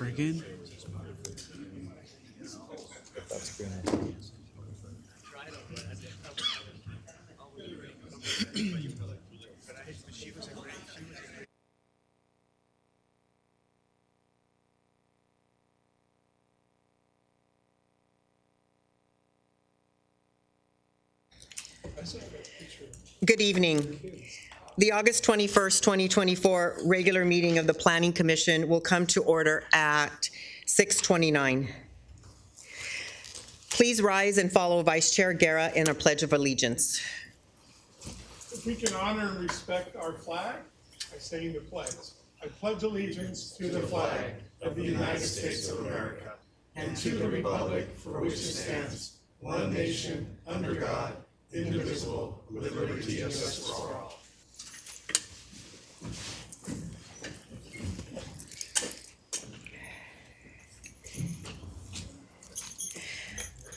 Friggin'. Good evening. The August 21st, 2024 regular meeting of the Planning Commission will come to order at 6:29. Please rise and follow Vice Chair Guerra in a Pledge of Allegiance. If we can honor and respect our flag by saying the pledge. I pledge allegiance to the flag of the United States of America and to the republic for which it stands, one nation, under God, indivisible, with liberty and justice for all.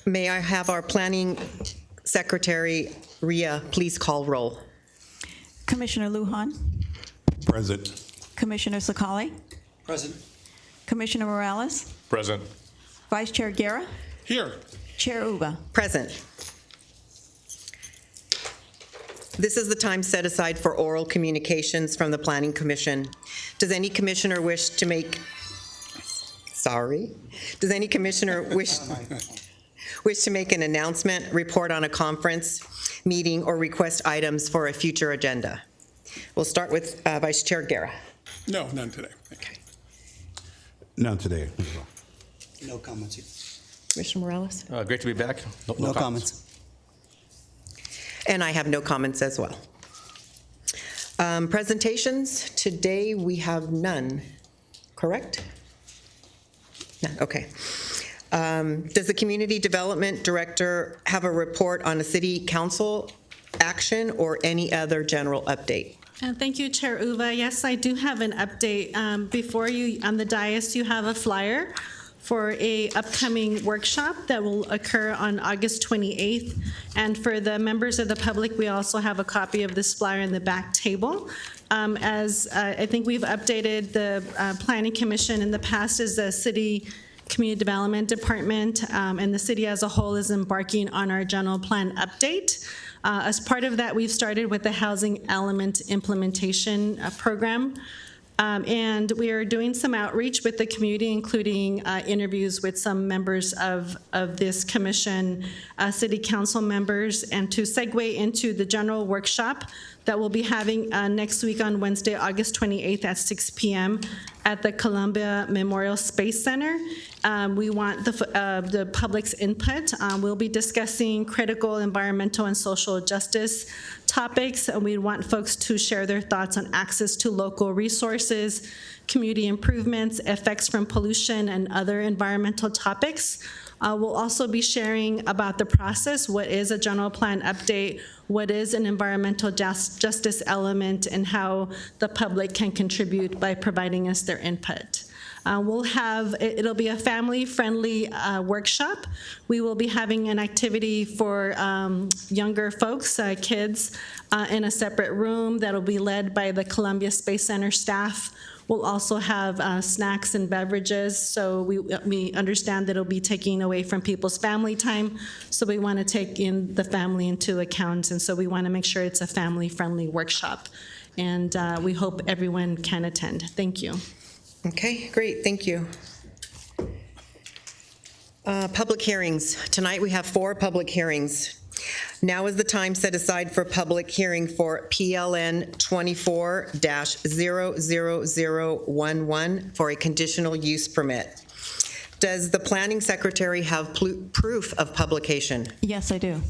May I have our Planning Secretary, Ria, please call roll. Commissioner Lujan? Present. Commissioner Sakali? Present. Commissioner Morales? Present. Vice Chair Guerra? Here. Chair Uba? Present. This is the time set aside for oral communications from the Planning Commission. Does any commissioner wish to make, does any commissioner wish to make an announcement, report on a conference, meeting, or request items for a future agenda? We'll start with Vice Chair Guerra. No, none today. Okay. None today. No comments. Commissioner Morales? Great to be back. No comments. And I have no comments as well. Presentations, today we have none, correct? None, okay. Does the Community Development Director have a report on a City Council action or any other general update? Thank you, Chair Uva. Yes, I do have an update. Before you, on the dais, you have a flyer for a upcoming workshop that will occur on August 28th. And for the members of the public, we also have a copy of this flyer in the back table. As I think we've updated the Planning Commission in the past as the City Community Development Department, and the city as a whole is embarking on our general plan update. As part of that, we've started with the Housing Element Implementation Program. And we are doing some outreach with the community, including interviews with some members of this commission, city council members, and to segue into the general workshop that we'll be having next week on Wednesday, August 28th at 6 p.m. at the Columbia Memorial Space Center. We want the public's input. We'll be discussing critical environmental and social justice topics, and we want folks to share their thoughts on access to local resources, community improvements, effects from pollution, and other environmental topics. We'll also be sharing about the process, what is a general plan update, what is an environmental justice element, and how the public can contribute by providing us their input. It'll be a family-friendly workshop. We will be having an activity for younger folks, kids, in a separate room that'll be led by the Columbia Space Center staff. We'll also have snacks and beverages, so we understand that it'll be taking away from people's family time, so we want to take in the family into account, and so we want to make sure it's a family-friendly workshop, and we hope everyone can attend. Thank you. Okay, great, thank you. Public hearings. Tonight we have 4 public hearings. Now is the time set aside for public hearing for PLN 24-00011 for a conditional use permit. Does the Planning Secretary have proof of publication? Yes, I do.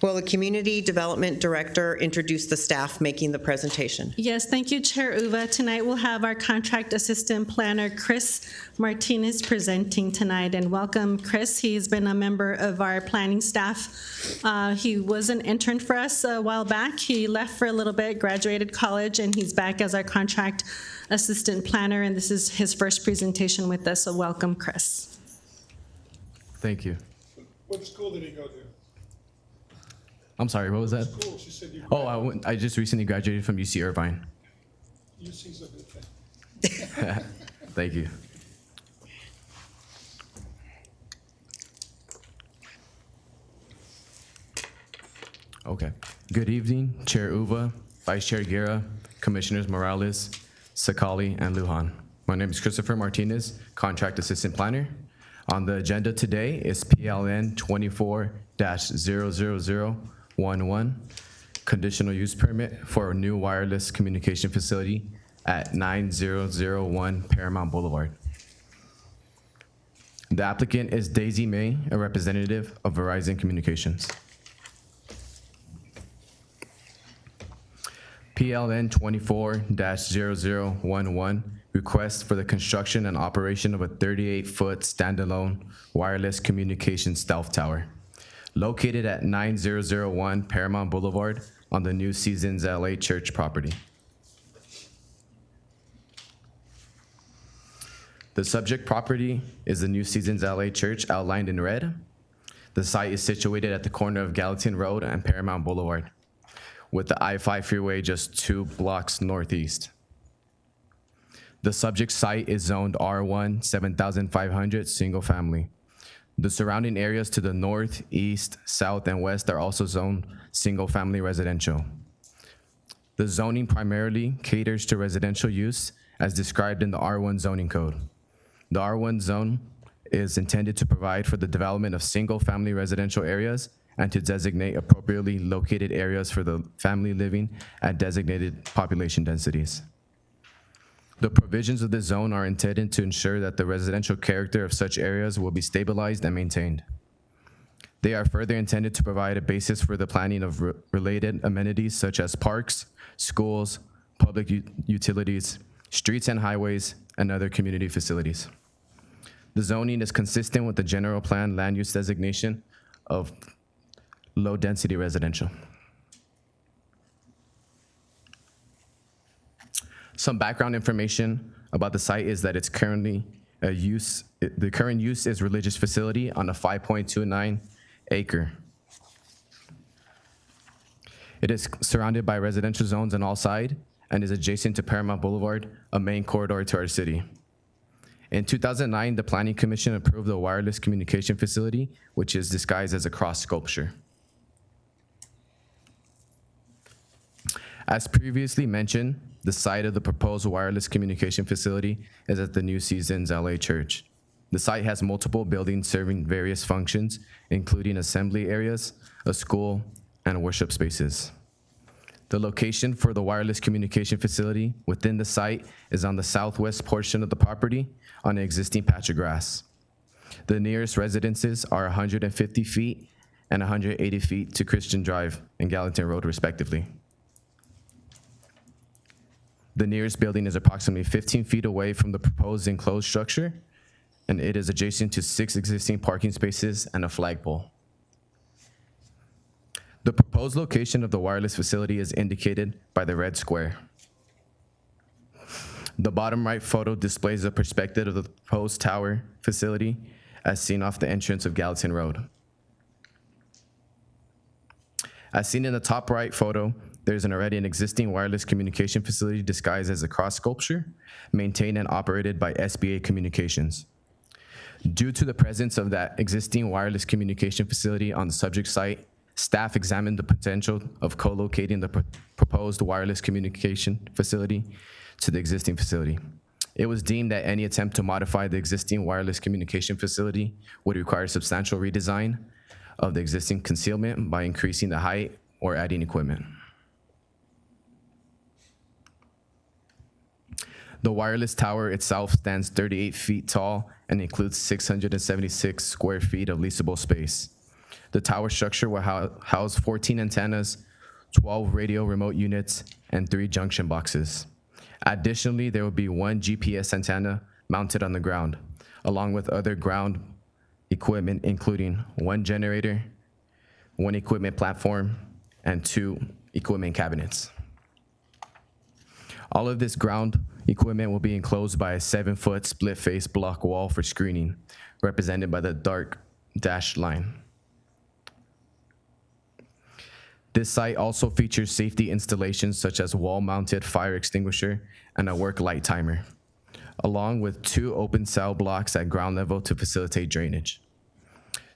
Will the Community Development Director introduce the staff making the presentation? Yes, thank you, Chair Uva. Tonight we'll have our Contract Assistant Planner, Chris Martinez, presenting tonight. And welcome, Chris. He's been a member of our planning staff. He was an intern for us a while back. He left for a little bit, graduated college, and he's back as our Contract Assistant Planner, and this is his first presentation with us, so welcome, Chris. Thank you. What school did he go to? I'm sorry, what was that? School, she said you. Oh, I just recently graduated from UC Irvine. UC's a good thing. Thank you. Okay. Good evening, Chair Uva, Vice Chair Guerra, Commissioners Morales, Sakali, and Lujan. My name is Christopher Martinez, Contract Assistant Planner. On the agenda today is PLN 24-00011, conditional use permit for a new wireless communication facility at 9001 Paramount Boulevard. The applicant is Daisy May, a representative of Verizon Communications. PLN 24-0011 request for the construction and operation of a 38-foot standalone wireless communication stealth tower located at 9001 Paramount Boulevard on the New Seasons LA Church property. The subject property is the New Seasons LA Church outlined in red. The site is situated at the corner of Gallatin Road and Paramount Boulevard, with the I-5 freeway just 2 blocks northeast. The subject site is zoned R1 7500 single family. The surrounding areas to the north, east, south, and west are also zoned single family residential. The zoning primarily caters to residential use as described in the R1 zoning code. The R1 zone is intended to provide for the development of single family residential areas and to designate appropriately located areas for the family living at designated population densities. The provisions of this zone are intended to ensure that the residential character of such areas will be stabilized and maintained. They are further intended to provide a basis for the planning of related amenities such as parks, schools, public utilities, streets and highways, and other community facilities. The zoning is consistent with the general plan land use designation of low-density residential. Some background information about the site is that it's currently the current use is religious facility on a 5.29 acre. It is surrounded by residential zones on all sides and is adjacent to Paramount Boulevard, a main corridor to our city. In 2009, the Planning Commission approved a wireless communication facility, which is disguised as a cross sculpture. As previously mentioned, the site of the proposed wireless communication facility is at the New Seasons LA Church. The site has multiple buildings serving various functions, including assembly areas, a school, and worship spaces. The location for the wireless communication facility within the site is on the southwest portion of the property on an existing patch of grass. The nearest residences are 150 feet and 180 feet to Christian Drive and Gallatin Road, respectively. The nearest building is approximately 15 feet away from the proposed enclosed structure, and it is adjacent to 6 existing parking spaces and a flagpole. The proposed location of the wireless facility is indicated by the red square. The bottom right photo displays a perspective of the proposed tower facility as seen off the entrance of Gallatin Road. As seen in the top right photo, there's already an existing wireless communication facility disguised as a cross sculpture, maintained and operated by SBA Communications. Due to the presence of that existing wireless communication facility on the subject site, staff examined the potential of co-locating the proposed wireless communication facility to the existing facility. It was deemed that any attempt to modify the existing wireless communication facility would require substantial redesign of the existing concealment by increasing the height or adding equipment. The wireless tower itself stands 38 feet tall and includes 676 square feet of leasable space. The tower structure will house 14 antennas, 12 radio remote units, and 3 junction boxes. Additionally, there will be 1 GPS antenna mounted on the ground, along with other ground equipment, including 1 generator, 1 equipment platform, and 2 equipment cabinets. All of this ground equipment will be enclosed by a 7-foot split-face block wall for screening, represented by the dark dashed line. This site also features safety installations such as wall-mounted fire extinguisher and a work light timer, along with 2 open cell blocks at ground level to facilitate drainage.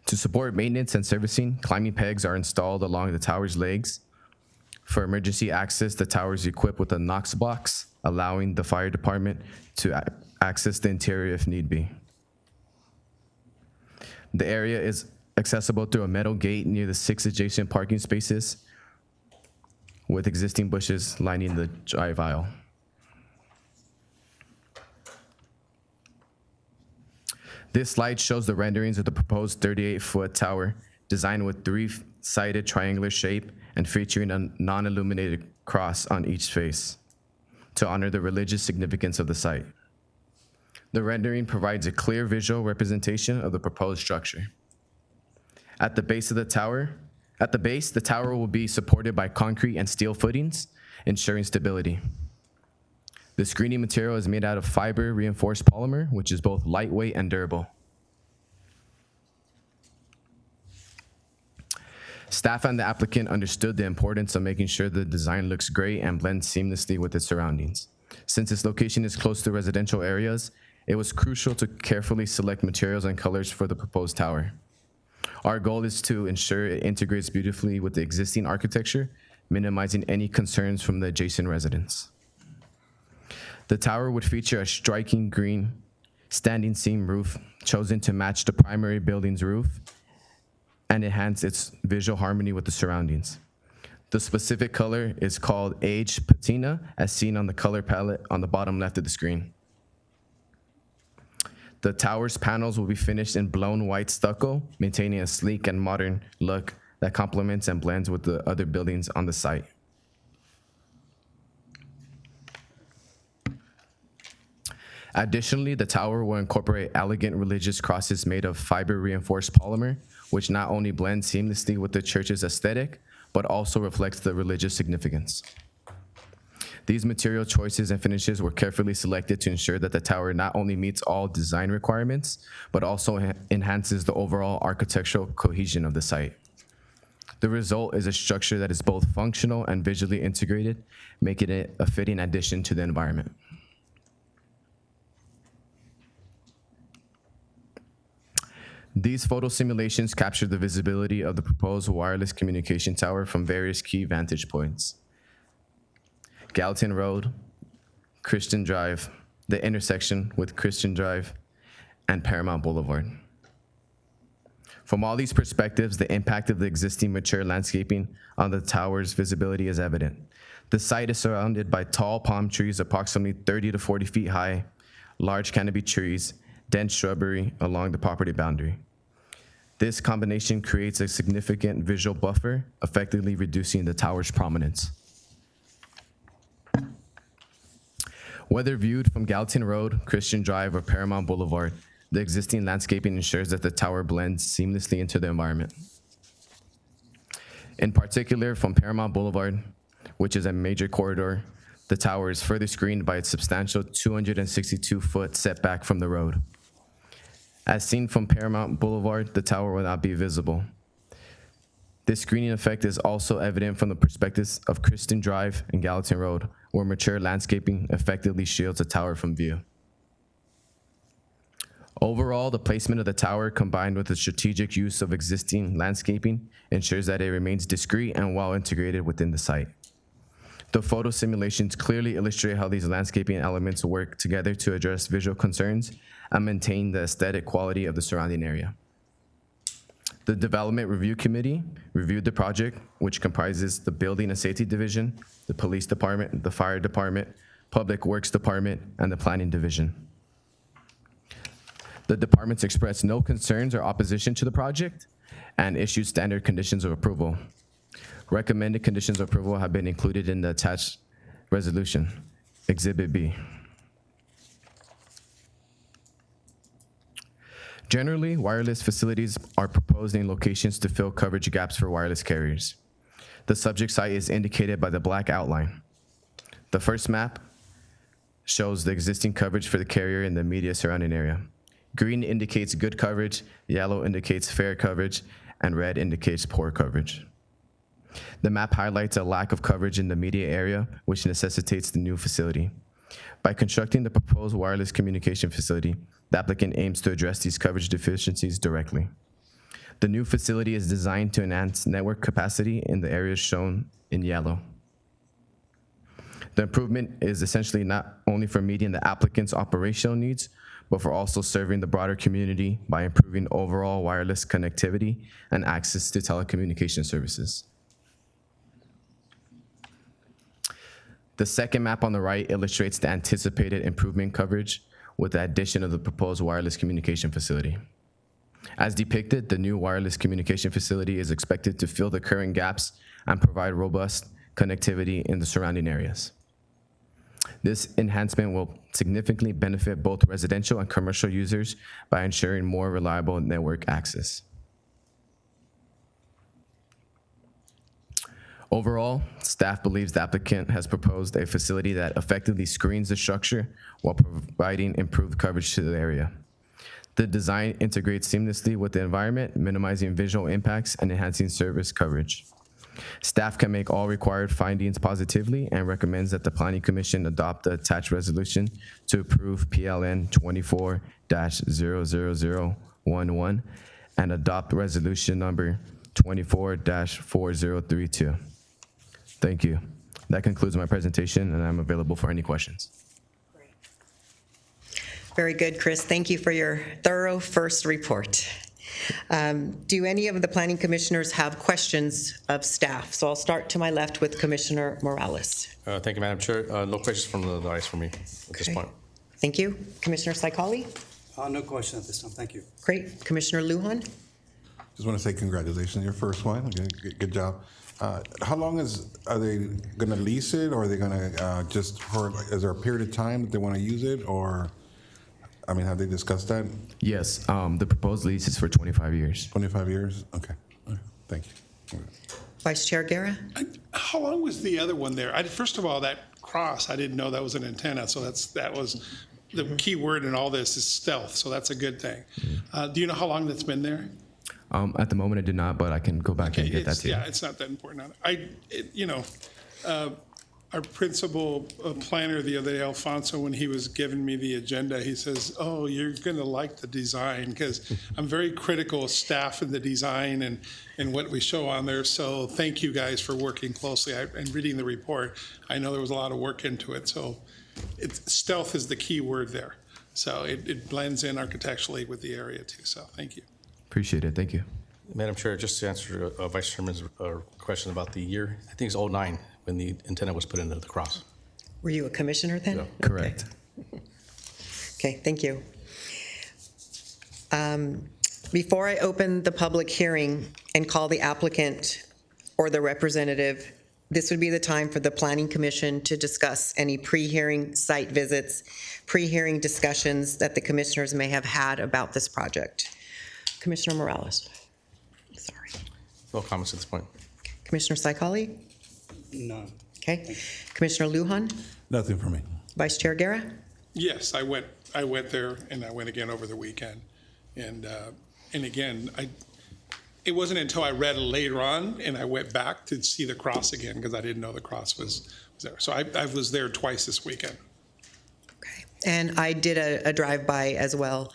To support maintenance and servicing, climbing pegs are installed along the tower's legs. For emergency access, the tower is equipped with a Knox box, allowing the fire department to access the interior if need be. The area is accessible through a metal gate near the 6 adjacent parking spaces, with existing bushes lining the drive aisle. This slide shows the renderings of the proposed 38-foot tower, designed with 3-sided triangular shape and featuring a non-illuminated cross on each face to honor the religious significance of the site. The rendering provides a clear visual representation of the proposed structure. At the base, the tower will be supported by concrete and steel footings, ensuring stability. The screening material is made out of fiber reinforced polymer, which is both lightweight and durable. Staff and the applicant understood the importance of making sure the design looks great and blends seamlessly with its surroundings. Since its location is close to residential areas, it was crucial to carefully select materials and colors for the proposed tower. Our goal is to ensure it integrates beautifully with the existing architecture, minimizing any concerns from the adjacent residents. The tower would feature a striking green standing seam roof chosen to match the primary building's roof and enhance its visual harmony with the surroundings. The specific color is called aged patina, as seen on the color palette on the bottom left of the screen. The tower's panels will be finished in blown white stucco, maintaining a sleek and modern look that complements and blends with the other buildings on the site. Additionally, the tower will incorporate elegant religious crosses made of fiber-reinforced polymer, which not only blends seamlessly with the church's aesthetic, but also reflects the religious significance. These material choices and finishes were carefully selected to ensure that the tower not only meets all design requirements, but also enhances the overall architectural cohesion of the site. The result is a structure that is both functional and visually integrated, making it a fitting addition to the environment. These photo simulations capture the visibility of the proposed wireless communication tower from various key vantage points: Gallatin Road, Christian Drive, the intersection with Christian Drive, and Paramount Boulevard. From all these perspectives, the impact of the existing mature landscaping on the tower's visibility is evident. The site is surrounded by tall palm trees approximately 30 to 40 feet high, large canopy trees, dense shrubbery along the property boundary. This combination creates a significant visual buffer, effectively reducing the tower's prominence. Whether viewed from Gallatin Road, Christian Drive, or Paramount Boulevard, the existing landscaping ensures that the tower blends seamlessly into the environment. In particular, from Paramount Boulevard, which is a major corridor, the tower is further screened by its substantial 262-foot setback from the road. As seen from Paramount Boulevard, the tower will not be visible. This screening effect is also evident from the perspectives of Christian Drive and Gallatin Road, where mature landscaping effectively shields the tower from view. Overall, the placement of the tower, combined with the strategic use of existing landscaping, ensures that it remains discreet and well integrated within the site. The photo simulations clearly illustrate how these landscaping elements work together to address visual concerns and maintain the aesthetic quality of the surrounding area. The Development Review Committee reviewed the project, which comprises the Building and Safety Division, the Police Department, the Fire Department, Public Works Department, and the Planning Division. The departments expressed no concerns or opposition to the project and issued standard conditions of approval. Recommended conditions of approval have been included in the attached resolution, Exhibit B. Generally, wireless facilities are proposed in locations to fill coverage gaps for wireless carriers. The subject site is indicated by the black outline. The first map shows the existing coverage for the carrier in the immediate surrounding area. Green indicates good coverage, yellow indicates fair coverage, and red indicates poor coverage. The map highlights a lack of coverage in the immediate area, which necessitates the new facility. By constructing the proposed wireless communication facility, the applicant aims to address these coverage deficiencies directly. The new facility is designed to enhance network capacity in the areas shown in yellow. The improvement is essentially not only for meeting the applicant's operational needs, but for also serving the broader community by improving overall wireless connectivity and access to telecommunication services. The second map on the right illustrates the anticipated improvement coverage with the addition of the proposed wireless communication facility. As depicted, the new wireless communication facility is expected to fill the current gaps and provide robust connectivity in the surrounding areas. This enhancement will significantly benefit both residential and commercial users by ensuring more reliable network access. Overall, staff believes the applicant has proposed a facility that effectively screens the structure while providing improved coverage to the area. The design integrates seamlessly with the environment, minimizing visual impacts and enhancing service coverage. Staff can make all required findings positively and recommends that the Planning Commission adopt the attached resolution to approve PLN 24-00011 and adopt resolution number 24-4032. Thank you. That concludes my presentation, and I'm available for any questions. Very good, Chris. Thank you for your thorough first report. Do any of the planning commissioners have questions of staff? So I'll start to my left with Commissioner Morales. Thank you, Madam Chair. No questions from the audience for me at this point. Thank you. Commissioner Saikali? No question at this time. Thank you. Great. Commissioner Lujan? Just want to say congratulations on your first one. Okay, good job. How long are they going to lease it, or are they going to is there a period of time that they want to use it, or, I mean, have they discussed that? Yes, the proposed lease is for 25 years. 25 years? Okay. All right. Thank you. Vice Chair Guerra? How long was the other one there? First of all, that cross, I didn't know that was an antenna, so that was the key word in all this is stealth, so that's a good thing. Do you know how long that's been there? At the moment, I do not, but I can go back and get that to you. Yeah, it's not that important. Our principal planner the other day, Alfonso, when he was giving me the agenda, he says, "Oh, you're going to like the design," because I'm very critical of staff and the design and what we show on there. So thank you guys for working closely and reading the report. I know there was a lot of work into it. So stealth is the key word there. So it blends in architecturally with the area too. So thank you. Appreciate it. Thank you. Madam Chair, just to answer Vice Chairman's question about the year, I think it's 09 when the antenna was put into the cross. Were you a commissioner then? Yeah. Correct. Okay, thank you. Before I open the public hearing and call the applicant or the representative, this would be the time for the Planning Commission to discuss any pre-hearing site visits, pre-hearing discussions that the commissioners may have had about this project. Commissioner Morales. Sorry. No comments at this point. Commissioner Saikali? None. Okay. Commissioner Lujan? Nothing for me. Vice Chair Guerra? Yes, I went there, and I went again over the weekend, and again, it wasn't until I read it later on, and I went back to see the cross again because I didn't know the cross was there. So I was there twice this weekend. Okay. And I did a drive-by as well,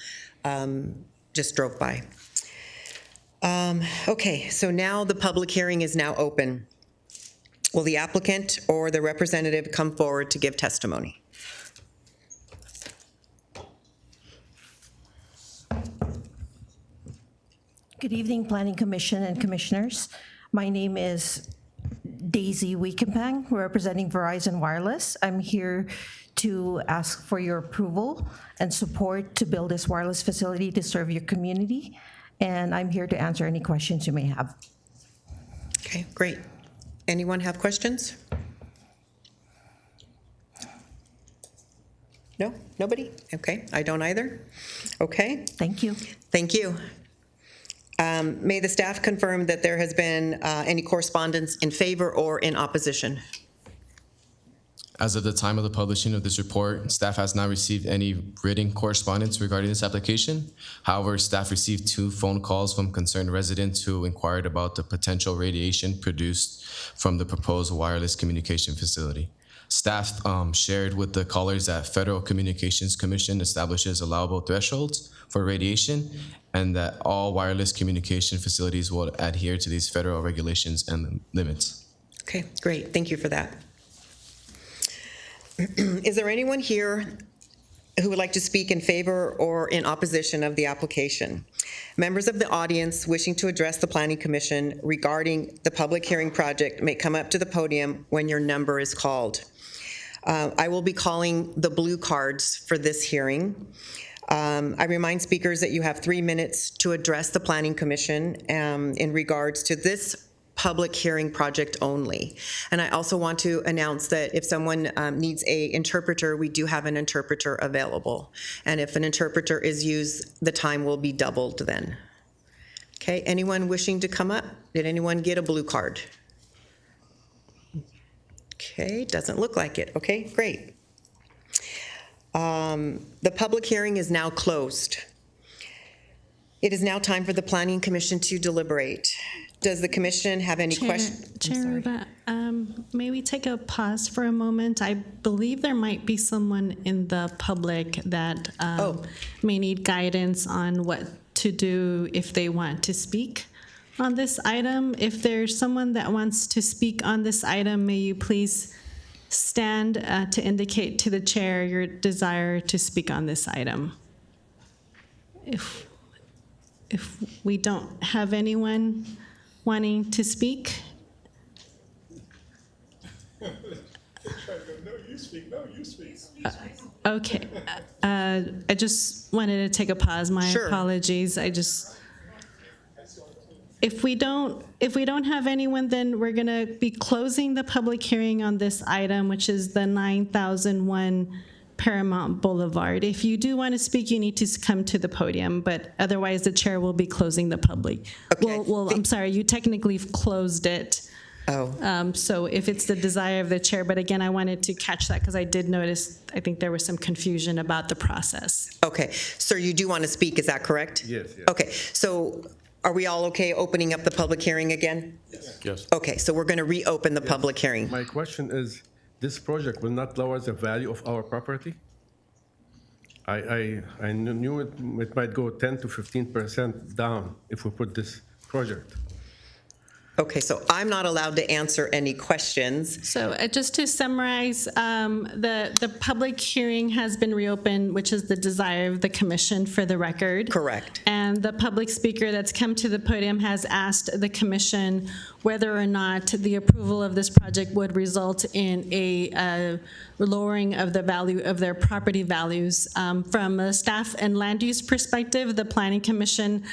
just drove by. Okay, so now the public hearing is now open. Will the applicant or the representative come forward to give testimony? Good evening, Planning Commission and Commissioners. My name is Daisy Weekenpang, representing Verizon Wireless. I'm here to ask for your approval and support to build this wireless facility to serve your community, and I'm here to answer any questions you may have. Okay, great. Anyone have questions? No? Nobody? Okay, I don't either. Okay, Thank you. thank you. May the staff confirm that there has been any correspondence in favor or in opposition? As of the time of the publishing of this report, staff has not received any written correspondence regarding this application. However, staff received 2 phone calls from concerned residents who inquired about the potential radiation produced from the proposed wireless communication facility. Staff shared with the callers that Federal Communications Commission establishes allowable thresholds for radiation, and that all wireless communication facilities will adhere to these federal regulations and limits. Okay, great. Thank you for that. Is there anyone here who would like to speak in favor or in opposition of the application? Members of the audience wishing to address the Planning Commission regarding the public hearing project may come up to the podium when your number is called. I will be calling the blue cards for this hearing. I remind speakers that you have 3 minutes to address the Planning Commission in regards to this public hearing project only. And I also want to announce that if someone needs an interpreter, we do have an interpreter available. And if an interpreter is used, the time will be doubled then. Okay, anyone wishing to come up? Did anyone get a blue card? Okay, doesn't look like it. Okay, great. The public hearing is now closed. It is now time for the Planning Commission to deliberate. Does the commission have any questions? Chair Uva, may we take a pause for a moment? I believe there might be someone in the public that may need guidance on what to do if they want to speak on this item. If there's someone that wants to speak on this item, may you please stand to indicate to the chair your desire to speak on this item. If we don't have anyone wanting to speak. No, you speak. No, you speak. Okay. I just wanted to take a pause. My Sure. apologies. If we don't have anyone, then we're going to be closing the public hearing on this item, which is the 9001 Paramount Boulevard. If you do want to speak, you need to come to the podium, but otherwise the chair will be closing the public. Okay. Well, I'm sorry, you technically closed it. Oh, So if it's the desire of the chair, but again, I wanted to catch that because I did notice, I think there was some confusion about the process. okay. Sir, you do want to speak, is that correct? Yes, yes. Okay, so are we all okay opening up the public hearing again? Yes. Okay, so we're going to reopen the public hearing. My question is, this project will not lower the value of our property? I knew it might go 10 to 15% down if we put this project. Okay, so I'm not allowed to answer any questions. So just to summarize, the public hearing has been reopened, which is the desire of the commission for the record. Correct. And the public speaker that's come to the podium has asked the commission whether or not the approval of this project would result in a lowering of the value of their property values. From a staff and land use perspective, the Planning Commission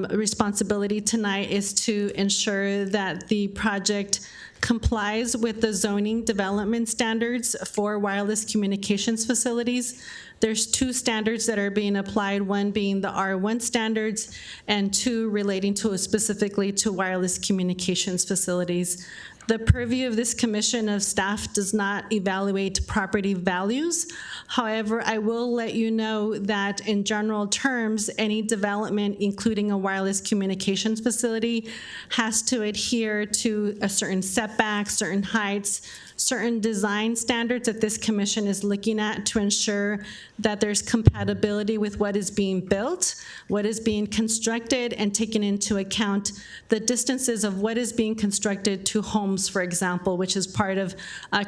responsibility tonight is to ensure that the project complies with the zoning development standards for wireless communications facilities. There's 2 standards that are being applied, one being the R1 standards and 2 relating to specifically to wireless communications facilities. The purview of this commission of staff does not evaluate property values. However, I will let you know that in general terms, any development, including a wireless communications facility, has to adhere to a certain setback, certain heights, certain design standards that this commission is looking at to ensure that there's compatibility with what is being built, what is being constructed, and taking into account the distances of what is being constructed to homes, for example, which is part of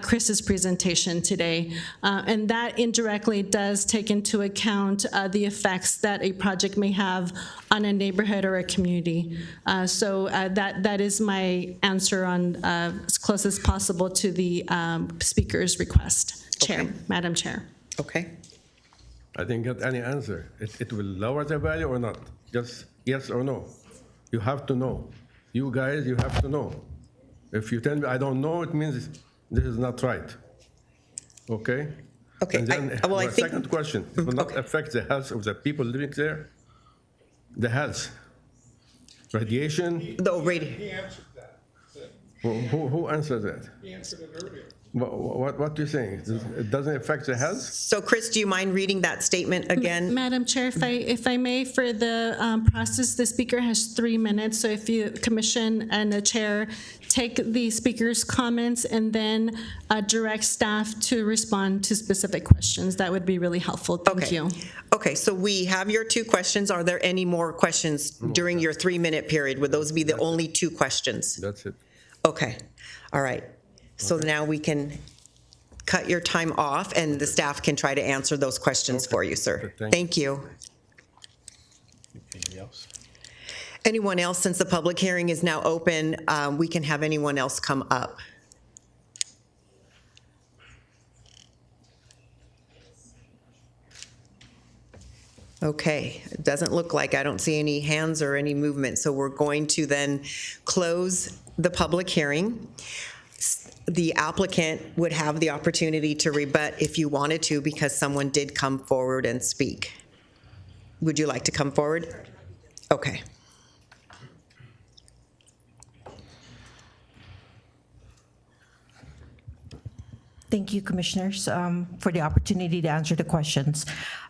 Chris's presentation today. And that indirectly does take into account the effects that a project may have on a neighborhood or a community. So that is my answer on as close as possible to the speaker's request. Chair, Okay. Madam Chair. Okay. I didn't get any answer. It will lower the value or not? Just yes or no. You have to know. You guys, you have to know. If you tell me I don't know, it means this is not right. Okay? Okay, And then I my think- second question, it will not okay. affect the health of the people living there? The health? Radiation? The rate. He answered that. Who answered that? He answered it earlier. What do you think? It doesn't affect the health? So Chris, do you mind reading that statement again? Madam Chair, if I may, for the process, the speaker has 3 minutes. So if you, Commission and the Chair, take the speaker's comments and then direct staff to respond to specific questions, that would be really helpful. Thank you. Okay, so we have your 2 questions. Are there any more questions during your 3-minute period? Would those be the only 2 questions? That's it. Okay, all right. So now we can cut your time off and the staff can try to answer those questions for you, sir. Thank you. Anybody else? Anyone else, since the public hearing is now open, we can have anyone else come up. Okay, it doesn't look like, I don't see any hands or any movement, so we're going to then close the public hearing. The applicant would have the opportunity to rebut if you wanted to, because someone did come forward and speak. Would you like to come forward? Okay. Thank you, Commissioners, for the opportunity to answer the questions.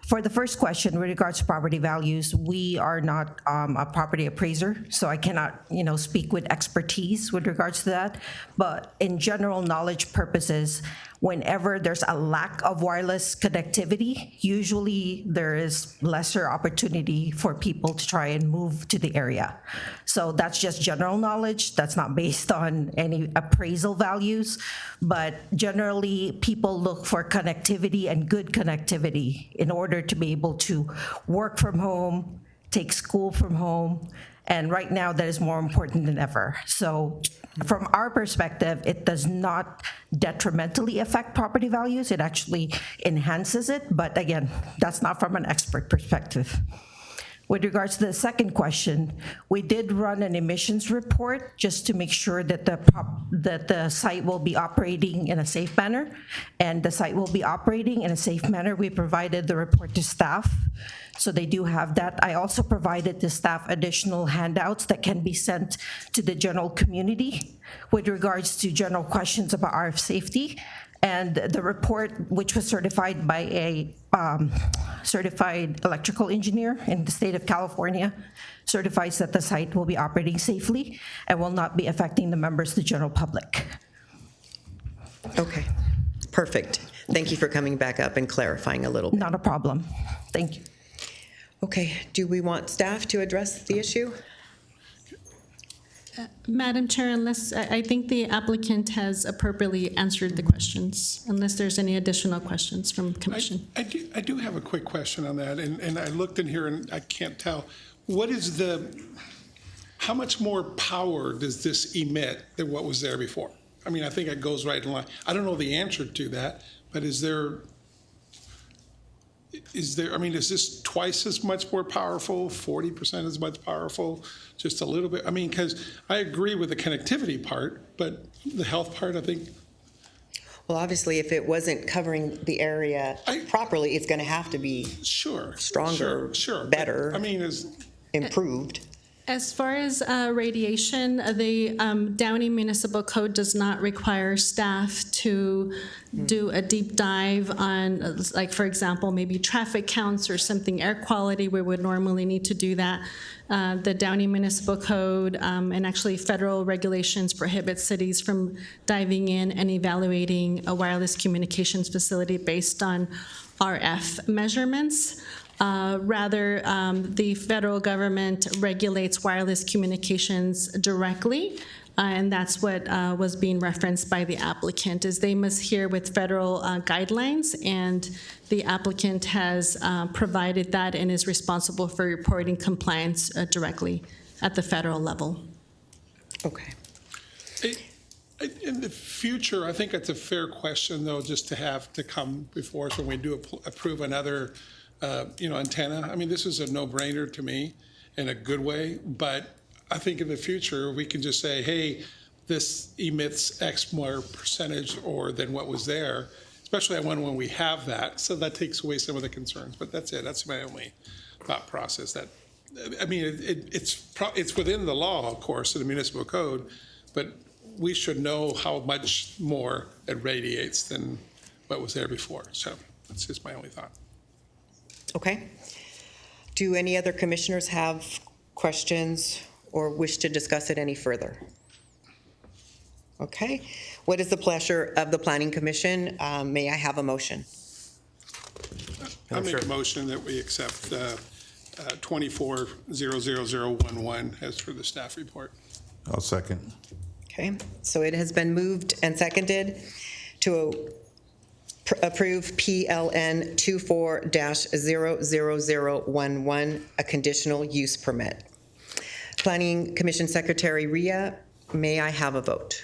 For the first question, with regards to property values, we are not a property appraiser, so I cannot, speak with expertise with regards to that. But in general knowledge purposes, whenever there's a lack of wireless connectivity, usually there is lesser opportunity for people to try and move to the area. So that's just general knowledge. That's not based on any appraisal values, but generally people look for connectivity and good connectivity in order to be able to work from home, take school from home, and right now that is more important than ever. So from our perspective, it does not detrimentally affect property values. It actually enhances it, but again, that's not from an expert perspective. With regards to the second question, we did run an emissions report just to make sure that the site will be operating in a safe manner, and the site will be operating in a safe manner. We provided the report to staff, so they do have that. I also provided the staff additional handouts that can be sent to the general community with regards to general questions about RF safety. And the report, which was certified by a certified electrical engineer in the state of California, certifies that the site will be operating safely and will not be affecting the members of the general public. Okay, perfect. Thank you for coming back up and clarifying a little bit. Not a problem. Thank you. Okay, do we want staff to address the issue? Madam Chair, unless, I think the applicant has appropriately answered the questions, unless there's any additional questions from the Commission. I do have a quick question on that, and I looked in here and I can't tell. What is how much more power does this emit than what was there before? I mean, I think it goes right in line. I don't know the answer to that, but is there, I mean, is this twice as much more powerful, 40% as much powerful, just a little bit? I mean, because I agree with the connectivity part, but the health part, I think. Well, obviously, if it wasn't covering the area properly, it's going to have to be stronger, better, I mean, improved. As far as radiation, the Downey Municipal Code does not require staff to do a deep dive on, like, for example, maybe traffic counts or something, air quality. We would normally need to do that. The Downey Municipal Code and actually federal regulations prohibit cities from diving in and evaluating a wireless communications facility based on RF measurements. Rather, the federal government regulates wireless communications directly, and that's what was being referenced by the applicant, is they must adhere with federal guidelines, and the applicant has provided that and is responsible for reporting compliance directly at the federal level. Okay. In the future, I think it's a fair question, though, just to have to come before us when we do approve another antenna. I mean, this is a no-brainer to me in a good way, but I think in the future, we can just say, hey, this emits X more percentage or than what was there, especially when we have that. So that takes away some of the concerns, but that's it. That's my only thought process. That, I mean, it's within the law, of course, in the municipal code, but we should know how much more it radiates than what was there before. So that's just my only thought. Okay. Do any other commissioners have questions or wish to discuss it any further? Okay. What is the pleasure of the Planning Commission? May I have a motion? I make a motion that we accept 2400011 as for the staff report. I'll second. Okay, so it has been moved and seconded to approve PLN 24-00011, a conditional use permit. Planning Commission Secretary Ria, may I have a vote?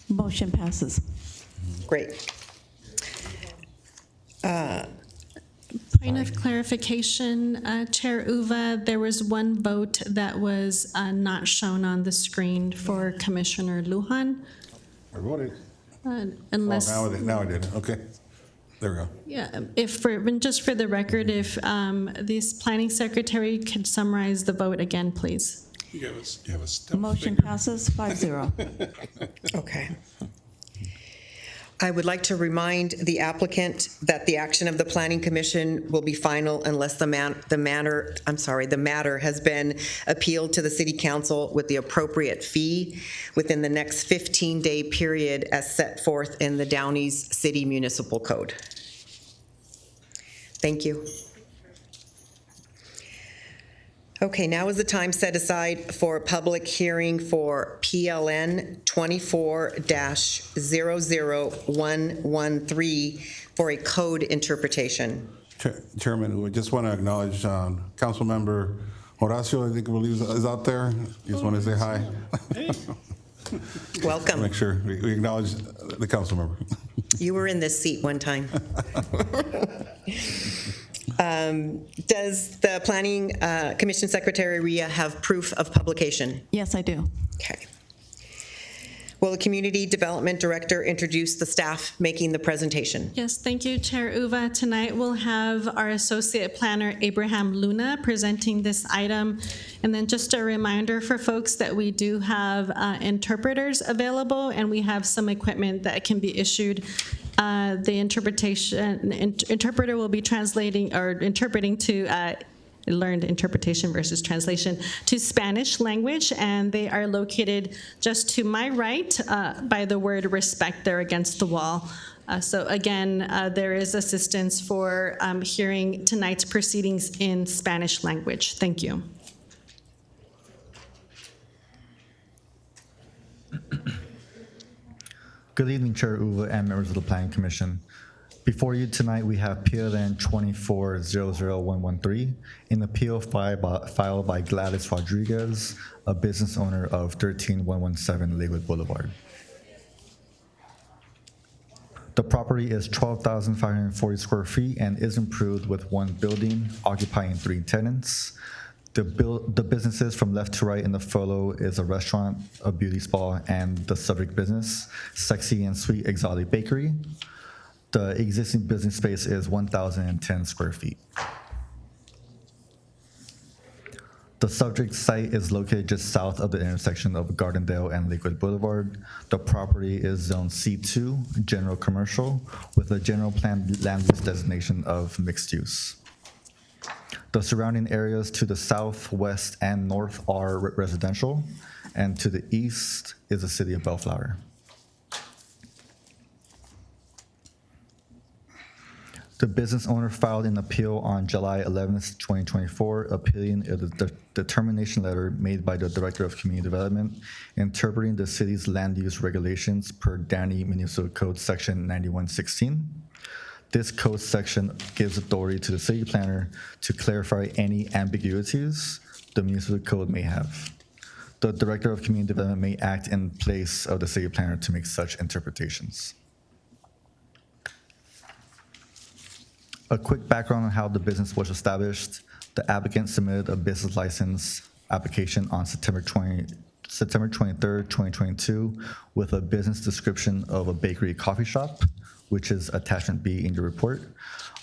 Motion passes. Great. Point of clarification, Chair Uva, there was one vote that was not shown on the screen for Commissioner Lujan. I voted. Unless, Now I did. Okay. There we go. yeah, just for the record, if this planning secretary could summarize the vote again, please. You have a step Motion finger. passes 5-0. Okay. I would like to remind the applicant that the action of the Planning Commission will be final unless the matter has been appealed to the City Council with the appropriate fee within the next 15-day period as set forth in the Downey's City Municipal Code. Thank you. Okay, now is the time set aside for a public hearing for PLN 24-00113 for a code interpretation. Chairman, we just want to acknowledge Councilmember Horacio, I think, is out there. Just want to say hi. Welcome. Make sure we acknowledge the council member. You were in this seat one time. Does the Planning Commission Secretary Ria have proof of publication? Yes, I do. Okay. Will the Community Development Director introduce the staff making the presentation? Yes, thank you, Chair Uva. Tonight we'll have our Associate Planner, Abraham Luna, presenting this item. And then just a reminder for folks that we do have interpreters available, and we have some equipment that can be issued. The interpreter will be translating or interpreting to learned interpretation versus translation to Spanish language, and they are located just to my right by the word respect there against the wall. So again, there is assistance for hearing tonight's proceedings in Spanish language. Thank you. Good evening, Chair Uva and members of the Planning Commission. Before you tonight, we have PLN 24-00113, an appeal filed by Gladys Rodriguez, a business owner of 13117 Lakewood Boulevard. The property is 12,540 square feet and is improved with one building occupying 3 tenants. The businesses from left to right in the photo is a restaurant, a beauty spa, and the subject business, Sexy and Sweet Exotic Bakery. The existing business space is 1,010 square feet. The subject site is located just south of the intersection of Gardendale and Lakewood Boulevard. The property is Zone C2, General Commercial, with a general plan land use designation of mixed use. The surrounding areas to the south, west, and north are residential, and to the east is the city of Bellflower. The business owner filed an appeal on July 11th, 2024, appealing the determination letter made by the Director of Community Development, interpreting the city's land use regulations per Downey Municipal Code Section 9116. This code section gives authority to the city planner to clarify any ambiguities the municipal code may have. The Director of Community Development may act in place of the city planner to make such interpretations. A quick background on how the business was established. The applicant submitted a business license application on September 20, September 23rd, 2022, with a business description of a bakery coffee shop, which is attachment B in your report.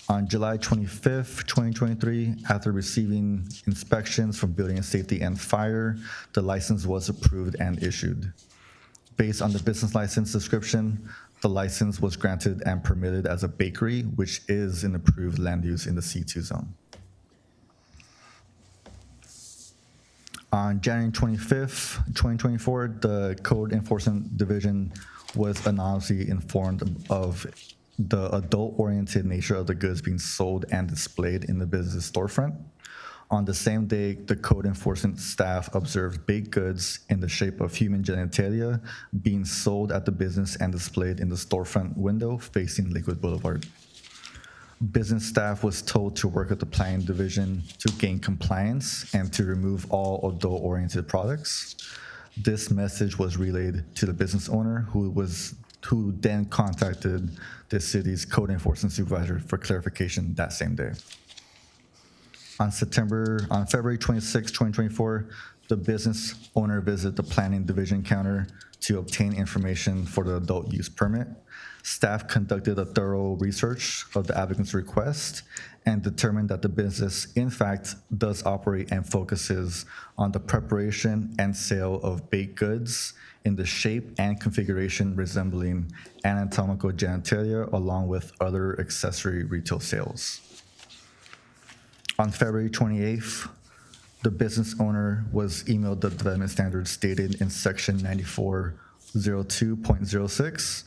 On July 25th, 2023, after receiving inspections from Building and Safety and Fire, the license was approved and issued. Based on the business license description, the license was granted and permitted as a bakery, which is an approved land use in the C2 zone. On January 25th, 2024, the Code Enforcement Division was anonymously informed of the adult-oriented nature of the goods being sold and displayed in the business storefront. On the same day, the code enforcement staff observed baked goods in the shape of human genitalia being sold at the business and displayed in the storefront window facing Lakewood Boulevard. Business staff was told to work with the planning division to gain compliance and to remove all adult-oriented products. This message was relayed to the business owner, who then contacted the city's code enforcement supervisor for clarification that same day. On February 26, 2024, the business owner visited the planning division counter to obtain information for the adult use permit. Staff conducted a thorough research of the applicant's request and determined that the business, in fact, does operate and focuses on the preparation and sale of baked goods in the shape and configuration resembling anatomical genitalia, along with other accessory retail sales. On February 28th, the business owner was emailed the development standards stated in section 9402.06,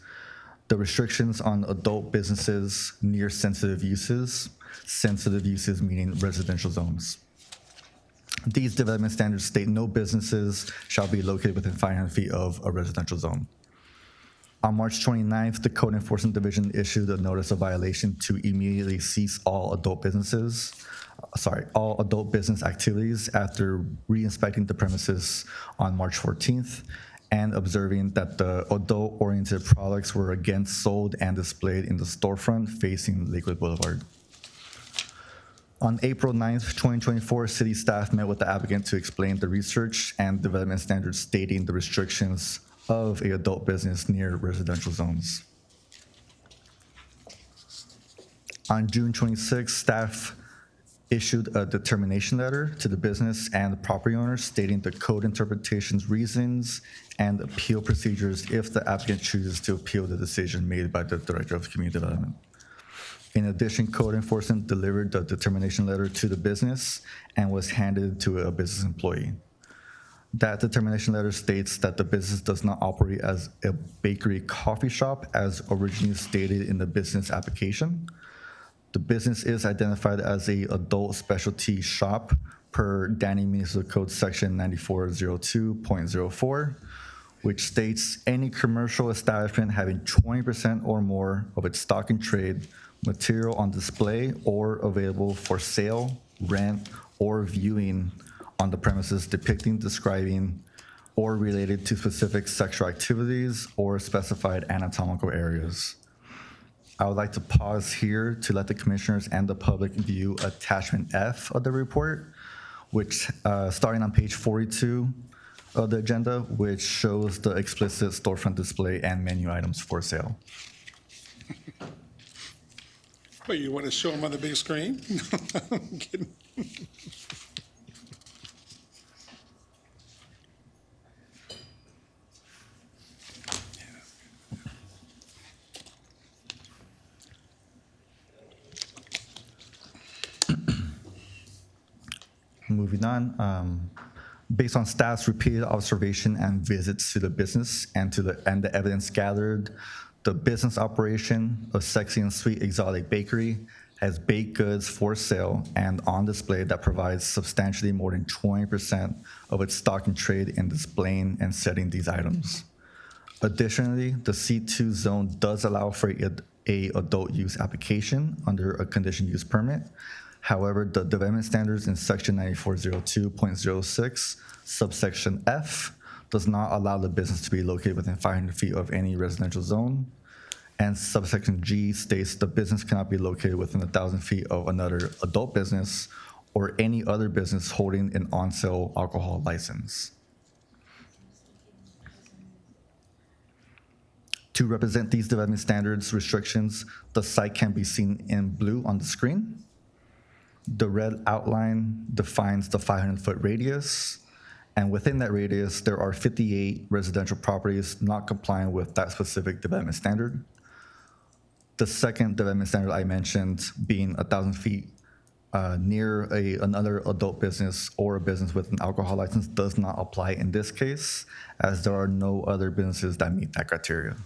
the restrictions on adult businesses near sensitive uses meaning residential zones. These development standards state no businesses shall be located within 500 feet of a residential zone. On March 29th, the Code Enforcement Division issued a notice of violation to immediately cease all adult business activities after re-inspecting the premises on March 14th and observing that the adult-oriented products were again sold and displayed in the storefront facing Lakewood Boulevard. On April 9th, 2024, city staff met with the applicant to explain the research and development standards stating the restrictions of an adult business near residential zones. On June 26th, staff issued a determination letter to the business and the property owners stating the code interpretation's reasons and appeal procedures if the applicant chooses to appeal the decision made by the Director of Community Development. In addition, code enforcement delivered the determination letter to the business and was handed to a business employee. That determination letter states that the business does not operate as a bakery coffee shop as originally stated in the business application. The business is identified as a adult specialty shop per Downey Municipal Code section 9402.04, which states any commercial establishment having 20% or more of its stock and trade material on display or available for sale, rent, or viewing on the premises depicting, describing, or related to specific sexual activities or specified anatomical areas. I would like to pause here to let the commissioners and the public view attachment F of the report, which starting on page 42 of the agenda, which shows the explicit storefront display and menu items for sale. Wait, you want to show them on the big screen? I'm kidding. Moving on, based on staff's repeated observation and visits to the business and the evidence gathered, the business operation of Sexy and Sweet Exotic Bakery has baked goods for sale and on display that provides substantially more than 20% of its stock and trade in displaying and setting these items. Additionally, the C2 zone does allow for a adult use application under a conditional use permit. However, the development standards in section 9402.06, subsection F, does not allow the business to be located within 500 feet of any residential zone. And subsection G states the business cannot be located within 1,000 feet of another adult business or any other business holding an on-sale alcohol license. To represent these development standards restrictions, the site can be seen in blue on the screen. The red outline defines the 500-foot radius, and within that radius, there are 58 residential properties not complying with that specific development standard. The second development standard I mentioned, being 1,000 feet near another adult business or a business with an alcohol license, does not apply in this case, as there are no other businesses that meet that criteria.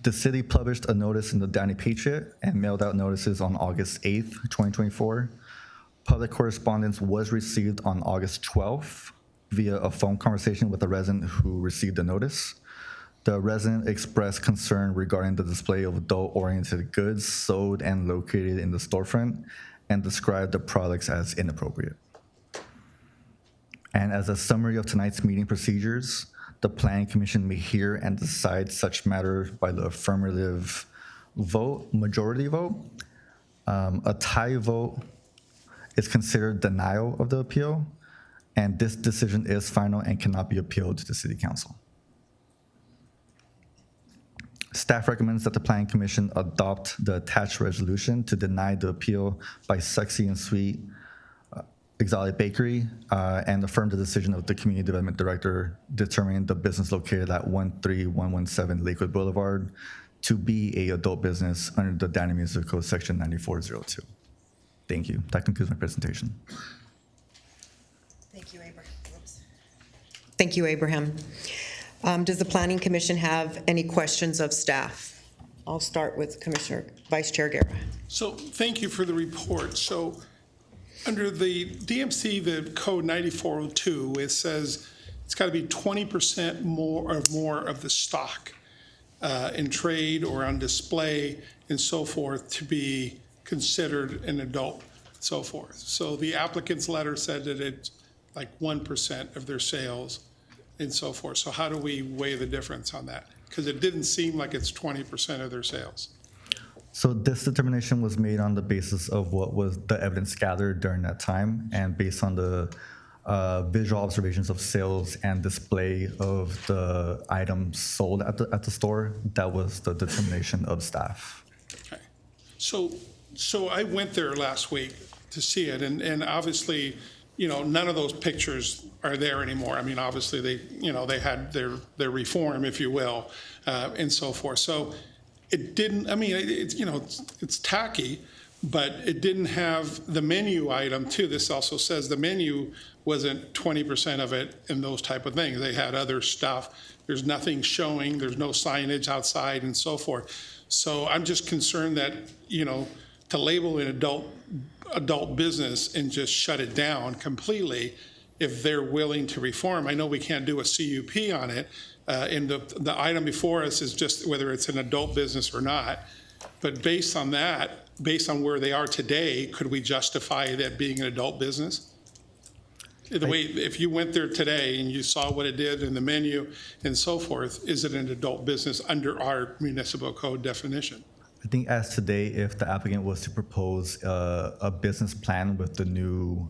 The city published a notice in the Downey Patriot and mailed out notices on August 8th, 2024. Public correspondence was received on August 12th via a phone conversation with a resident who received the notice. The resident expressed concern regarding the display of adult-oriented goods sold and located in the storefront and described the products as inappropriate. And as a summary of tonight's meeting procedures, the Planning Commission may hear and decide such matter by the affirmative vote, majority vote. A tie vote is considered denial of the appeal, and this decision is final and cannot be appealed to the City Council. Staff recommends that the Planning Commission adopt the attached resolution to deny the appeal by Sexy and Sweet Exotic Bakery and affirm the decision of the Community Development Director determining the business located at 13117 Lakewood Boulevard to be a adult business under the Downey Municipal Code Section 9402. Thank you. That concludes my presentation. Thank you, Abraham. Thank you, Abraham. Does the Planning Commission have any questions of staff? I'll start with Commissioner Vice Chair Guerra. So thank you for the report. So under the DMC, the code 9402, it says it's got to be 20% more of the stock in trade or on display and so forth to be considered an adult, so forth. So the applicant's letter said that it's like 1% of their sales and so forth. So how do we weigh the difference on that? Because it didn't seem like it's 20% of their sales. So this determination was made on the basis of what was the evidence gathered during that time and based on the visual observations of sales and display of the items sold at the store. That was the determination of staff. Okay. So I went there last week to see it, and obviously, you know, none of those pictures are there anymore. I mean, obviously they had their reform, if you will, and so forth. So it didn't, I mean, it's tacky, but it didn't have the menu item too. This also says the menu wasn't 20% of it and those type of things. They had other stuff. There's nothing showing, there's no signage outside and so forth. So I'm just concerned that, you know, to label an adult business and just shut it down completely, if they're willing to reform. I know we can't do a CUP on it, and the item before us is just whether it's an adult business or not. But based on that, based on where they are today, could we justify that being an adult business? The way, if you went there today and you saw what it did in the menu and so forth, is it an adult business under our municipal code definition? I think as today, if the applicant was to propose a business plan with the new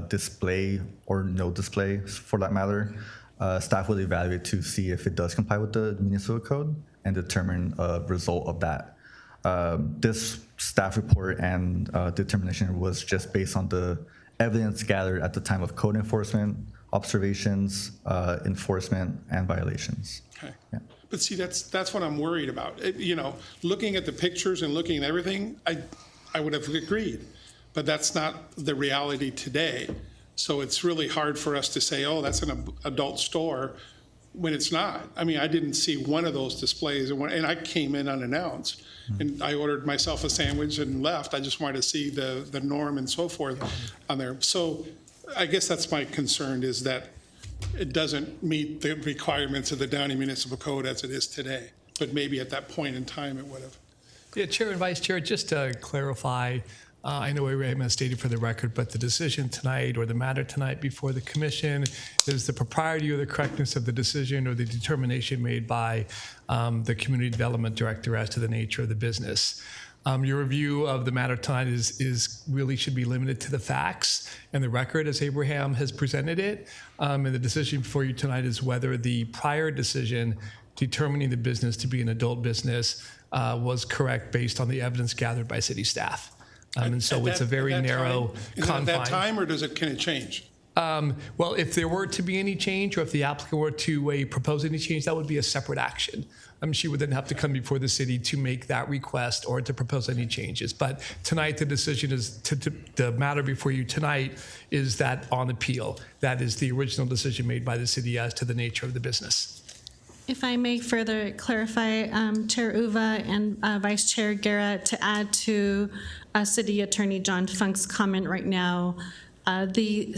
display or no display for that matter, staff will evaluate to see if it does comply with the municipal code and determine a result of that. This staff report and determination was just based on the evidence gathered at the time of code enforcement, observations, enforcement, and violations. Okay. Yeah. But see, that's what I'm worried about. You know, looking at the pictures and looking at everything, I would have agreed, but that's not the reality today. So it's really hard for us to say, oh, that's an adult store when it's not. I mean, I didn't see one of those displays, and I came in unannounced, and I ordered myself a sandwich and left. I just wanted to see the norm and so forth on there. So I guess that's my concern, is that it doesn't meet the requirements of the Downey Municipal Code as it is today. But maybe at that point in time it would have. Yeah, Chair and Vice Chair, just to clarify, I know Abraham has stated for the record, but the decision tonight or the matter tonight before the commission is the propriety or the correctness of the decision or the determination made by the community development director as to the nature of the business. Your review of the matter tonight is really should be limited to the facts and the record as Abraham has presented it. And the decision before you tonight is whether the prior decision determining the business to be an adult business was correct based on the evidence gathered by city staff. And so it's a very narrow confine. At that time, or can it change? Well, if there were to be any change, or if the applicant were to propose any change, that would be a separate action. She would then have to come before the city to make that request or to propose any changes. But tonight, the decision is the matter before you tonight is that on appeal. That is the original decision made by the city as to the nature of the business. If I may further clarify, Chair Uva and Vice Chair Guerra, to add to City Attorney John Funk's comment right now, the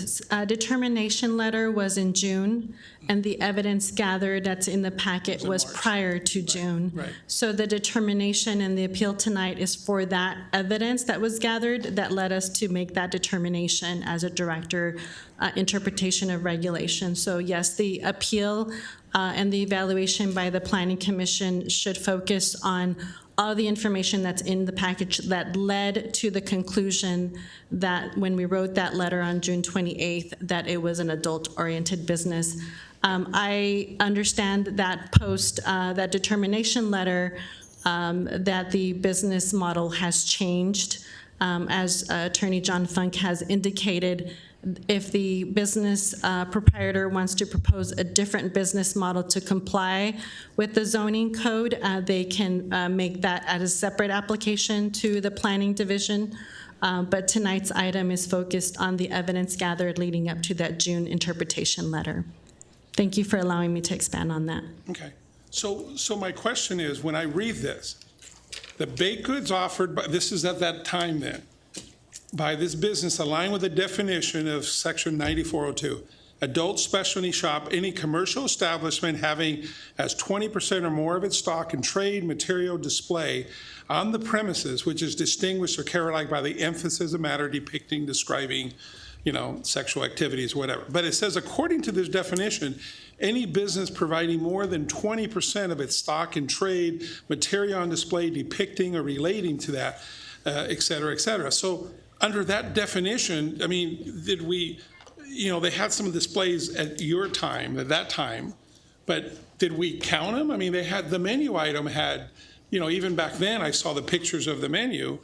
determination letter was in June, and the evidence gathered that's in the packet was prior to June. Right. So the determination and the appeal tonight is for that evidence that was gathered that led us to make that determination as a director interpretation of regulation. So yes, the appeal and the evaluation by the Planning Commission should focus on all the information that's in the package that led to the conclusion that when we wrote that letter on June 28th, that it was an adult-oriented business. I understand that that determination letter, that the business model has changed. As Attorney John Funk has indicated, if the business proprietor wants to propose a different business model to comply with the zoning code, they can make that as a separate application to the planning division. But tonight's item is focused on the evidence gathered leading up to that June interpretation letter. Thank you for allowing me to expand on that. Okay. So my question is, when I read this, the baked goods offered by, this is at that time then, by this business align with the definition of section 9402. Adult specialty shop, any commercial establishment having as 20% or more of its stock in trade, material, display on the premises, which is distinguished or characterized by the emphasis of matter depicting, describing, sexual activities, whatever. But it says, according to this definition, any business providing more than 20% of its stock in trade, material on display depicting or relating to that, et cetera, et cetera. So under that definition, did we, they had some displays at your time, at that time, but did we count them? They had, the menu item had, even back then I saw the pictures of the menu,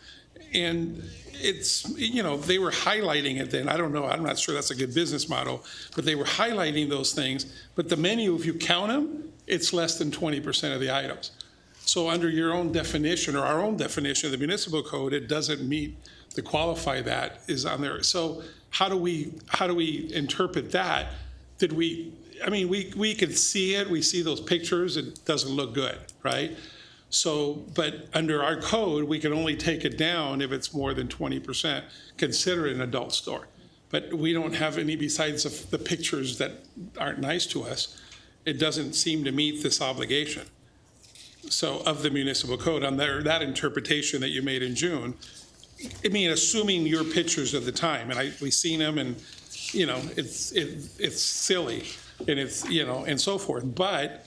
and it's, they were highlighting it then. I don't know, I'm not sure that's a good business model, but they were highlighting those things. But the menu, if you count them, it's less than 20% of the items. So under your own definition, or our own definition of the municipal code, it doesn't meet the qualify that is on there. So how do we interpret that? Did we, we could see it, we see those pictures, it doesn't look good, right? So, but under our code, we can only take it down if it's more than 20%, consider it an adult store. But we don't have any besides the pictures that aren't nice to us. It doesn't seem to meet this obligation. So of the municipal code, on that interpretation that you made in June, assuming your pictures of the time, and we've seen them, and it's silly, and it's and so forth. But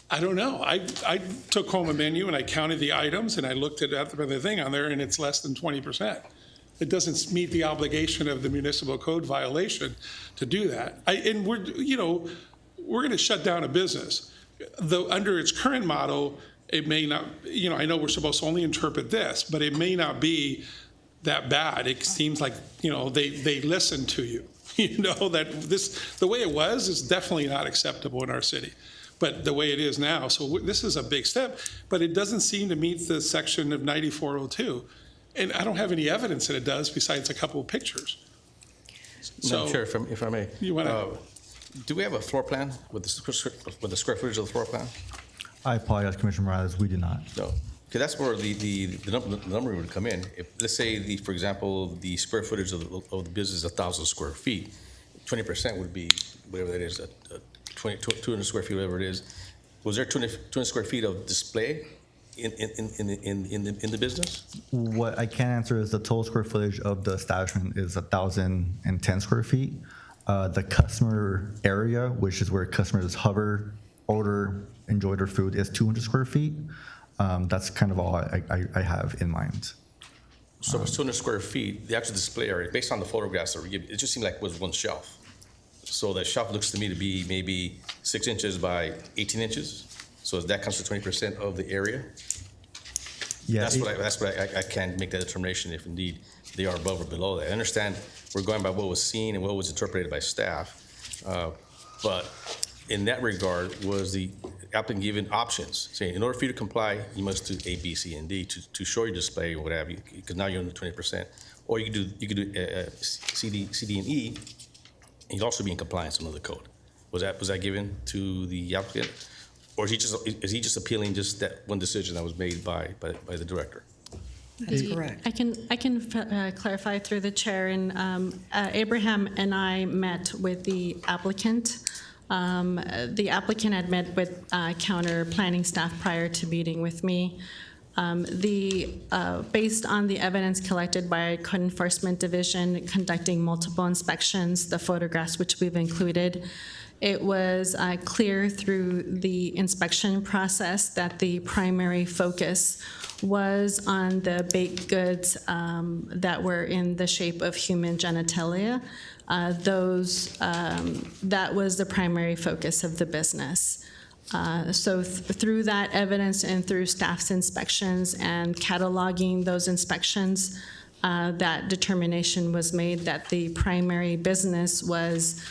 I don't know. I took home a menu and I counted the items and I looked at the thing on there, and it's less than 20%. It doesn't meet the obligation of the municipal code violation to do that. And we're going to shut down a business. Though under its current model, it may not, I know we're supposed to only interpret this, but it may not be that bad. It seems like, they listen to you, that the way it was is definitely not acceptable in our city, but the way it is now. So this is a big step, but it doesn't seem to meet the section of 9402. And I don't have any evidence that it does besides a couple of pictures. Madam Chair, if I may. You want to? Do we have a floor plan with the square footage of the floor plan? I apologize, Commissioner Morales, we do not. No, because that's where the number would come in. If, let's say, for example, the square footage of the business is 1,000 square feet, 20% would be whatever that is, 200 square feet, whatever it is. Was there 200 square feet of display in the business? What I can answer is the total square footage of the establishment is 1,010 square feet. The customer area, which is where customers hover, order, enjoy their food, is 200 square feet. That's kind of all I have in mind. So it's 200 square feet, the actual display area, based on the photographs that were given, it just seemed like it was one shelf. So that shelf looks to me to be maybe 6 inches by 18 inches. So that comes to 20% of the area? Yeah, That's what I can't make that determination if indeed they are above or below that. I understand we're going by what was seen and what was interpreted by staff. But in that regard, was the applicant given options, saying in order for you to comply, you must do A, B, C, and D to show your display or what have you, because now you're under 20%. Or you could do C, D, and E, and you'd also be in compliance under the code. Was that given to the applicant? Or is he just appealing just that one decision that was made by the director? That's correct. I can clarify through the chair, and Abraham and I met with the applicant. The applicant had met with counter planning staff prior to meeting with me. Based on the evidence collected by Code Enforcement Division conducting multiple inspections, the photographs which we've included, it was clear through the inspection process that the primary focus was on the baked goods that were in the shape of human genitalia. That was the primary focus of the business. So through that evidence and through staff's inspections and cataloging those inspections, that determination was made that the primary business was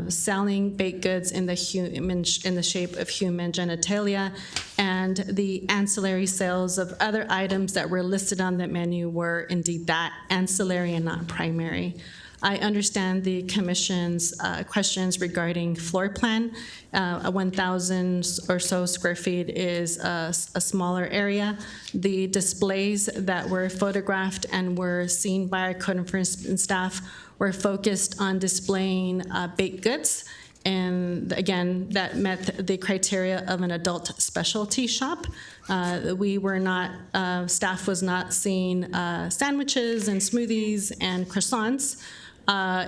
selling baked goods in the shape of human genitalia, and the ancillary sales of other items that were listed on the menu were indeed that, ancillary and not primary. I understand the commission's questions regarding floor plan. 1,000 or so square feet is a smaller area. The displays that were photographed and were seen by our code enforcement staff were focused on displaying baked goods. And again, that met the criteria of an adult specialty shop. We were not, staff was not seeing sandwiches and smoothies and croissants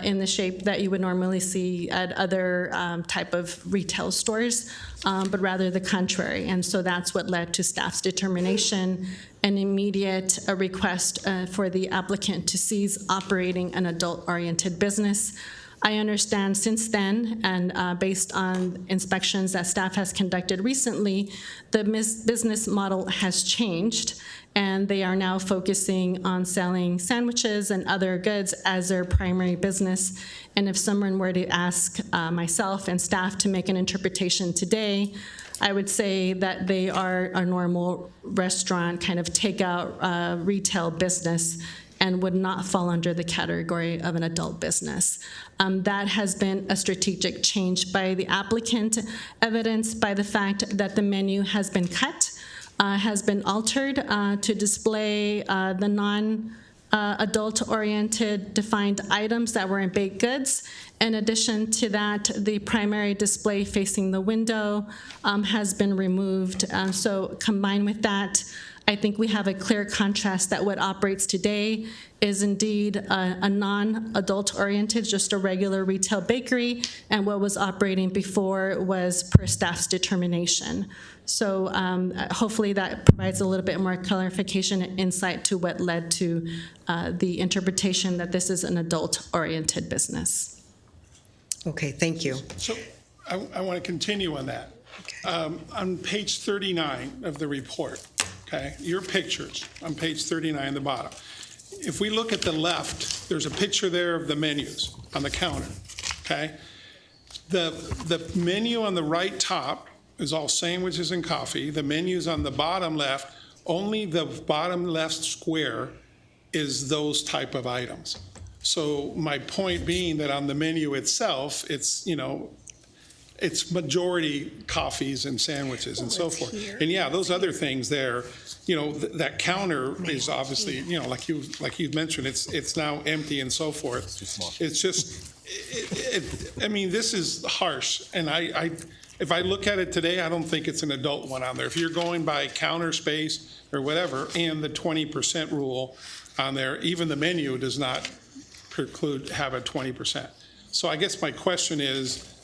in the shape that you would normally see at other type of retail stores, but rather the contrary. And so that's what led to staff's determination, an immediate request for the applicant to cease operating an adult-oriented business. I understand since then, and based on inspections that staff has conducted recently, the business model has changed, and they are now focusing on selling sandwiches and other goods as their primary business. And if someone were to ask myself and staff to make an interpretation today, I would say that they are a normal restaurant, kind of takeout retail business, and would not fall under the category of an adult business. That has been a strategic change by the applicant, evidenced by the fact that the menu has been cut, has been altered to display the non-adult-oriented defined items that were in baked goods. In addition to that, the primary display facing the window has been removed. So combined with that, I think we have a clear contrast that what operates today is indeed a non-adult oriented, just a regular retail bakery, and what was operating before was per staff's determination. So hopefully that provides a little bit more clarification and insight to what led to the interpretation that this is an adult-oriented business. Okay, thank you. So I want to continue on that. Okay. On page 39 of the report, okay, your pictures on page 39 at the bottom. If we look at the left, there's a picture there of the menus on the counter, okay? The menu on the right top is all sandwiches and coffee. The menus on the bottom left, only the bottom left square is those type of items. So my point being that on the menu itself, it's, you know, it's majority coffees and sandwiches and so forth. And yeah, those other things there, you know, that counter is obviously, you know, like you've mentioned, it's now empty and so forth. It's just, I mean, this is harsh, and I if I look at it today, I don't think it's an adult one on there. If you're going by counter space or whatever, and the 20% rule on there, even the menu does not preclude, have a 20%. So I guess my question is,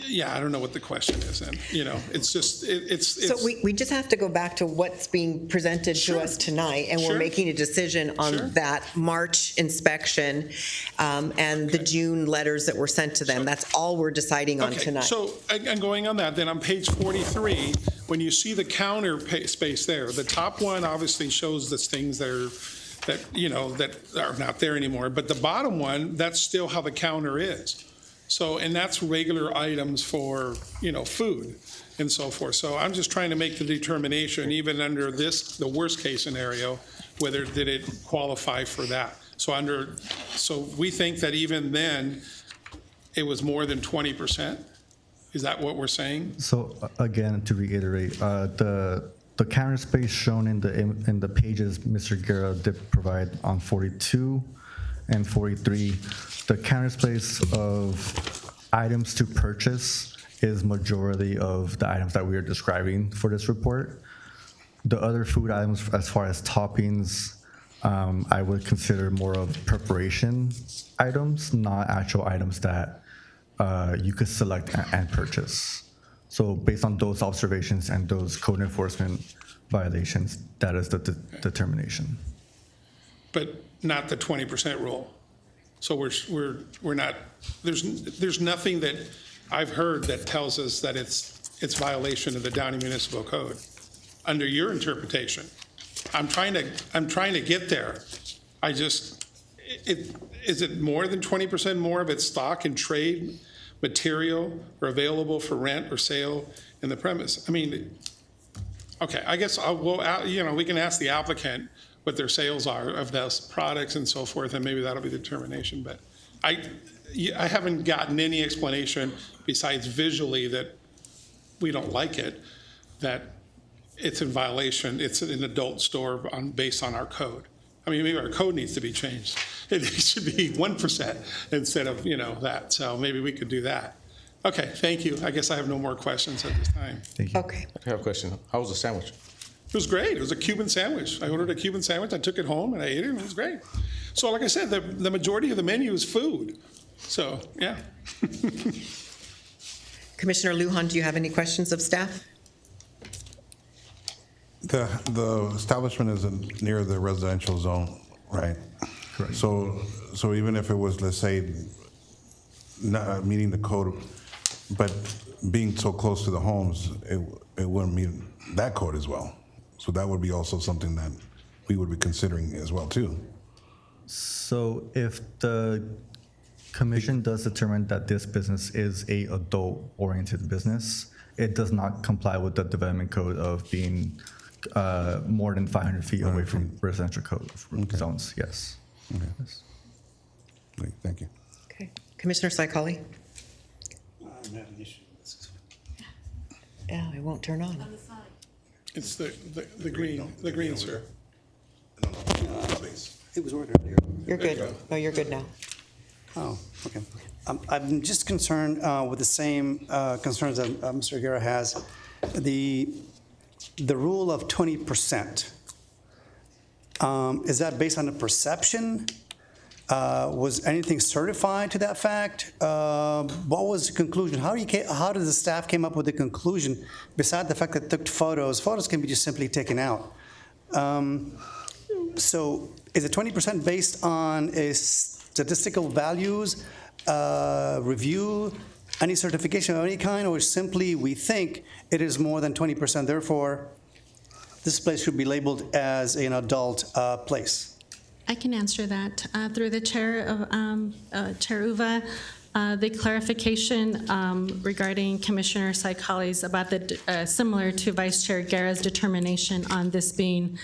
yeah, I don't know what the question is, and, you know, it's just, it's. So we just have to go back to what's being presented to Sure. us tonight, and we're Sure. making a decision on Sure. that March inspection and the June letters that were sent to them. That's all we're deciding on Okay, tonight. so, and going on that, then on page 43, when you see the counter space there, the top one obviously shows the things that you know, that are not there anymore, but the bottom one, that's still how the counter is. So, and that's regular items for, you know, food and so forth. So I'm just trying to make the determination, even under this, the worst-case scenario, whether did it qualify for that. So we think that even then, it was more than 20%? Is that what we're saying? So again, to reiterate, the counter space shown in the pages Mr. Guerra did provide on 42 and 43, the counter space of items to purchase is majority of the items that we are describing for this report. The other food items, as far as toppings, I would consider more of preparation items, not actual items that you could select and purchase. So based on those observations and those code enforcement violations, that is the determination. But not the 20% rule. So we're not, there's nothing that I've heard that tells us that it's violation of the Downey Municipal Code, under your interpretation. I'm trying to get there. Is it more than 20% more of its stock and trade material or available for rent or sale in the premise? I mean, okay, I guess we can ask the applicant what their sales are of those products and so forth, and maybe that'll be the determination. But I haven't gotten any explanation besides visually that we don't like it, that it's in violation, it's an adult store based on our code. I mean, maybe our code needs to be changed. It should be 1% instead of, that. So maybe we could do that. Okay, thank you. I guess I have no more questions at this time. Thank you. Okay. I have a question. How was the sandwich? It was great. It was a Cuban sandwich. I ordered a Cuban sandwich. I took it home and I ate it, and it was great. So like I said, the majority of the menu is food. So, yeah. Commissioner Lujan, do you have any questions of staff? The establishment is near the residential zone, right? Correct. So even if it was, let's say, not meeting the code, but being so close to the homes, it wouldn't meet that code as well. So that would be also something that we would be considering as well, too. So if the commission does determine that this business is a adult-oriented business, it does not comply with the development code of being more than 500 feet away from residential code zones, yes. Okay. Great, thank you. Okay. Commissioner Saikali? Yeah, it won't turn on. It's the green, sir. It was ordered earlier. You're good. No, you're good now. Oh, okay. I'm just concerned with the same concerns that Mr. Guerra has. The rule of 20%, is that based on a perception? Was anything certified to that fact? What was the conclusion? How did the staff came up with the conclusion, besides the fact that they took photos? Photos can be just simply taken out. So is it 20% based on a statistical values, review, any certification of any kind, or simply we think it is more than 20%, therefore this place should be labeled as an adult place? I can answer that. Through the chair of Chair Uva, the clarification regarding Commissioner Saikali's about the similar to Vice Chair Guerra's determination on this being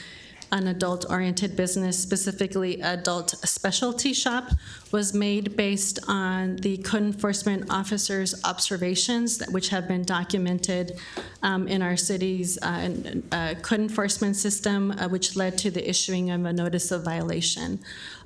an adult-oriented business, specifically adult specialty shop, was made based on the code enforcement officer's observations, which have been documented in our city's code enforcement system, which led to the issuing of a notice of violation.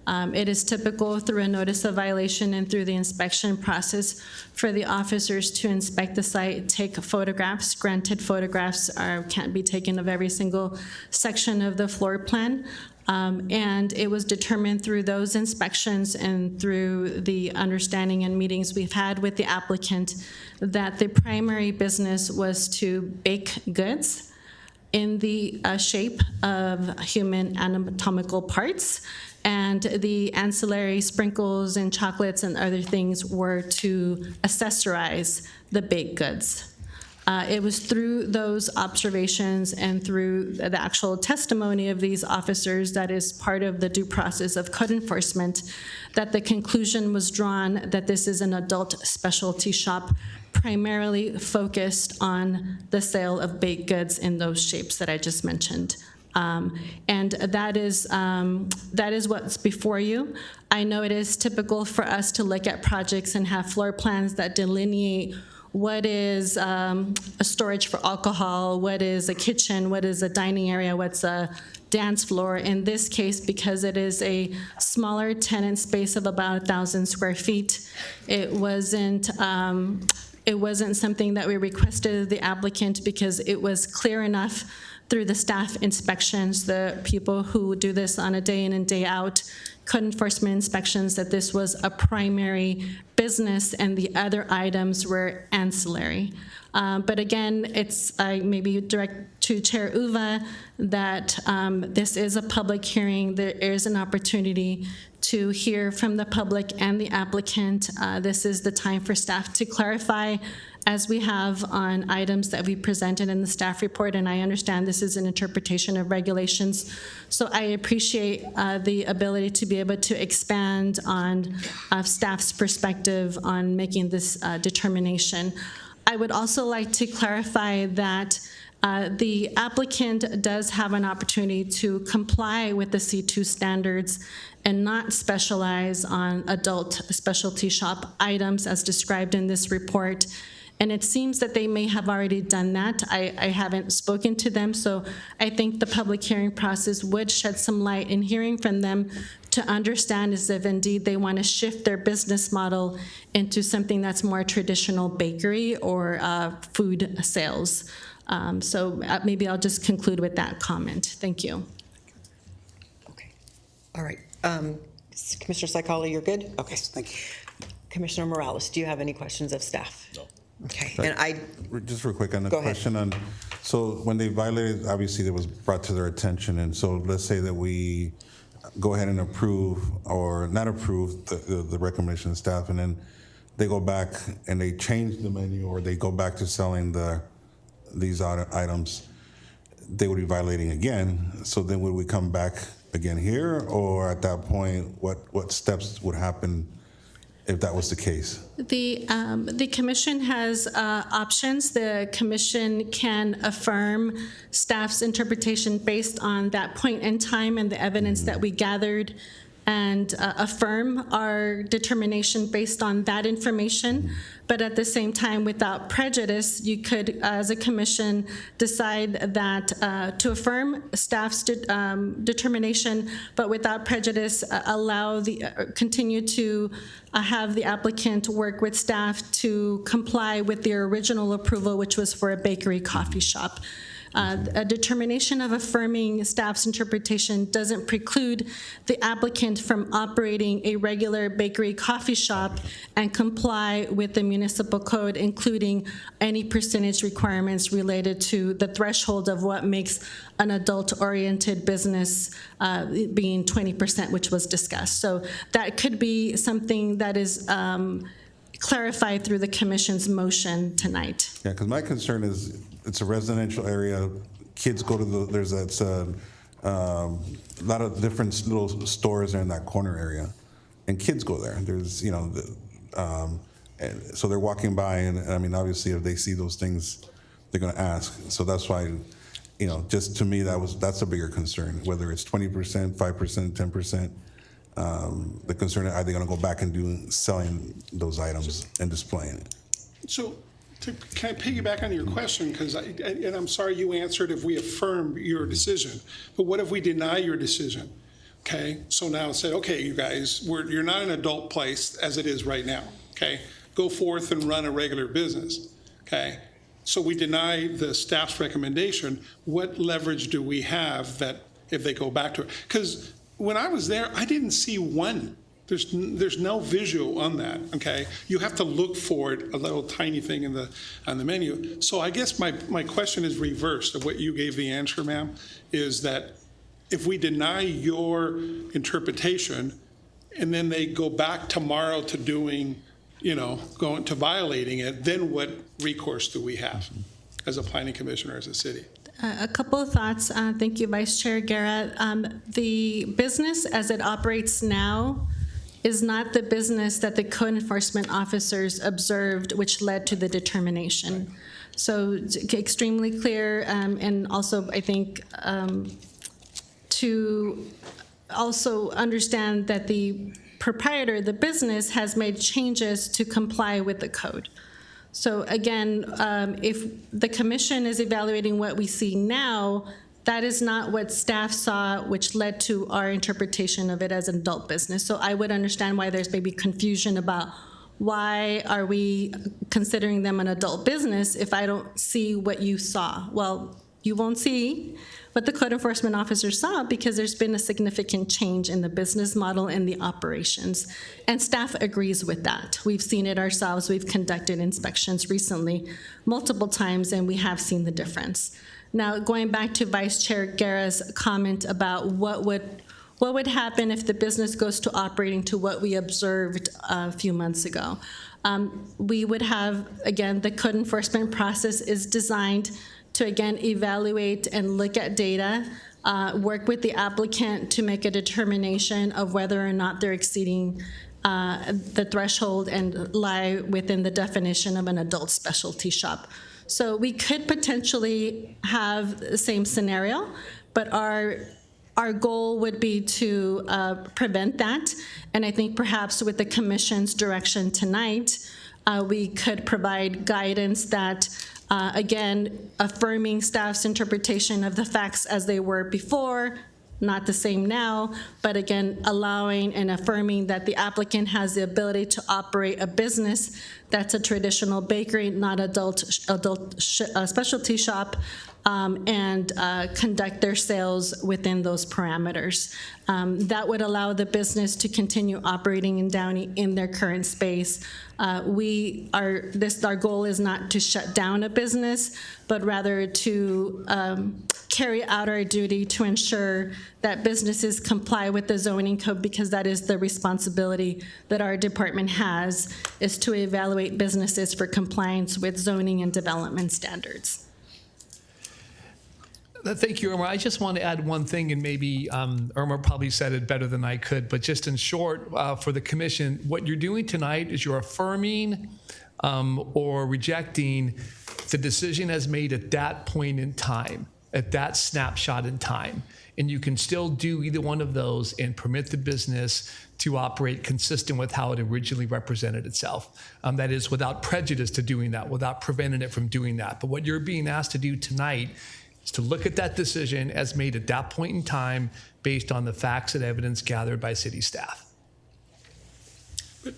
It is typical through a notice of violation and through the inspection process for the officers to inspect the site, take photographs. Granted, photographs can't be taken of every single section of the floor plan. And it was determined through those inspections and through the understanding and meetings we've had with the applicant that the primary business was to bake goods in the shape of human anatomical parts, and the ancillary sprinkles and chocolates and other things were to accessorize the baked goods. It was through those observations and through the actual testimony of these officers that is part of the due process of code enforcement that the conclusion was drawn that this is an adult specialty shop primarily focused on the sale of baked goods in those shapes that I just mentioned. And that is what's before you. I know it is typical for us to look at projects and have floor plans that delineate what is a storage for alcohol, what is a kitchen, what is a dining area, what's a dance floor. In this case, because it is a smaller tenant space of about 1,000 square feet, it wasn't something that we requested of the applicant because it was clear enough through the staff inspections, the people who do this on a day in and day out, code enforcement inspections, that this was a primary business and the other items were ancillary. But again, it's maybe direct to Chair Uva that this is a public hearing. There is an opportunity to hear from the public and the applicant. This is the time for staff to clarify as we have on items that we presented in the staff report, and I understand this is an interpretation of regulations. So I appreciate the ability to be able to expand on staff's perspective on making this determination. I would also like to clarify that the applicant does have an opportunity to comply with the C2 standards and not specialize on adult specialty shop items as described in this report. And it seems that they may have already done that. I haven't spoken to them, so I think the public hearing process would shed some light in hearing from them to understand as if indeed they want to shift their business model into something that's more traditional bakery or food sales. So maybe I'll just conclude with that comment. Thank you. Okay. All right. Commissioner Saikala, you're good? Okay. Yes, thank you. Commissioner Morales, do you have any questions of staff? No. Okay. And Just real quick on the Go ahead. question on, so when they violated, obviously that was brought to their attention, and so let's say that we go ahead and approve or not approve the recommendation of staff, and then they go back and they change the menu or they go back to selling these items, they would be violating again. So then would we come back again here, or at that point, what steps would happen if that was the case? The commission has options. The commission can affirm staff's interpretation based on that point in time and the evidence that we gathered, and affirm our determination based on that information. But at the same time, without prejudice, you could, as a commission, decide that to affirm staff's determination, but without prejudice, continue to have the applicant work with staff to comply with their original approval, which was for a bakery coffee shop. A determination of affirming staff's interpretation doesn't preclude the applicant from operating a regular bakery coffee shop and comply with the municipal code, including any percentage requirements related to the threshold of what makes an adult-oriented business being 20%, which was discussed. So that could be something that is clarified through the commission's motion tonight. Yeah, because my concern is it's a residential area. Kids go to there's a lot of different little stores in that corner area, and kids go there. There's, and so they're walking by, and I mean, obviously, if they see those things, they're going to ask. So that's why just to me, that's a bigger concern, whether it's 20%, 5%, 10%. The concern, are they going to go back and selling those items and displaying it? So, can I piggyback on your question? Because and I'm sorry you answered if we affirm your decision, but what if we deny your decision? Okay, so now say, okay, you guys, you're not an adult place as it is right now. Okay, go forth and run a regular business. Okay, so we deny the staff's recommendation. What leverage do we have that if they go back to it? Because when I was there, I didn't see one. There's no visual on that. Okay, you have to look for it, a little tiny thing on the menu. So I guess my question is reversed of what you gave the answer, ma'am, is that if we deny your interpretation and then they go back tomorrow to doing, going to violating it, then what recourse do we have as a planning commissioner, as a city? A couple of thoughts. Thank you, Vice Chair Guerra. The business as it operates now is not the business that the code enforcement officers observed, which led to the determination. So extremely clear, and also I think to also understand that the proprietor, the business, has made changes to comply with the code. So again, if the commission is evaluating what we see now, that is not what staff saw, which led to our interpretation of it as an adult business. So I would understand why there's maybe confusion about why are we considering them an adult business if I don't see what you saw. Well, you won't see what the code enforcement officer saw because there's been a significant change in the business model and the operations. And staff agrees with that. We've seen it ourselves. We've conducted inspections recently multiple times, and we have seen the difference. Now, going back to Vice Chair Guerra's comment about what would happen if the business goes to operating to what we observed a few months ago. We would have, again, the code enforcement process is designed to, again, evaluate and look at data, work with the applicant to make a determination of whether or not they're exceeding the threshold and lie within the definition of an adult specialty shop. So we could potentially have the same scenario, but our goal would be to prevent that. And I think perhaps with the commission's direction tonight, we could provide guidance that, again, affirming staff's interpretation of the facts as they were before, not the same now, but again, allowing and affirming that the applicant has the ability to operate a business that's a traditional bakery, not adult specialty shop, and conduct their sales within those parameters. That would allow the business to continue operating in Downey in their current space. Our goal is not to shut down a business, but rather to carry out our duty to ensure that businesses comply with the zoning code, because that is the responsibility that our department has, is to evaluate businesses for compliance with zoning and development standards. Thank you, Irma. I just want to add one thing, and maybe Irma probably said it better than I could, but just in short, for the commission, what you're doing tonight is you're affirming or rejecting the decision as made at that point in time, at that snapshot in time. And you can still do either one of those and permit the business to operate consistent with how it originally represented itself. That is, without prejudice to doing that, without preventing it from doing that. But what you're being asked to do tonight is to look at that decision as made at that point in time based on the facts and evidence gathered by city staff. But,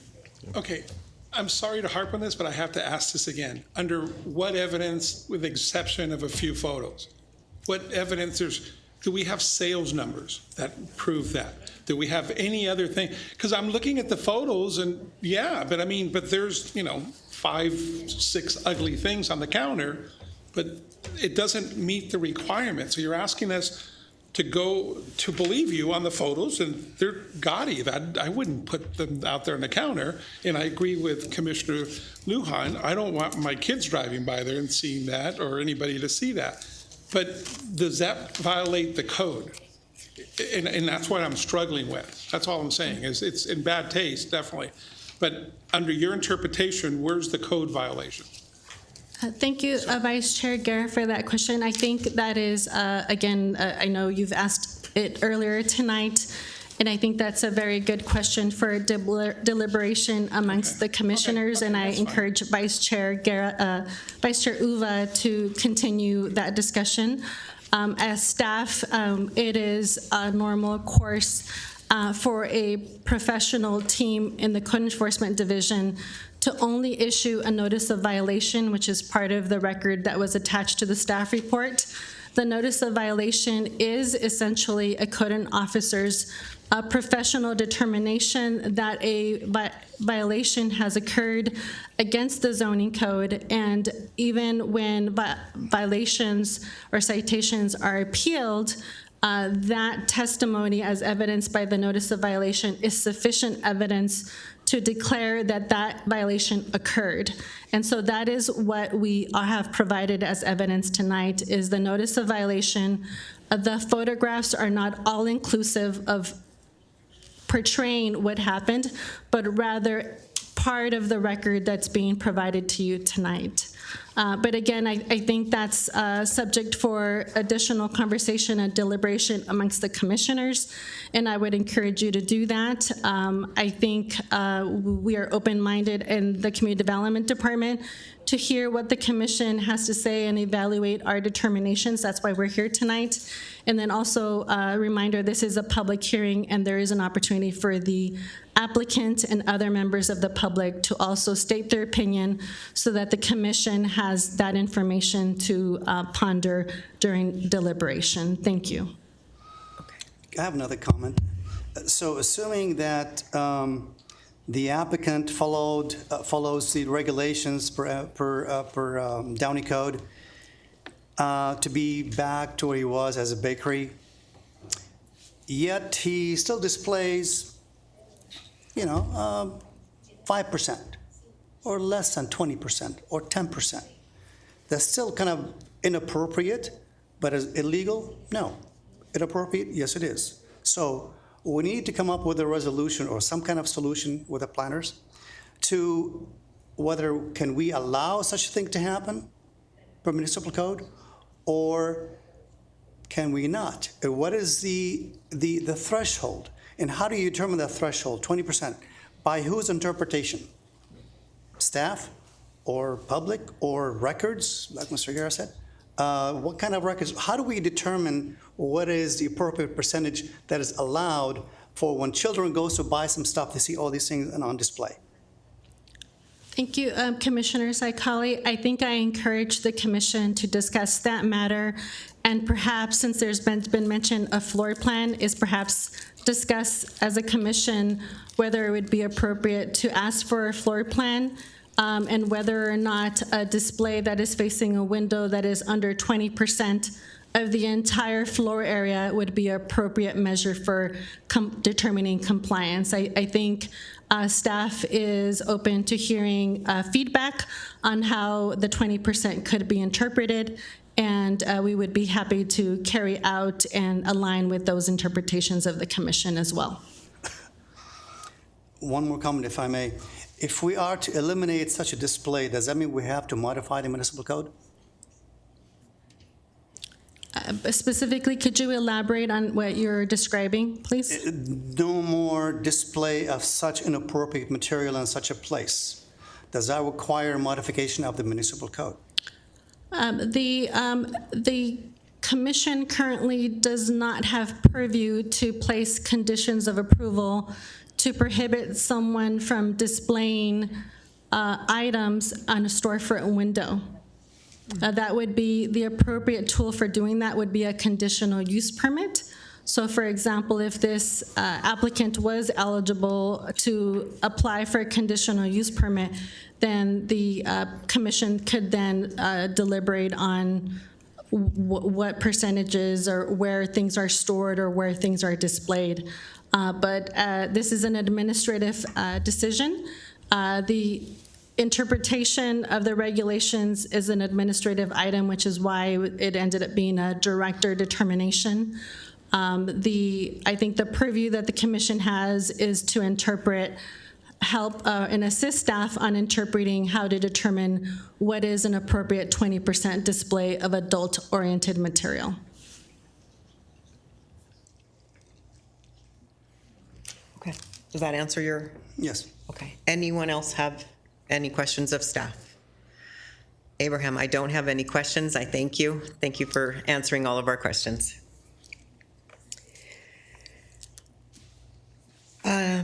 okay, I'm sorry to harp on this, but I have to ask this again. Under what evidence, with the exception of a few photos, what evidence do we have sales numbers that prove that? Do we have any other thing? Because I'm looking at the photos and yeah, but there's, 5, 6 ugly things on the counter, but it doesn't meet the requirements. So you're asking us to go to believe you on the photos, and they're gaudy. That I wouldn't put them out there on the counter. And I agree with Commissioner Lujan. I don't want my kids driving by there and seeing that, or anybody to see that. But does that violate the code? And that's what I'm struggling with. That's all I'm saying, is it's in bad taste, definitely. But under your interpretation, where's the code violation? Thank you, Vice Chair Guerra, for that question. I think that is, again, I know you've asked it earlier tonight, and I think that's a very good question for deliberation amongst the commissioners, and I encourage Vice Chair Guerra, Vice Chair Uva to continue that discussion. As staff, it is a normal course for a professional team in the Code Enforcement Division to only issue a notice of violation, which is part of the record that was attached to the staff report. The notice of violation is essentially a code officer's professional determination that a violation has occurred against the zoning code, and even when violations or citations are appealed, that testimony as evidenced by the notice of violation is sufficient evidence to declare that that violation occurred. And so that is what we have provided as evidence tonight, is the notice of violation. The photographs are not all inclusive of portraying what happened, but rather part of the record that's being provided to you tonight. But again, I think that's subject for additional conversation and deliberation amongst the commissioners, and I would encourage you to do that. I think we are open-minded in the Community Development Department to hear what the commission has to say and evaluate our determinations. That's why we're here tonight. And then also a reminder, this is a public hearing, and there is an opportunity for the applicant and other members of the public to also state their opinion so that the commission has that information to ponder during deliberation. Thank you. I have another comment. So assuming that the applicant follows the regulations per Downey Code to be back to where he was as a bakery, yet he still displays, 5% or less than 20% or 10%. That's still kind of inappropriate, but is illegal? No. Inappropriate? Yes, it is. So we need to come up with a resolution or some kind of solution with the planners to whether can we allow such a thing to happen per municipal code, or can we not? What is the threshold? And how do you determine that threshold, 20%? By whose interpretation? Staff or public or records, like Mr. Guerra said? What kind of records? How do we determine what is the appropriate percentage that is allowed for when children go to buy some stuff, they see all these things on display? Thank you, Commissioner Saikali. I think I encourage the commission to discuss that matter, and perhaps, since there's been mention of floor plan, is perhaps discuss as a commission whether it would be appropriate to ask for a floor plan, and whether or not a display that is facing a window that is under 20% of the entire floor area would be an appropriate measure for determining compliance. I think staff is open to hearing feedback on how the 20% could be interpreted, and we would be happy to carry out and align with those interpretations of the commission as well. One more comment, if I may. If we are to eliminate such a display, does that mean we have to modify the municipal code? Specifically, could you elaborate on what you're describing, please? No more display of such inappropriate material in such a place. Does that require modification of the municipal code? The commission currently does not have purview to place conditions of approval to prohibit someone from displaying items on a storefront window. That would be the appropriate tool for doing that would be a conditional use permit. So for example, if this applicant was eligible to apply for a conditional use permit, then the commission could then deliberate on what percentages or where things are stored or where things are displayed. But this is an administrative decision. The interpretation of the regulations is an administrative item, which is why it ended up being a director determination. I think the purview that the commission has is to interpret help and assist staff on interpreting how to determine what is an appropriate 20% display of adult-oriented material. Okay, does that answer your? Yes. Okay, anyone else have any questions of staff? Abraham, I don't have any questions. I thank you. Thank you for answering all of our questions.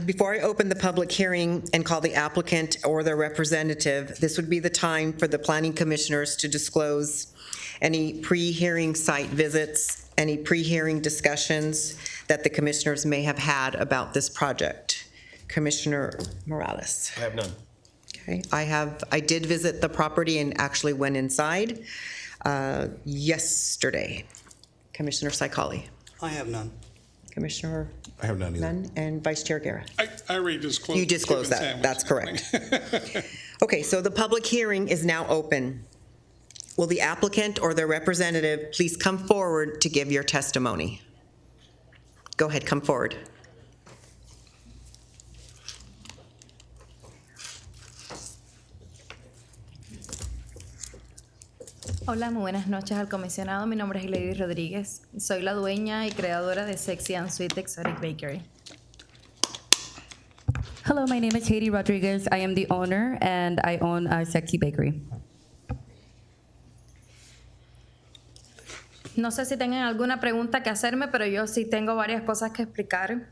Before I open the public hearing and call the applicant or their representative, this would be the time for the planning commissioners to disclose any pre-hearing site visits, any pre-hearing discussions that the commissioners may have had about this project. Commissioner Morales. I have none. Okay, I did visit the property and actually went inside yesterday. Commissioner Saikali. I have none. Commissioner I have none either. Nunn, and Vice Chair Guerra. I already disclosed. You disclosed chicken that, sandwich. that's correct. Okay, so the public hearing is now open. Will the applicant or their representative please come forward to give your testimony? Go ahead, come forward. Hola, muy buenas noches al comisionado. Mi nombre es Lady Rodríguez. Soy la dueña y creadora de Sexy and Sweet Exotic Bakery. Hello, my name is Haiti Rodriguez. I am the owner and I own a Sexy Bakery. No sé si tengan alguna pregunta que hacerme, pero yo sí tengo varias cosas que explicar.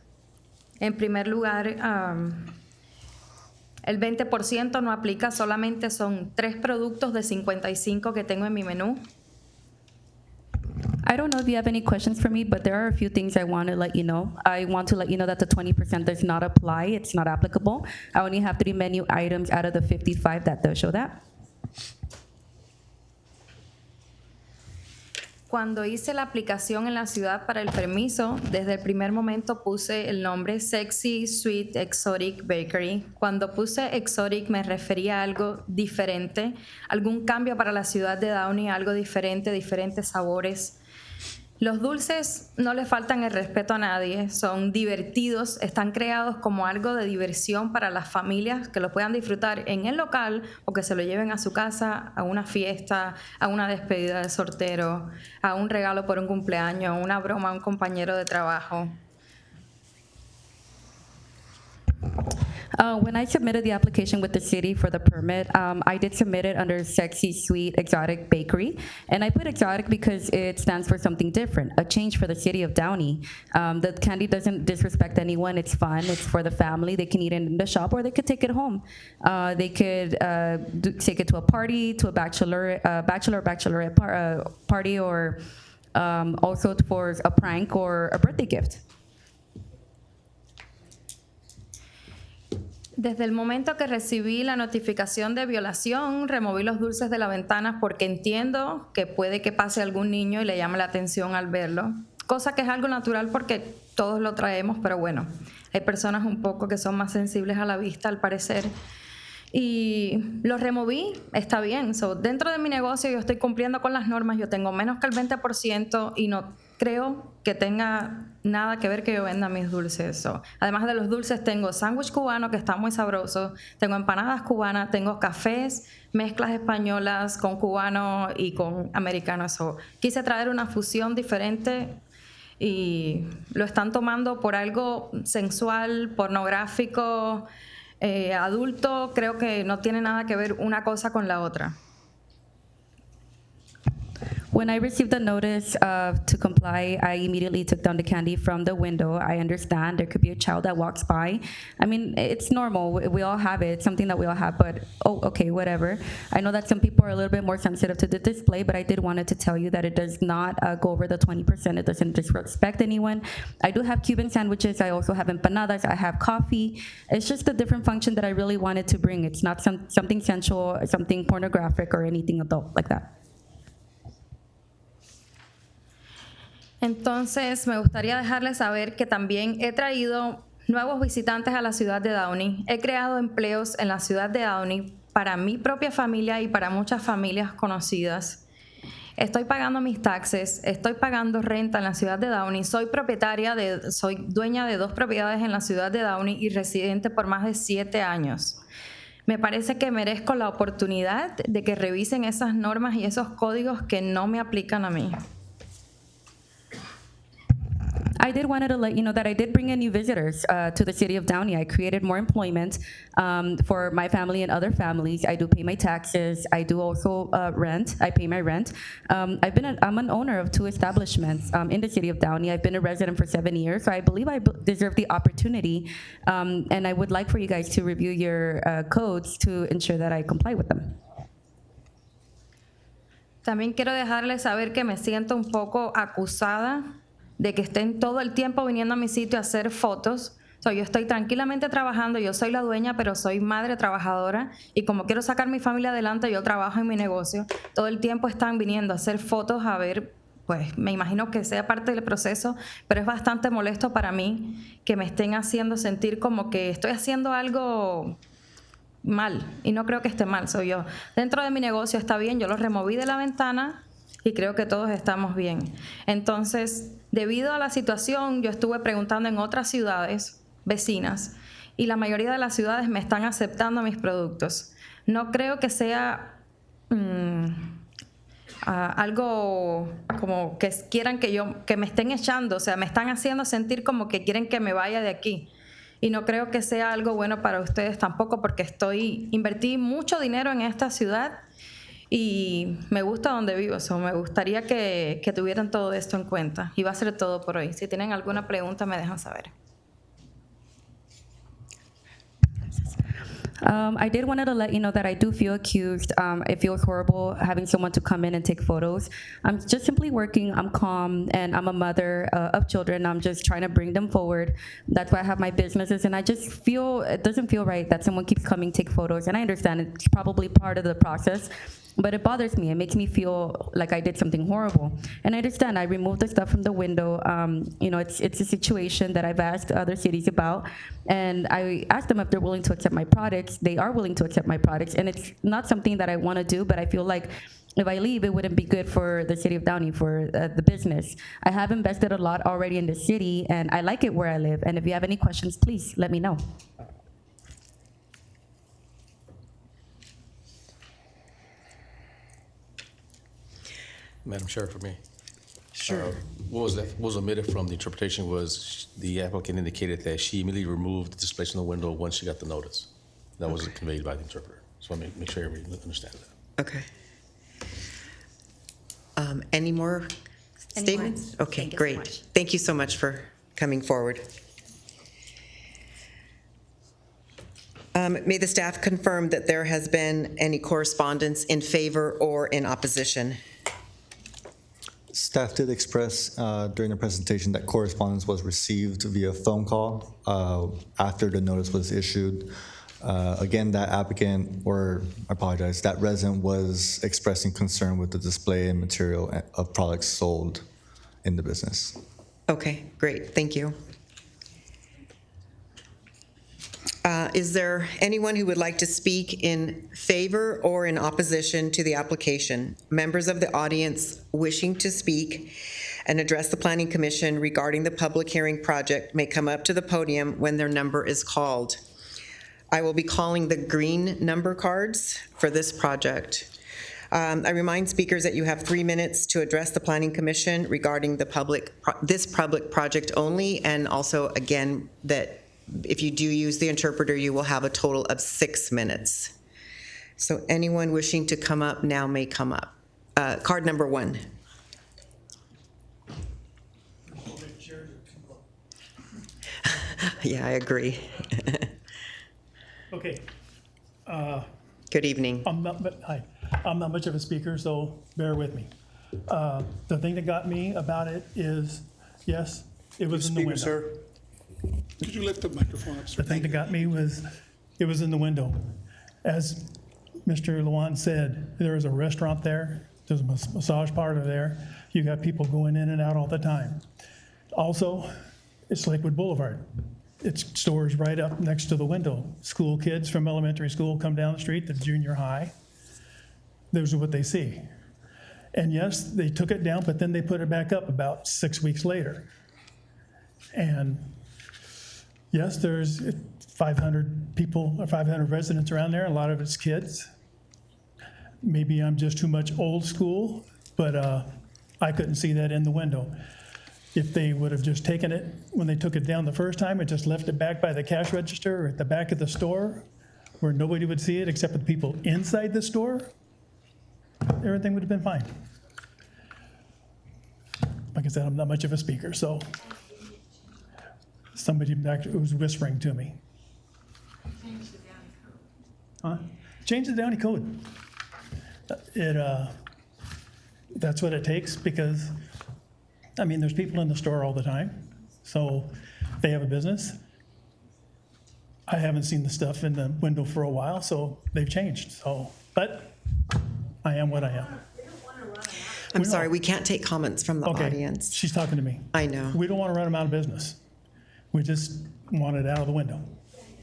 En primer lugar, el 20% no aplica, solamente son 3 productos de 55 que tengo en mi menú. I don't know if you have any questions for me, but there are a few things I want to let you know. I want to let you know that the 20% does not apply. It's not applicable. I only have 3 menu items out of the 55 that does show that. Cuando hice la aplicación en la ciudad para el permiso, desde el primer momento puse el nombre Sexy Sweet Exotic Bakery. Cuando puse exotic me refería a algo diferente, algún cambio para la ciudad de Downey, algo diferente, diferentes sabores. Los dulces no le faltan el respeto a nadie, son divertidos, están creados como algo de diversión para las familias que lo puedan disfrutar en el local o que se lo lleven a su casa, a una fiesta, a una despedida de soltero, a un regalo por un cumpleaños, a una broma a un compañero de trabajo. When I submitted the application with the city for the permit, I did submit it under Sexy Sweet Exotic Bakery. And I put exotic because it stands for something different, a change for the city of Downey. The candy doesn't disrespect anyone. It's fun. It's for the family. They can eat it in the shop or they could take it home. They could take it to a party, to a bachelorette party, or also for a prank or a birthday gift. Desde el momento que recibí la notificación de violación, removí los dulces de la ventana porque entiendo que puede que pase algún niño y le llame la atención al verlo. Cosa que es algo natural porque todos lo traemos, pero bueno, hay personas un poco que son más sensibles a la vista, al parecer. Y los removí, está bien. Dentro de mi negocio yo estoy cumpliendo con las normas, yo tengo menos que el 20% y no creo que tenga nada que ver que yo venda mis dulces. Además de los dulces, tengo sándwich cubano que está muy sabroso, tengo empanadas cubanas, tengo cafés, mezclas españolas con cubano y con americano. Quise traer una fusión diferente y lo están tomando por algo sensual, pornográfico, adulto. Creo que no tiene nada que ver una cosa con la otra. When I received the notice to comply, I immediately took down the candy from the window. I understand there could be a child that walks by. I mean, it's normal. We all have it. It's something that we all have, but okay, whatever. I know that some people are a little bit more sensitive to the display, but I did wanted to tell you that it does not go over the 20%. It doesn't disrespect anyone. I do have Cuban sandwiches. I also have empanadas. I have coffee. It's just a different function that I really wanted to bring. It's not something sensual, something pornographic, or anything adult like that. Entonces, me gustaría dejarles saber que también he traído nuevos visitantes a la ciudad de Downey. He creado empleos en la ciudad de Downey para mi propia familia y para muchas familias conocidas. Estoy pagando mis taxes, estoy pagando renta en la ciudad de Downey, soy dueña de 2 propiedades en la ciudad de Downey y residente por más de 7 años. Me parece que merezco la oportunidad de que revisen esas normas y esos códigos que no me aplican a mí. I did wanted to let you know that I did bring in new visitors to the city of Downey. I created more employment for my family and other families. I do pay my taxes. I do also rent. I pay my rent. I'm an owner of 2 establishments in the city of Downey. I've been a resident for 7 years, so I believe I deserve the opportunity. And I would like for you guys to review your codes to ensure that I comply with them. También quiero dejarles saber que me siento un poco acusada de que estén todo el tiempo viniendo a mi sitio a hacer fotos. Yo estoy tranquilamente trabajando, yo soy la dueña, pero soy madre trabajadora y como quiero sacar mi familia adelante, yo trabajo en mi negocio. Todo el tiempo están viniendo a hacer fotos a ver, pues me imagino que sea parte del proceso, pero es bastante molesto para mí que me estén haciendo sentir como que estoy haciendo algo mal y no creo que esté mal, soy yo. Dentro de mi negocio está bien, yo lo removí de la ventana y creo que todos estamos bien. Entonces, debido a la situación, yo estuve preguntando en otras ciudades vecinas y la mayoría de las ciudades me están aceptando mis productos. No creo que sea algo como que quieran que me estén echando, o sea, me están haciendo sentir como que quieren que me vaya de aquí. Y no creo que sea algo bueno para ustedes tampoco porque invertí mucho dinero en esta ciudad y me gusta donde vivo, me gustaría que tuvieran todo esto en cuenta. Y va a ser todo por hoy. Si tienen alguna pregunta, me dejan saber. I did wanted to let you know that I do feel accused. It feels horrible having someone to come in and take photos. I'm just simply working. I'm calm, and I'm a mother of children. I'm just trying to bring them forward. That's why I have my businesses, and I just feel it doesn't feel right that someone keeps coming take photos. And I understand it's probably part of the process, but it bothers me. It makes me feel like I did something horrible. And I understand. I removed the stuff from the window. It's a situation that I've asked other cities about, and I asked them if they're willing to accept my products. They are willing to accept my products, and it's not something that I want to do, but I feel like if I leave, it wouldn't be good for the city of Downey, for the business. I have invested a lot already in the city, and I like it where I live. And if you have any questions, please let me know. Madam Chair, for me. Sure. What was omitted from the interpretation was the applicant indicated that she immediately removed the display from the window once she got the notice. That wasn't conveyed by the interpreter. So I make sure everybody understands that. Okay. Any more statements? Okay, Thank you so great. much. Thank you so much for coming forward. May the staff confirm that there has been any correspondence in favor or in opposition? Staff did express during the presentation that correspondence was received via phone call after the notice was issued. Again, that applicant, or I apologize, that resident was expressing concern with the display and material of products sold in the business. Okay, great, thank you. Is there anyone who would like to speak in favor or in opposition to the application? Members of the audience wishing to speak and address the Planning Commission regarding the public hearing project may come up to the podium when their number is called. I will be calling the green number cards for this project. I remind speakers that you have 3 minutes to address the Planning Commission regarding this public project only, and also, again, that if you do use the interpreter, you will have a total of 6 minutes. So anyone wishing to come up now may come up. Card number 1. Yeah, I agree. Okay. Good evening. I'm not much of a speaker, so bear with me. The thing that got me about it is, yes, it was in the window. Sir, could you lift the microphone up, sir? The thing that got me was, it was in the window. As Mr. Luan said, there is a restaurant there, there's a massage parlor there. You got people going in and out all the time. Also, it's Lakewood Boulevard. It's stores right up next to the window. School kids from elementary school come down the street to junior high. Those are what they see. And yes, they took it down, but then they put it back up about 6 weeks later. And yes, there's 500 people or 500 residents around there. A lot of it's kids. Maybe I'm just too much old school, but I couldn't see that in the window. If they would have just taken it when they took it down the first time and just left it back by the cash register or at the back of the store where nobody would see it except for the people inside the store, everything would have been fine. Like I said, I'm not much of a speaker, so somebody back was whispering to me. Huh? Change the Downey code. That's what it takes because, I mean, there's people in the store all the time, so they have a business. I haven't seen the stuff in the window for a while, so they've changed. So, but I am what I am. I'm sorry, we can't take comments from the Okay, audience. she's talking to me. I know. We don't want to run them out of business. We just want it out of the window,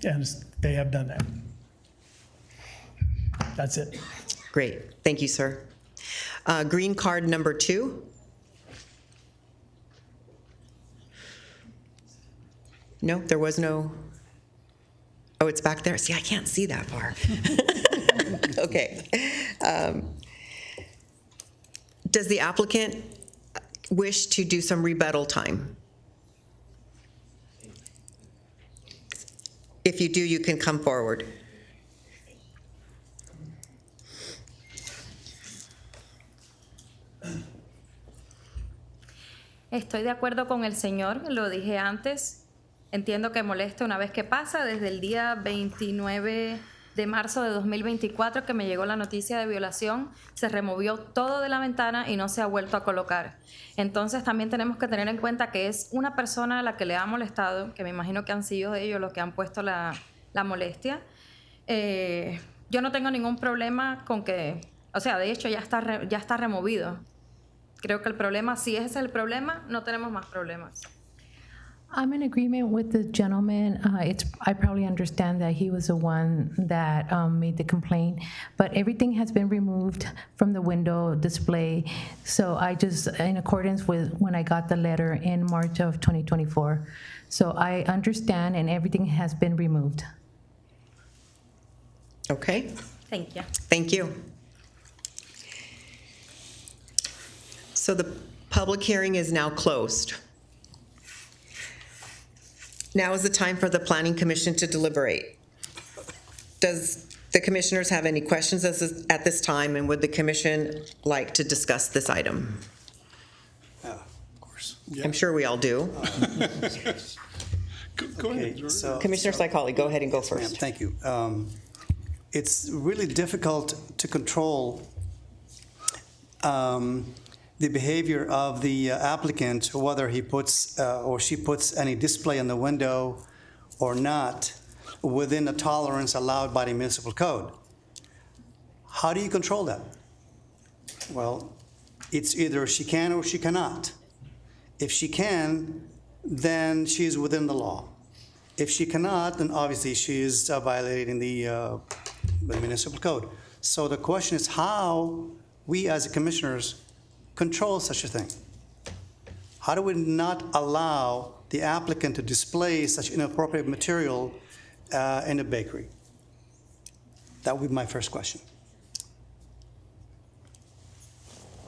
and they have done that. That's it. Great, thank you, sir. Green card number 2. No, there was no, oh, it's back there. See, I can't see that far. Okay. Does the applicant wish to do some rebuttal time? If you do, you can come forward. Estoy de acuerdo con el señor, lo dije antes. Entiendo que molesta una vez que pasa, desde el día 29 de marzo de 2024 que me llegó la noticia de violación, se removió todo de la ventana y no se ha vuelto a colocar. Entonces también tenemos que tener en cuenta que es una persona a la que le ha molestado, que me imagino que han sido ellos los que han puesto la molestia. Yo no tengo ningún problema con que, o sea, de hecho ya está removido. Creo que el problema, si ese es el problema, no tenemos más problemas. I'm in agreement with the gentleman. I probably understand that he was the one that made the complaint, but everything has been removed from the window display. So I just, in accordance with when I got the letter in March of 2024. So I understand and everything has been removed. Okay, Thank you. thank you. So the public hearing is now closed. Now is the time for the Planning Commission to deliberate. Does the commissioners have any questions at this time, and would the commission like to discuss this item? Yeah, of course. I'm sure we all do. Go ahead, Okay, George. so- Commissioner Saikali, go ahead and go Yes, ma'am, first. thank you. It's really difficult to control the behavior of the applicant, whether he puts or she puts any display in the window or not, within the tolerance allowed by the municipal code. How do you control that? Well, it's either she can or she cannot. If she can, then she is within the law. If she cannot, then obviously she is violating the municipal code. So the question is how we as commissioners control such a thing. How do we not allow the applicant to display such inappropriate material in a bakery? That would be my first question.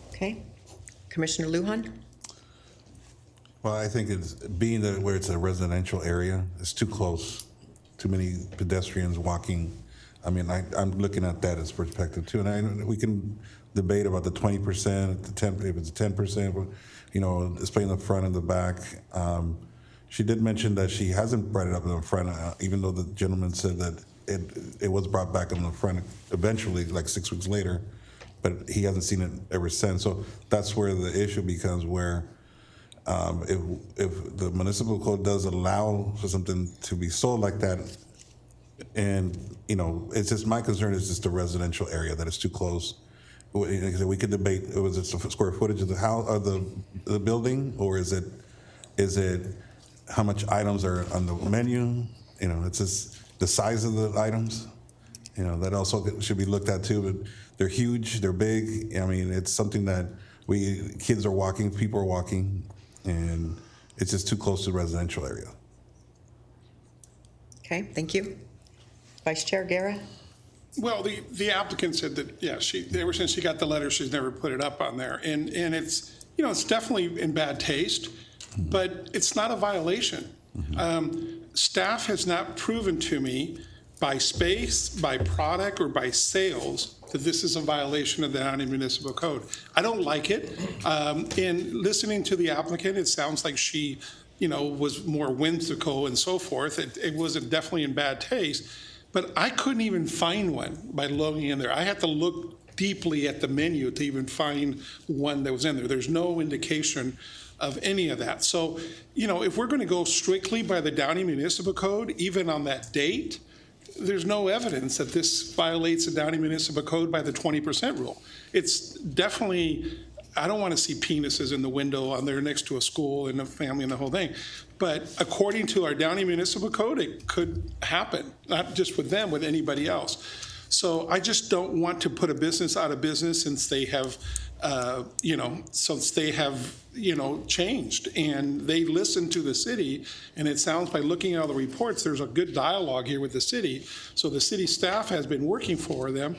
Okay. Commissioner Lujan? Well, I think it's being that where it's a residential area, it's too close, too many pedestrians walking. I mean, I'm looking at that as perspective too, and we can debate about the 20%, the 10, if it's 10%, but, you know, displaying the front and the back. She did mention that she hasn't brought it up in the front, even though the gentleman said that it was brought back in the front eventually, like 6 weeks later, but he hasn't seen it ever since. So that's where the issue becomes, where if the municipal code does allow for something to be sold like that, and, you know, it's just, my concern is just the residential area, that it's too close. We could debate, was it the square footage of the house, of the building, or is it how much items are on the menu? You know, it's just the size of the items. You know, that also should be looked at too, but they're huge, they're big. I mean, it's something that kids are walking, people are walking, and it's just too close to the residential area. Okay, thank you. Vice Chair Guerra? Well, the applicant said that, yeah, ever since she got the letter, she's never put it up on there. And it's, you know, it's definitely in bad taste, but it's not a violation. Staff has not proven to me by space, by product, or by sales that this is a violation of the Downey Municipal Code. I don't like it. In listening to the applicant, it sounds like she, you know, was more whimsical and so forth. It wasn't definitely in bad taste. But I couldn't even find one by logging in there. I had to look deeply at the menu to even find one that was in there. There's no indication of any of that. So, you know, if we're going to go strictly by the Downey Municipal Code, even on that date, there's no evidence that this violates the Downey Municipal Code by the 20% rule. It's definitely, I don't want to see penises in the window on there next to a school and a family and the whole thing. But according to our Downey Municipal Code, it could happen, not just with them, with anybody else. So I just don't want to put a business out of business since they have, changed. And they listen to the city, and it sounds by looking at all the reports, there's a good dialogue here with the city. So the city staff has been working for them,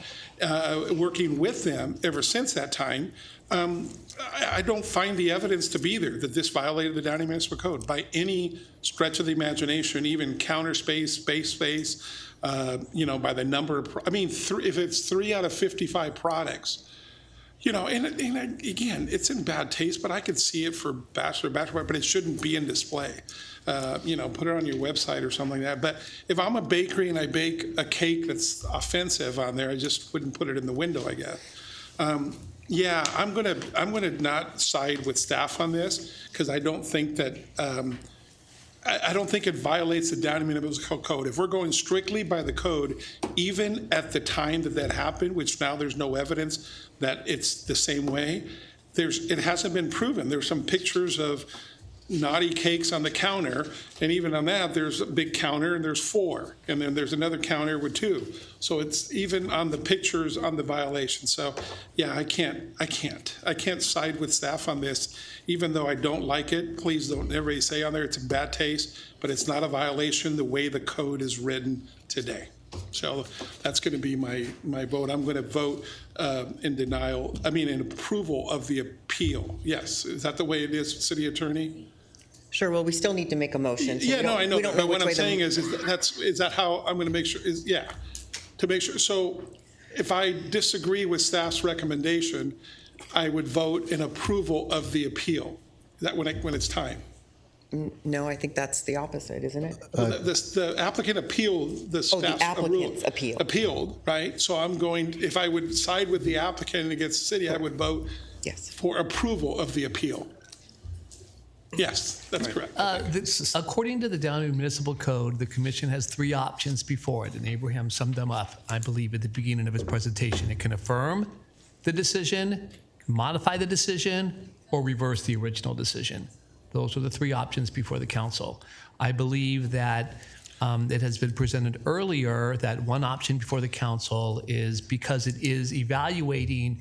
working with them ever since that time. I don't find the evidence to be there that this violated the Downey Municipal Code by any stretch of the imagination, even counter space, space, by the number of, if it's 3 out of 55 products, you know, and again, it's in bad taste, but I could see it for bachelor, but it shouldn't be in display. Put it on your website or something like that. But if I'm a bakery and I bake a cake that's offensive on there, I just wouldn't put it in the window, I guess. Yeah, I'm gonna not side with staff on this because I don't think that I don't think it violates the Downey Municipal Code. If we're going strictly by the code, even at the time that happened, which now there's no evidence that it's the same way, it hasn't been proven. There's some pictures of naughty cakes on the counter, and even on that, there's a big counter and there's 4, and then there's another counter with 2. So it's even on the pictures on the violation. So yeah, I can't side with staff on this, even though I don't like it. Please don't everybody say on there it's in bad taste, but it's not a violation the way the code is written today. So that's going to be my vote. I'm going to vote in approval of the appeal. Yes, is that the way it is, City Attorney? Sure, well, we still need to make a motion. So yeah, no, I know, but what I'm saying is that how I'm going to make sure, to make sure. So if I disagree with staff's recommendation, I would vote in approval of the appeal. Is that when it's time? No, I think that's the opposite, isn't it? The applicant appealed the staff's the applicant's appeal. Appealed, right? So I'm going, if I would side with the applicant against the city, I would vote for approval of the appeal. Yes, that's correct. According to the Downey Municipal Code, the commission has 3 options before it, and Abraham summed them up, I believe, at the beginning of his presentation. It can affirm the decision, modify the decision, or reverse the original decision. Those are the 3 options before the council. I believe that it has been presented earlier that one option before the council is because it is evaluating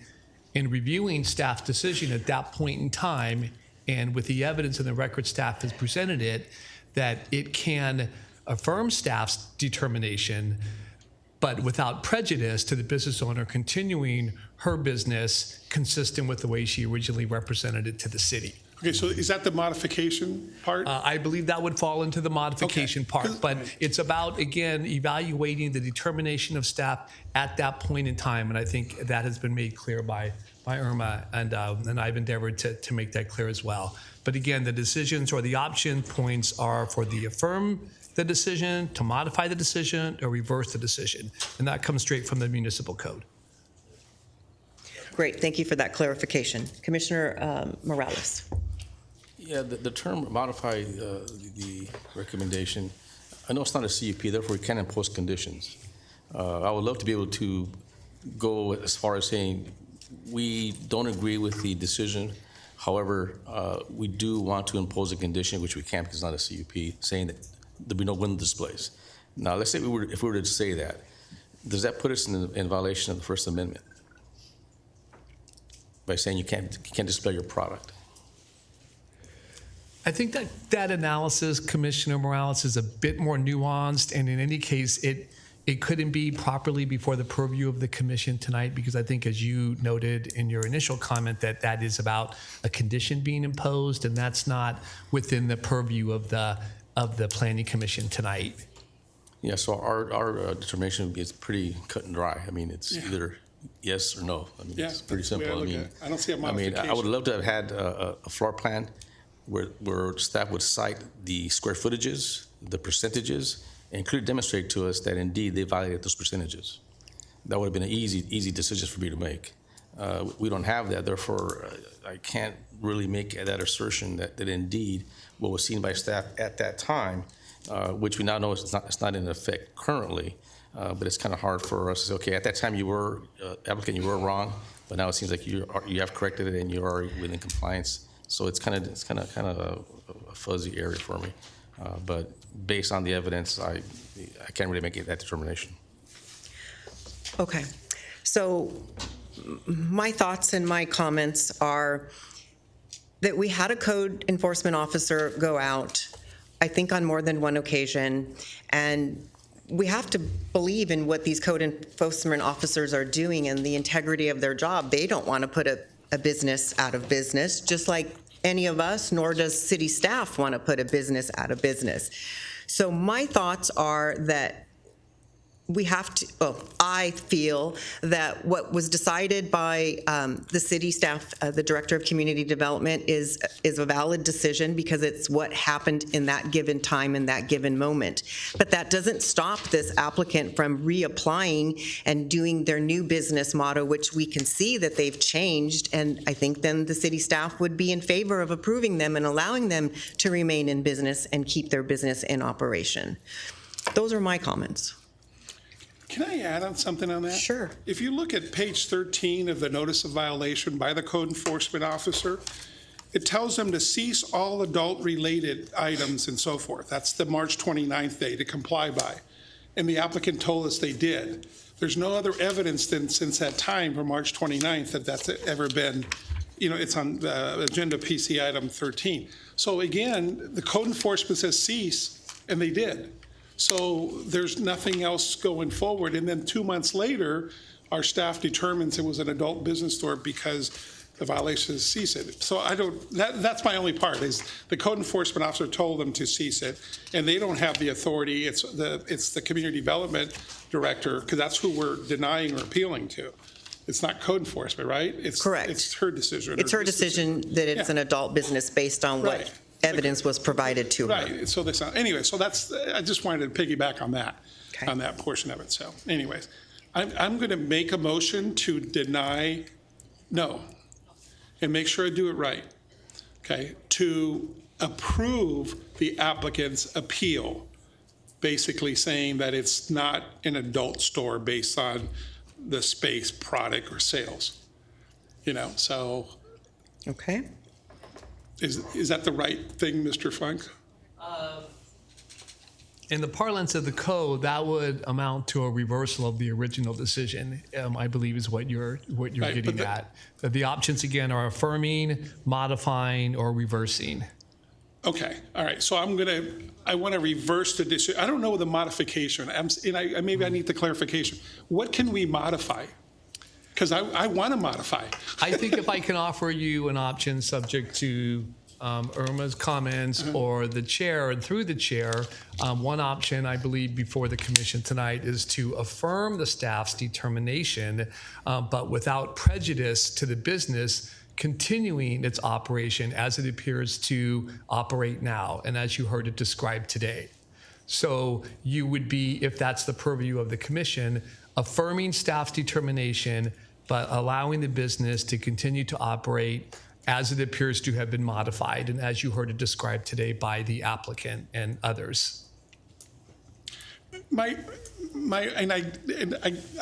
and reviewing staff's decision at that point in time, and with the evidence in the record staff has presented it, that it can affirm staff's determination, but without prejudice to the business owner continuing her business consistent with the way she originally represented it to the city. Okay, so is that the modification part? I believe that would fall into the modification part, but it's about, again, evaluating the determination of staff at that point in time, and I think that has been made clear by Irma, and I've endeavored to make that clear as well. But again, the decisions or the option points are for the affirm the decision, to modify the decision, or reverse the decision, and that comes straight from the municipal code. Great, thank you for that clarification. Commissioner Morales. Yeah, the term modify the recommendation, I know it's not a CUP, therefore we can't impose conditions. I would love to be able to go as far as saying we don't agree with the decision. However, we do want to impose a condition, which we can't because it's not a CUP, saying that there'll be no window displays. Now, let's say if we were to say that, does that put us in violation of the First Amendment? By saying you can't display your product? I think that analysis, Commissioner Morales, is a bit more nuanced, and in any case, it couldn't be properly before the purview of the commission tonight, because I think, as you noted in your initial comment, that is about a condition being imposed, and that's not within the purview of the Planning Commission tonight. Yeah, so our determination is pretty cut and dry. I mean, it's either yes or no. I mean, it's pretty simple. I don't see a I modification. mean, I would love to have had a floor plan where staff would cite the square footages, the percentages, and clearly demonstrate to us that indeed they violated those percentages. That would have been an easy decision for me to make. We don't have that, therefore I can't really make that assertion that indeed what was seen by staff at that time, which we now know it's not in effect currently, but it's kind of hard for us to say, okay, at that time you were, applicant, you were wrong, but now it seems like you have corrected it and you are within compliance. So it's kind of a fuzzy area for me. But based on the evidence, I can't really make that determination. Okay. So my thoughts and my comments are that we had a code enforcement officer go out, I think on more than one occasion, and we have to believe in what these code enforcement officers are doing and the integrity of their job. They don't want to put a business out of business, just like any of us, nor does city staff want to put a business out of business. So my thoughts are that we have to, I feel that what was decided by the city staff, the Director of Community Development, is a valid decision because it's what happened in that given time in that given moment. But that doesn't stop this applicant from reapplying and doing their new business motto, which we can see that they've changed, and I think then the city staff would be in favor of approving them and allowing them to remain in business and keep their business in operation. Those are my comments. Can I add on something on that? Sure. If you look at page 13 of the notice of violation by the code enforcement officer, it tells them to cease all adult-related items and so forth. That's the March 29th day to comply by. And the applicant told us they did. There's no other evidence since that time, from March 29th, that that's ever been, it's on the agenda PC item 13. So again, the code enforcement says cease, and they did. So there's nothing else going forward. And then 2 months later, our staff determines it was an adult business store because the violations cease it. So that's my only part, is the code enforcement officer told them to cease it, and they don't have the authority. It's the community development director, because that's who we're denying or appealing to. It's not code enforcement, right? Correct. It's her decision. It's her decision that it's an adult business based on what evidence was provided to her. Right. So anyway, so I just wanted to piggyback on that, on that portion of it. So anyways, I'm going to make a motion to deny, no, and make sure I do it right, okay, to approve the applicant's appeal, basically saying that it's not an adult store based on the space, product, or sales, so. Okay. Is that the right thing, Mr. Funk? In the parlance of the code, that would amount to a reversal of the original decision, I believe is what you're getting at. The options, again, are affirming, modifying, or reversing. Okay, all right, so I want to reverse the decision. I don't know the modification, maybe I need the clarification. What can we modify? Because I want to modify. I think if I can offer you an option subject to Irma's comments or the chair, and through the chair, one option I believe before the commission tonight is to affirm the staff's determination, but without prejudice to the business continuing its operation as it appears to operate now, and as you heard it described today. So you would be, if that's the purview of the commission, affirming staff's determination, but allowing the business to continue to operate as it appears to have been modified, and as you heard it described today by the applicant and others. I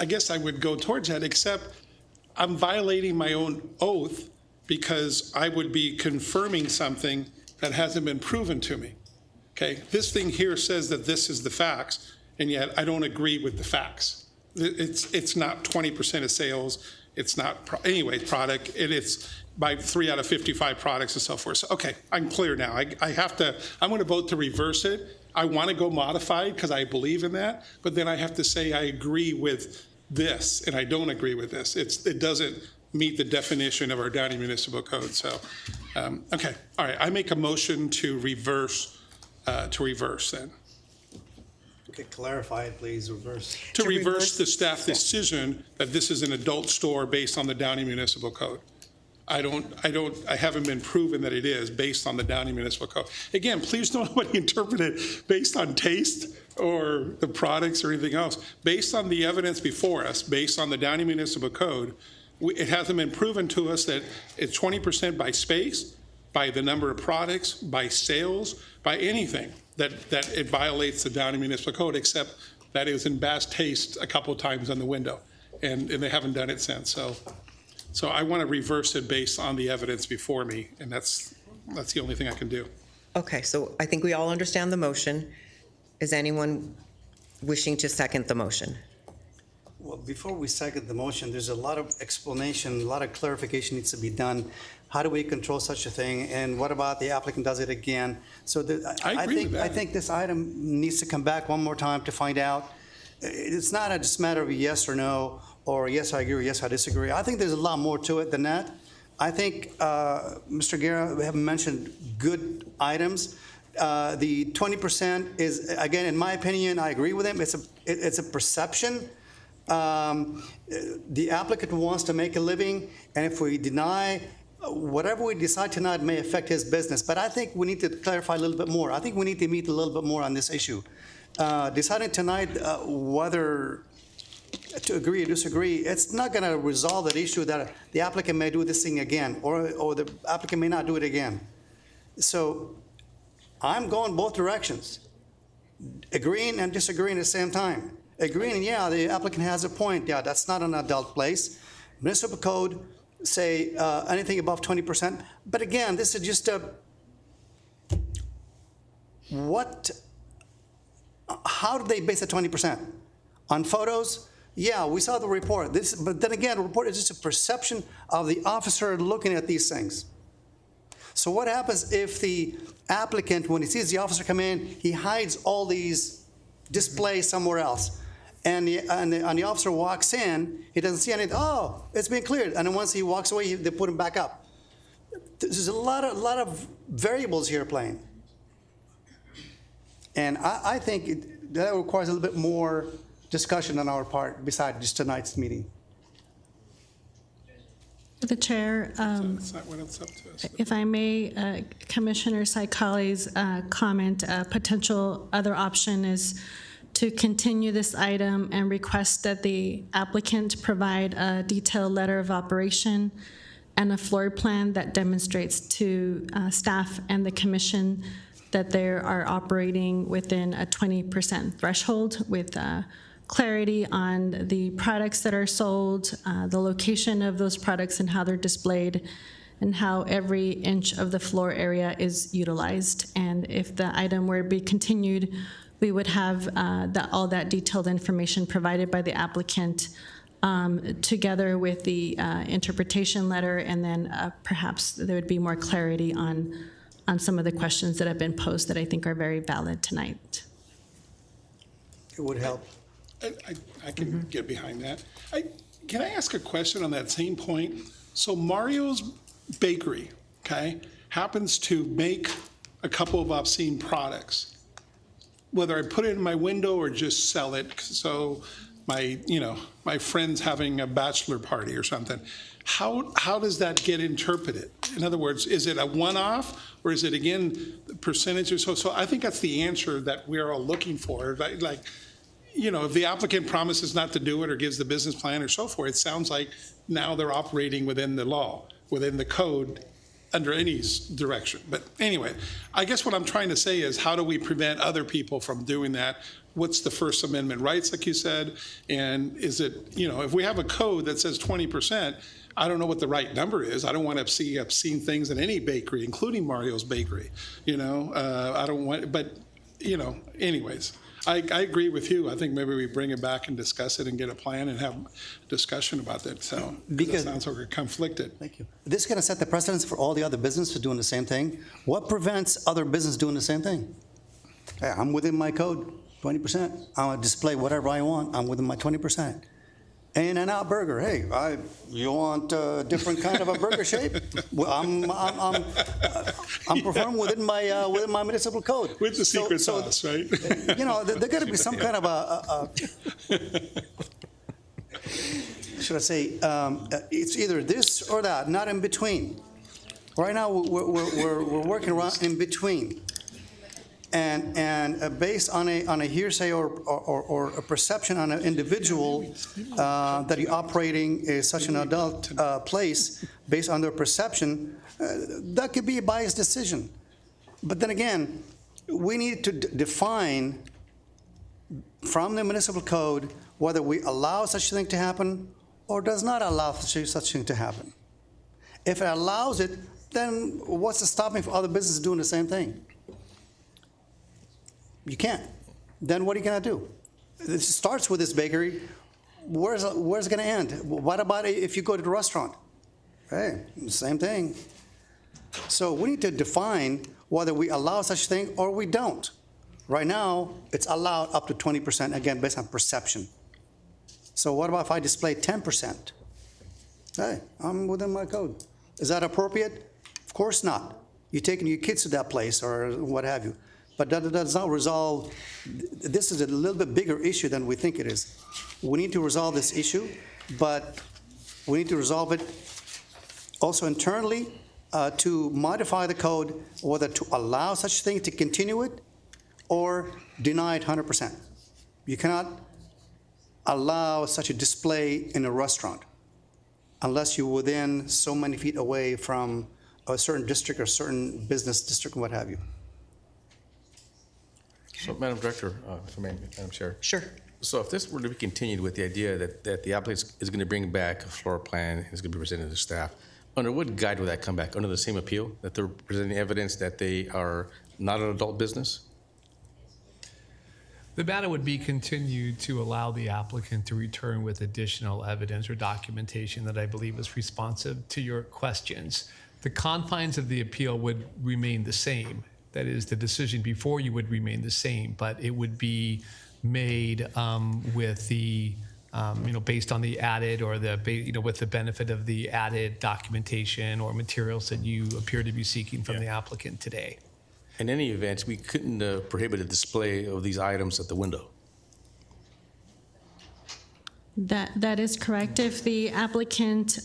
guess I would go towards that, except I'm violating my own oath because I would be confirming something that hasn't been proven to me. Okay, this thing here says that this is the facts, and yet I don't agree with the facts. It's not 20% of sales. It's not, product, and it's by 3 out of 55 products and so forth. So, okay, I'm clear now. I'm going to vote to reverse it. I want to go modified because I believe in that, but then I have to say I agree with this, and I don't agree with this. It doesn't meet the definition of our Downey Municipal Code. So, okay, all right. I make a motion to reverse then. Okay, clarify it, please, reverse. To reverse the staff decision that this is an adult store based on the Downey Municipal Code. I haven't been proven that it is based on the Downey Municipal Code. Again, please don't nobody interpret it based on taste or the products or anything else. Based on the evidence before us, based on the Downey Municipal Code, it hasn't been proven to us that it's 20% by space, by the number of products, by sales, by anything that it violates the Downey Municipal Code, except that it was in bad taste a couple of times on the window, and they haven't done it since. So I want to reverse it based on the evidence before me, and that's the only thing I can do. Okay, so I think we all understand the motion. Is anyone wishing to second the motion? Well, before we second the motion, there's a lot of explanation, a lot of clarification needs to be done. How do we control such a thing? And what about the applicant does it again? So I agree with that. I think this item needs to come back one more time to find out. It's not just a matter of yes or no, or yes, I agree, or yes, I disagree. I think there's a lot more to it than that. I think Mr. Guerra have mentioned good items. The 20% is, again, in my opinion, I agree with him. It's a perception. The applicant wants to make a living, and if we deny, whatever we decide tonight may affect his business. But I think we need to clarify a little bit more. I think we need to meet a little bit more on this issue. Deciding tonight whether to agree or disagree, it's not going to resolve that issue that the applicant may do this thing again, or the applicant may not do it again. So I'm going both directions, agreeing and disagreeing at the same time. Agreeing, yeah, the applicant has a point. Yeah, that's not an adult place. Municipal code say anything above 20%. But again, this is just how do they base the 20%? On photos? Yeah, we saw the report. But then again, the report is just a perception of the officer looking at these things. So what happens if the applicant, when he sees the officer come in, he hides all these displays somewhere else? And the officer walks in, he doesn't see anything. Oh, it's been cleared. And then once he walks away, they put him back up. There's a lot of variables here playing. And I think that requires a little bit more discussion on our part besides just tonight's meeting. The chair, That's not what it's up to us. if I may, Commissioner Saikali's comment, a potential other option is to continue this item and request that the applicant provide a detailed letter of operation and a floor plan that demonstrates to staff and the commission that they are operating within a 20% threshold with clarity on the products that are sold, the location of those products and how they're displayed, and how every inch of the floor area is utilized. And if the item were to be continued, we would have all that detailed information provided by the applicant together with the interpretation letter, and then perhaps there would be more clarity on some of the questions that have been posed that I think are very valid tonight. It would help. I can get behind that. Can I ask a question on that same point? So Mario's Bakery, okay, happens to make a couple of obscene products. Whether I put it in my window or just sell it, so my friend's having a bachelor party or something. How does that get interpreted? In other words, is it a one-off, or is it again percentage or so? So I think that's the answer that we're all looking for. Like, if the applicant promises not to do it or gives the business plan or so forth, it sounds like now they're operating within the law, within the code, under any direction. But anyway, I guess what I'm trying to say is, how do we prevent other people from doing that? What's the First Amendment rights, like you said? And is it, if we have a code that says 20%, I don't know what the right number is. I don't want to see obscene things in any bakery, including Mario's Bakery. I don't want, but, anyways. I agree with you. I think maybe we bring it back and discuss it and get a plan and have a discussion about that, so. Because it sounds like we're conflicted. Thank you. This is going to set the precedence for all the other businesses doing the same thing. What prevents other businesses doing the same thing? Hey, I'm within my code, 20%. I'm going to display whatever I want. I'm within my 20%. In-N-Out Burger. Hey, you want a different kind of a burger shape? Well, I'm performing within my municipal code. With the secret sauce, right? You know, there got to be some kind of a should I say? It's either this or that, not in between. Right now, we're working around in between. And based on a hearsay or a perception on an individual that you're operating is such an adult place, based on their perception, that could be a biased decision. But then again, we need to define from the municipal code whether we allow such a thing to happen or does not allow such a thing to happen. If it allows it, then what's the stopping for other businesses doing the same thing? You can't. Then what are you going to do? This starts with this bakery. Where's it going to end? What about if you go to the restaurant? Hey, same thing. So we need to define whether we allow such a thing or we don't. Right now, it's allowed up to 20%, again, based on perception. So what about if I display 10%? Hey, I'm within my code. Is that appropriate? Of course not. You're taking your kids to that place or what have you. But that does not resolve, this is a little bit bigger issue than we think it is. We need to resolve this issue, but we need to resolve it also internally to modify the code, whether to allow such thing to continue it or deny it 100%. You cannot allow such a display in a restaurant unless you're within so many feet away from a certain district or certain business district and what have you. So, Madam Director, if I may, Madam Chair. Sure. So if this were to be continued with the idea that the applicant is going to bring back a floor plan and is going to be presented to staff, under what guide would that come back? Under the same appeal, that they're presenting evidence that they are not an adult business? The matter would be continued to allow the applicant to return with additional evidence or documentation that I believe is responsive to your questions. The confines of the appeal would remain the same. That is, the decision before you would remain the same, but it would be made with the, based on the added or with the benefit of the added documentation or materials that you appear to be seeking from the applicant today. In any event, we couldn't prohibit a display of these items at the window. That is correct. If the applicant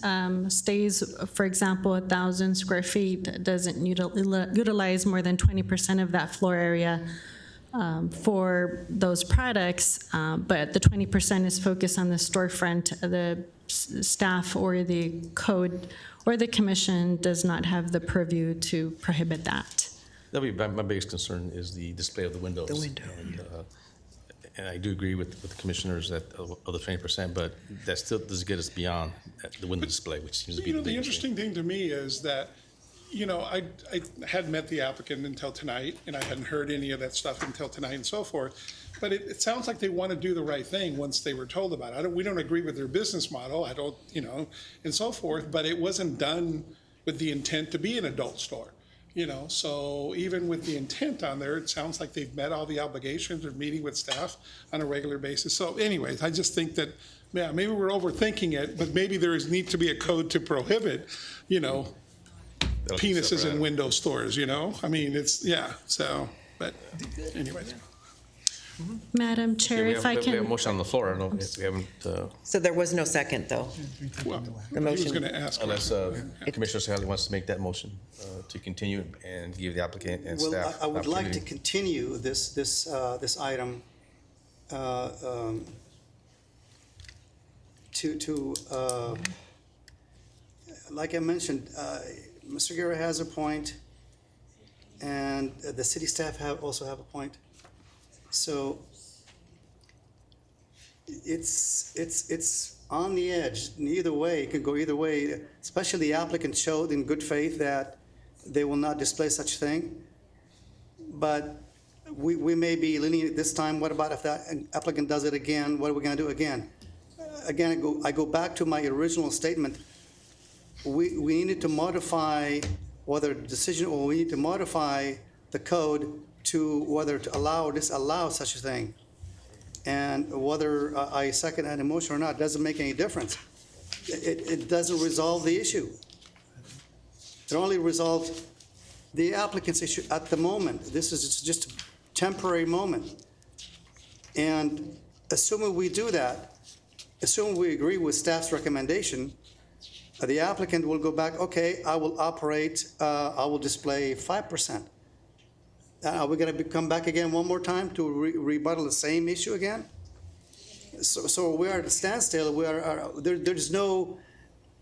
stays, for example, 1,000 square feet, doesn't utilize more than 20% of that floor area for those products, but the 20% is focused on the storefront, the staff or the code or the commission does not have the purview to prohibit that. That'll be my biggest concern is the display of the windows. The window. And I do agree with the commissioners that of the 20%, but that still doesn't get us beyond the window display, which seems to be the The biggest interesting thing to me is that, I hadn't met the applicant until tonight, and I hadn't heard any of that stuff until tonight and so forth. But it sounds like they want to do the right thing once they were told about it. We don't agree with their business model. I don't, and so forth. But it wasn't done with the intent to be an adult store. So even with the intent on there, it sounds like they've met all the obligations of meeting with staff on a regular basis. So anyways, I just think that, maybe we're overthinking it, but maybe there needs to be a code to prohibit, penises in window stores, I mean, but anyways. Madam Chair, if I We have a can. motion on the floor. I don't know if we haven't. So there was no second, though? Well, The he was motion. going to ask. Unless Commissioner Sally wants to make that motion to continue and give the applicant and Well, staff. I would like to opportunity. continue this item like I mentioned, Mr. Guerra has a point, and the city staff also have a point. So it's on the edge. Either way, it could go either way. Especially the applicant showed in good faith that they will not display such thing. But we may be lenient this time. What about if that applicant does it again? What are we going to do again? Again, I go back to my original statement. We needed to modify whether decision, or we need to modify the code to whether to allow or disallow such a thing. And whether I second that motion or not doesn't make any difference. It doesn't resolve the issue. It only resolves the applicant's issue at the moment. This is just a temporary moment. And assuming we do that, assuming we agree with staff's recommendation, the applicant will go back, okay, I will display 5%. Are we going to come back again one more time to rebuttal the same issue again? So we are at a standstill. There's no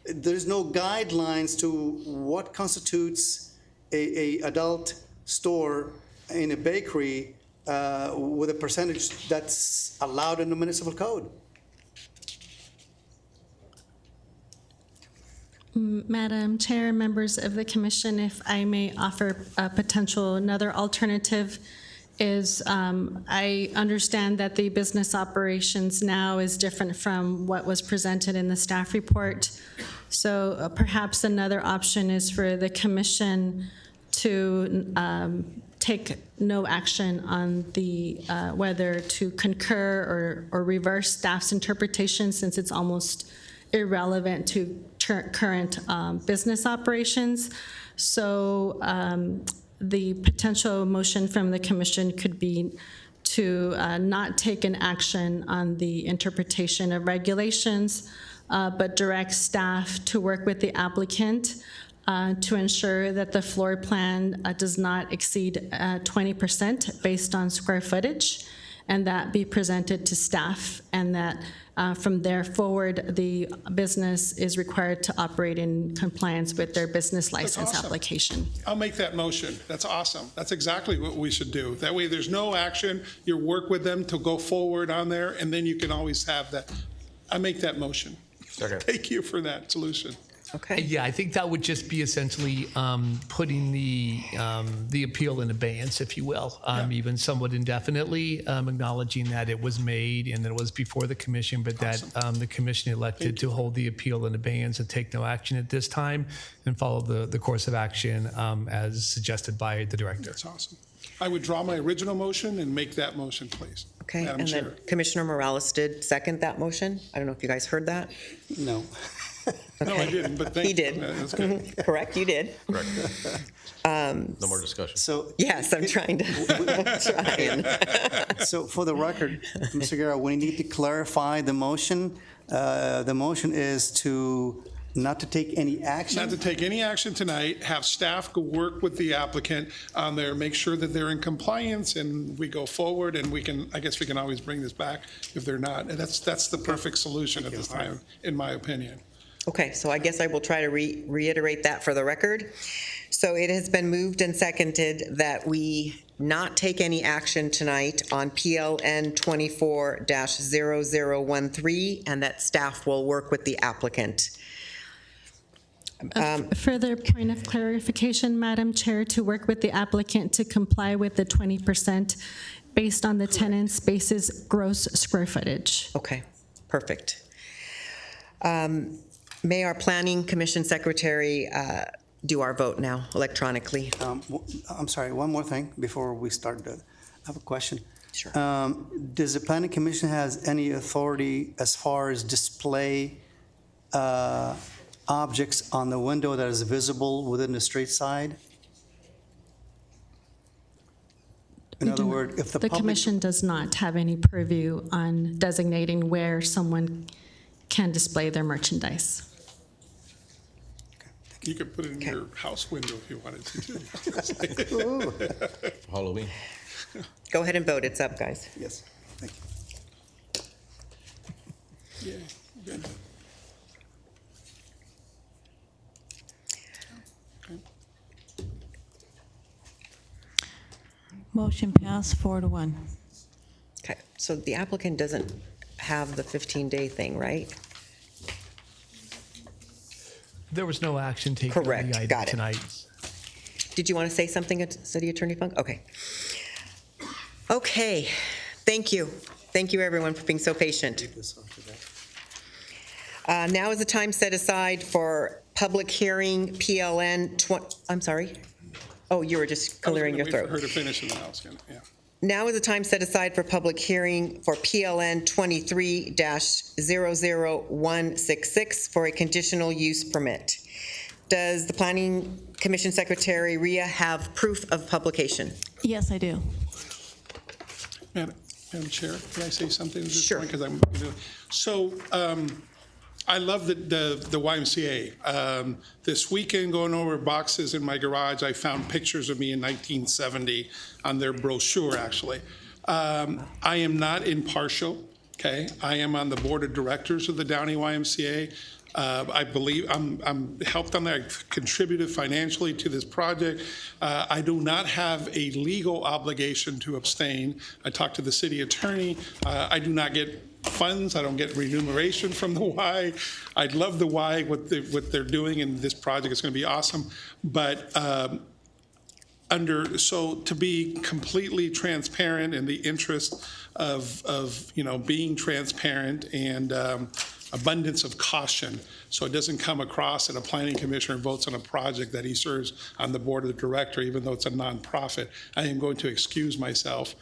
guidelines to what constitutes a adult store in a bakery with a percentage that's allowed in the municipal code. Madam Chair, members of the commission, if I may offer a potential another alternative is I understand that the business operations now is different from what was presented in the staff report. So perhaps another option is for the commission to take no action on the whether to concur or reverse staff's interpretation, since it's almost irrelevant to current business operations. So the potential motion from the commission could be to not take an action on the interpretation of regulations, but direct staff to work with the applicant to ensure that the floor plan does not exceed 20% based on square footage, and that be presented to staff, and that from there forward, the business is required to operate in compliance with their business license awesome. application. I'll make that motion. That's awesome. That's exactly what we should do. That way there's no action. You work with them to go forward on there, and then you can always have that. I make that motion. Okay. Thank you for that solution. Okay. Yeah, I think that would just be essentially putting the appeal in abeyance, if you will, even somewhat indefinitely, acknowledging that it was made and that it was before the commission, but that the commission elected to hold the appeal in abeyance and take no action at this time and follow the course of action as suggested by the director. That's awesome. I would draw my original motion and make that motion, please. Okay, Madam and Chair. then Commissioner Morales did second that motion. I don't know if you guys heard that. No. No, I didn't, but thank He did. you. That's good. Correct, you did. Correct. No more discussion. So Yes, I'm trying to. So for the record, Mr. Guerra, we need to clarify the motion. The motion is to not to take any action. Not to take any action tonight, have staff go work with the applicant on there, make sure that they're in compliance, and we go forward, and I guess we can always bring this back if they're not. And that's the perfect solution at this time, in my opinion. Okay, so I guess I will try to reiterate that for the record. So it has been moved and seconded that we not take any action tonight on PLN 24-0013, and that staff will work with the applicant. Further point of clarification, Madam Chair, to work with the applicant to comply with the 20% based on the tenant space's gross square footage. Okay, perfect. May our Planning Commission Secretary do our vote now electronically? I'm sorry, one more thing before we start. I have a question. Sure. Does the Planning Commission has any authority as far as display objects on the window that is visible within the street side? In other words, if the The public... commission does not have any purview on designating where someone can display their merchandise. You could put it in your house window if you wanted to, too. Halloween. Go ahead and vote. It's up, guys. Yes, thank you. Yeah, good. Motion passed 4-1. Okay, so the applicant doesn't have the 15-day thing, right? There was no action taken on Correct, the item got it. tonight. Did you want to say something, City Attorney Funk? Okay. Okay, thank you. Thank you, everyone, for being so patient. Now is the time set aside for public hearing PLN I'm sorry? Oh, you were just clearing your Wait throat. for her to finish and then I was gonna, yeah. Now is the time set aside for public hearing for PLN 23-00166 for a conditional use permit. Does the Planning Commission Secretary Rhea have proof of publication? Yes, I do. Madam Chair, can I say something at this Sure. point? 'Cause so, I love the YMCA. This weekend, going over boxes in my garage, I found pictures of me in 1970 on their brochure, actually. I am not impartial, okay? I am on the board of directors of the Downey YMCA. I believe I'm helped on that. I contributed financially to this project. I do not have a legal obligation to abstain. I talked to the city attorney. I do not get funds. I don't get remuneration from the Y. I love the Y, what they're doing, and this project is going to be awesome. But so to be completely transparent in the interest of being transparent and abundance of caution, so it doesn't come across that a planning commissioner votes on a project that he serves on the board of the director, even though it's a nonprofit. I am going to excuse myself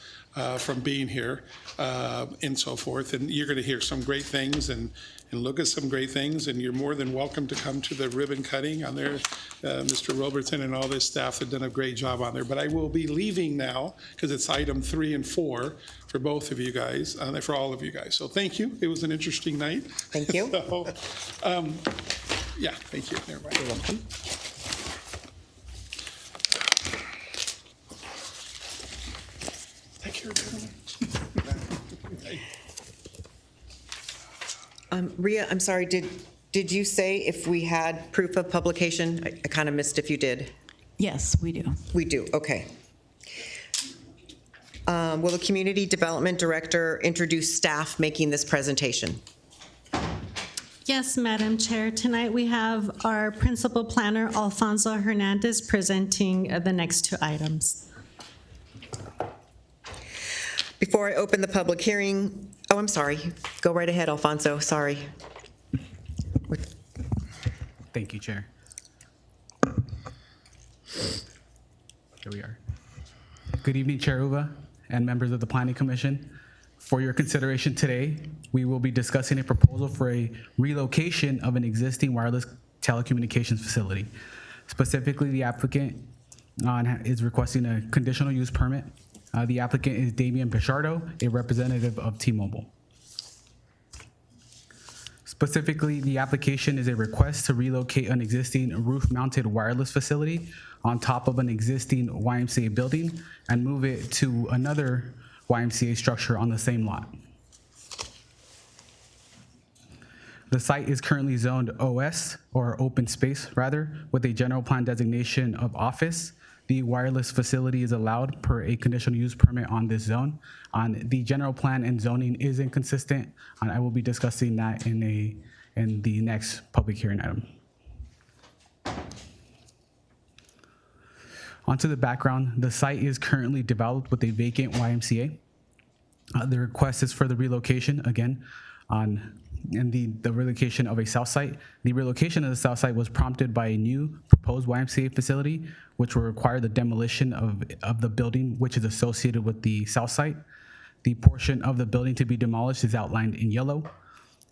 from being here and so forth. And you're going to hear some great things and look at some great things. And you're more than welcome to come to the ribbon cutting on there. Mr. Robertson and all this staff have done a great job on there. But I will be leaving now because it's item 3 and 4 for both of you guys, for all of you guys. So thank you. It was an interesting night. Thank you. So, yeah, thank you. Never mind. You're welcome. Take care, gentlemen. Rhea, I'm sorry, did you say if we had proof of publication? I kind of missed if you did. Yes, we do. We do, okay. Will the Community Development Director introduce staff making this presentation? Yes, Madam Chair. Tonight we have our Principal Planner, Alfonso Hernandez, presenting the next 2 items. Before I open the public hearing, oh, I'm sorry. Go right ahead, Alfonso, sorry. Thank you, Chair. Here we are. Good evening, Chair Uva and members of the Planning Commission. For your consideration today, we will be discussing a proposal for a relocation of an existing wireless telecommunications facility. Specifically, the applicant is requesting a conditional use permit. The applicant is Damian Pichardo, a representative of T-Mobile. Specifically, the application is a request to relocate an existing roof-mounted wireless facility on top of an existing YMCA building and move it to another YMCA structure on the same lot. The site is currently zoned OS, or open space rather, with a general plan designation of office. The wireless facility is allowed per a conditional use permit on this zone. The general plan and zoning is inconsistent, and I will be discussing that in the next public hearing item. Onto the background, the site is currently developed with a vacant YMCA. The request is for the relocation, again, and the relocation of a south site. The relocation of the south site was prompted by a new proposed YMCA facility, which will require the demolition of the building which is associated with the south site. The portion of the building to be demolished is outlined in yellow,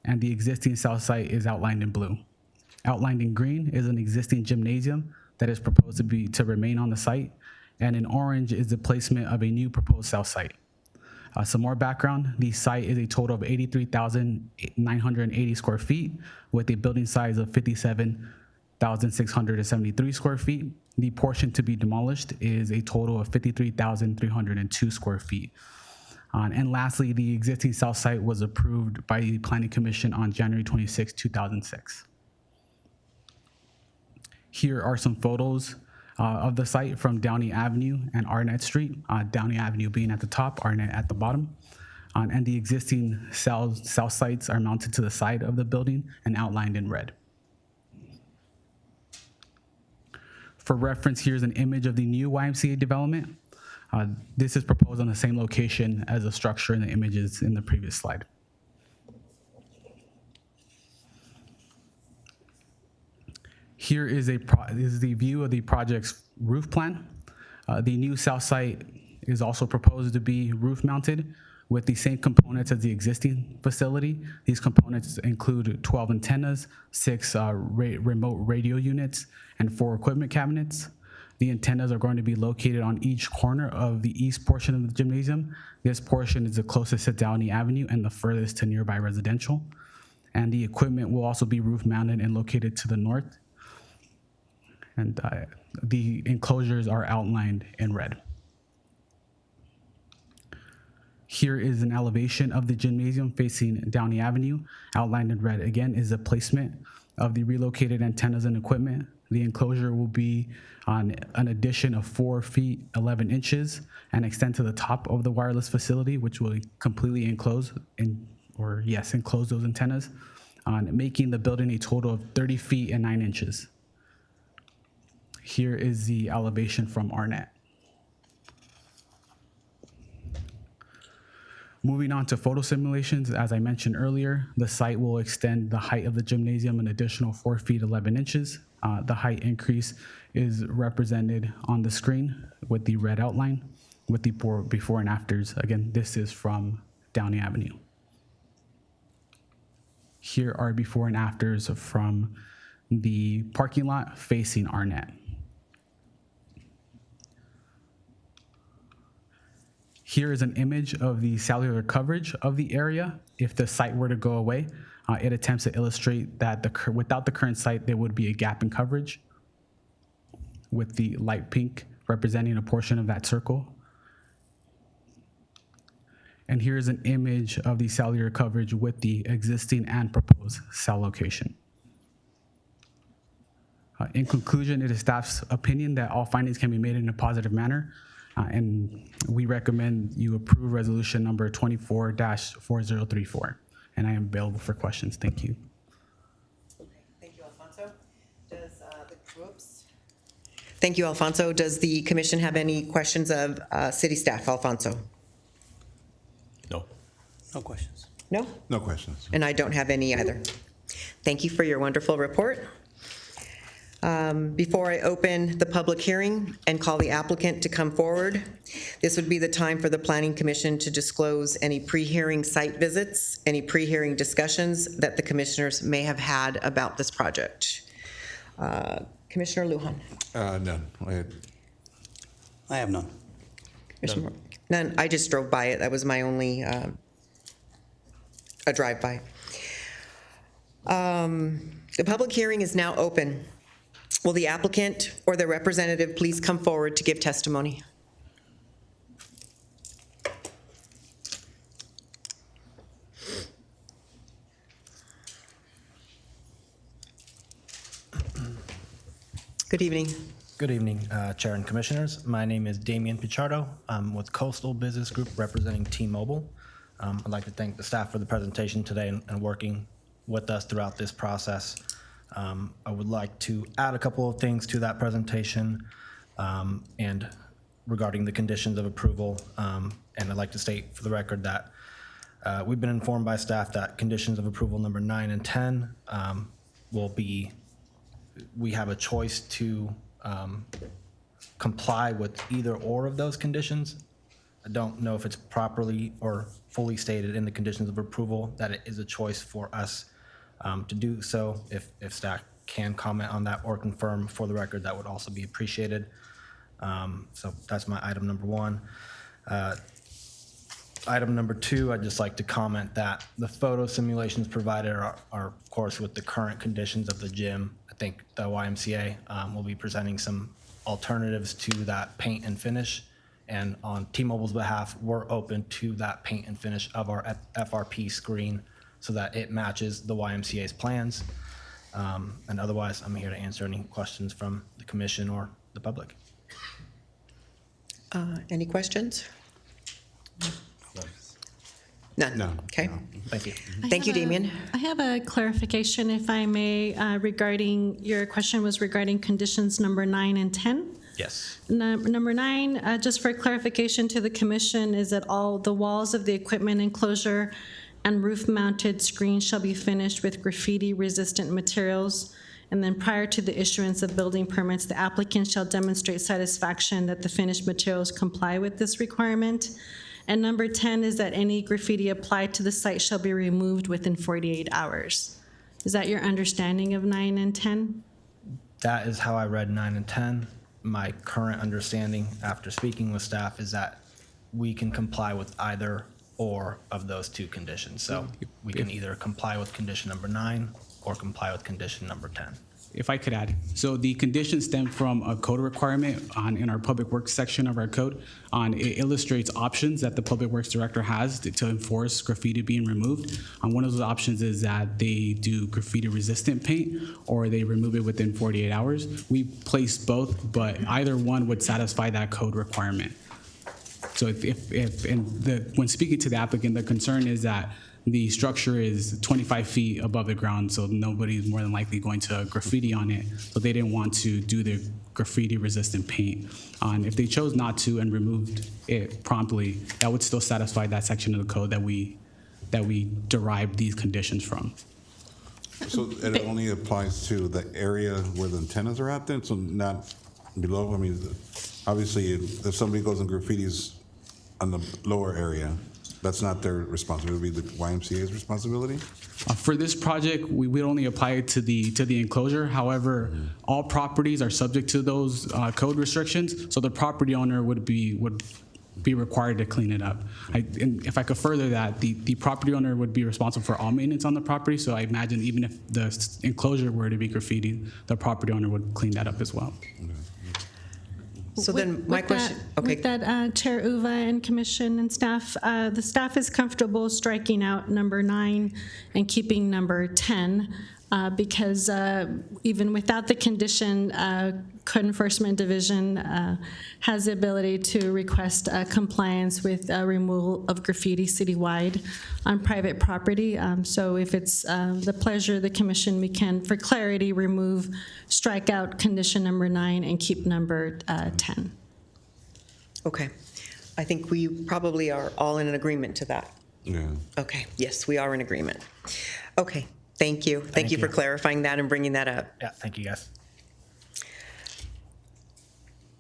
and the existing south site is outlined in blue. Outlined in green is an existing gymnasium that is proposed to remain on the site, and in orange is the placement of a new proposed south site. Some more background, the site is a total of 83,980 square feet with a building size of 57,673 square feet. The portion to be demolished is a total of 53,302 square feet. And lastly, the existing south site was approved by the Planning Commission on January 26, 2006. Here are some photos of the site from Downey Avenue and Arnett Street, Downey Avenue being at the top, Arnett at the bottom. And the existing south sites are mounted to the side of the building and outlined in red. For reference, here's an image of the new YMCA development. This is proposed on the same location as the structure in the images in the previous slide. Here is the view of the project's roof plan. The new south site is also proposed to be roof mounted with the same components as the existing facility. These components include 12 antennas, 6 remote radio units, and 4 equipment cabinets. The antennas are going to be located on each corner of the east portion of the gymnasium. This portion is the closest to Downey Avenue and the furthest to nearby residential. And the equipment will also be roof mounted and located to the north. And the enclosures are outlined in red. Here is an elevation of the gymnasium facing Downey Avenue. Outlined in red again is the placement of the relocated antennas and equipment. The enclosure will be on an addition of 4 feet 11 inches and extend to the top of the wireless facility, which will completely enclose those antennas, making the building a total of 30 feet and 9 inches. Here is the elevation from ARNet. Moving on to photo simulations, as I mentioned earlier, the site will extend the height of the gymnasium an additional 4 feet 11 inches. The height increase is represented on the screen with the red outline with the before and afters. Again, this is from Downey Avenue. Here are before and afters from the parking lot facing ARNet. Here is an image of the cellular coverage of the area. If the site were to go away, it attempts to illustrate that without the current site, there would be a gap in coverage with the light pink representing a portion of that circle. And here's an image of the cellular coverage with the existing and proposed cell location. In conclusion, it is staff's opinion that all findings can be made in a positive manner. And we recommend you approve resolution number 24-4034. And I am available for questions. Thank you. Thank you, Alfonso. Thank you, Alfonso. Does the commission have any questions of city staff? Alfonso? No. No questions. No? No questions. And I don't have any either. Thank you for your wonderful report. Before I open the public hearing and call the applicant to come forward, this would be the time for the Planning Commission to disclose any pre-hearing site visits, any pre-hearing discussions that the commissioners may have had about this project. Commissioner Lujan? None. I have none. Commissioner Moore? None. I just drove by it. That was my only a drive-by. The public hearing is now open. Will the applicant or the representative please come forward to give testimony? Good evening. Good evening, Chair and Commissioners. My name is Damian Pichardo. I'm with Coastal Business Group representing T-Mobile. I'd like to thank the staff for the presentation today and working with us throughout this process. I would like to add a couple of things to that presentation and regarding the conditions of approval. And I'd like to state for the record that we've been informed by staff that conditions of approval number 9 and 10 we have a choice to comply with either or of those conditions. I don't know if it's properly or fully stated in the conditions of approval that it is a choice for us to do so. If staff can comment on that or confirm for the record, that would also be appreciated. So that's my item number 1. Item number 2, I'd just like to comment that the photo simulations provided are of course with the current conditions of the gym. I think the YMCA will be presenting some alternatives to that paint and finish. And on T-Mobile's behalf, we're open to that paint and finish of our FRP screen so that it matches the YMCA's plans. And otherwise, I'm here to answer any questions from the commission or the public. Any questions? None. No. Okay. No. Thank you. Thank you, Damien. I have a clarification, if I may, regarding your question was regarding conditions number 9 and 10. Yes. Number 9, just for clarification to the commission, is that all the walls of the equipment enclosure and roof-mounted screens shall be finished with graffiti-resistant materials. And then prior to the issuance of building permits, the applicant shall demonstrate satisfaction that the finished materials comply with this requirement. And number 10 is that any graffiti applied to the site shall be removed within 48 hours. Is that your understanding of 9 and 10? That is how I read 9 and 10. My current understanding after speaking with staff is that we can comply with either or of those two conditions. So we can either comply with condition number 9 or comply with condition number 10. If I could add, so the conditions stem from a code requirement in our public works section of our code. It illustrates options that the public works director has to enforce graffiti being removed. One of those options is that they do graffiti resistant paint or they remove it within 48 hours. We placed both, but either one would satisfy that code requirement. So when speaking to the applicant, the concern is that the structure is 25 feet above the ground, so nobody's more than likely going to graffiti on it, but they didn't want to do the graffiti-resistant paint. If they chose not to and removed it promptly, that would still satisfy that section of the code that we derived these conditions from. So it only applies to the area where the antennas are at then, so not below? I mean, obviously, if somebody goes and graffitis on the lower area, that's not their responsibility, it would be the YMCA's responsibility? For this project, we would only apply it to the enclosure. However, all properties are subject to those code restrictions, so the property owner would be required to clean it up. And if I could further that, the property owner would be responsible for all maintenance on the property, so I imagine even if the enclosure were to be graffitied, the property owner would clean that up as well. So then my question, okay. With that, Chair Uva and Commission and staff, the staff is comfortable striking out number 9 and keeping number 10 because even without the condition, Code Enforcement Division has the ability to request compliance with removal of graffiti citywide on private property. So if it's the pleasure of the Commission, we can, for clarity, strike out condition number 9 and keep number 10. Okay. I think we probably are all in agreement to that. Yeah. Okay, yes, we are in agreement. Okay, thank you. Thank you for clarifying that and bringing that up. Yeah, thank you, guys.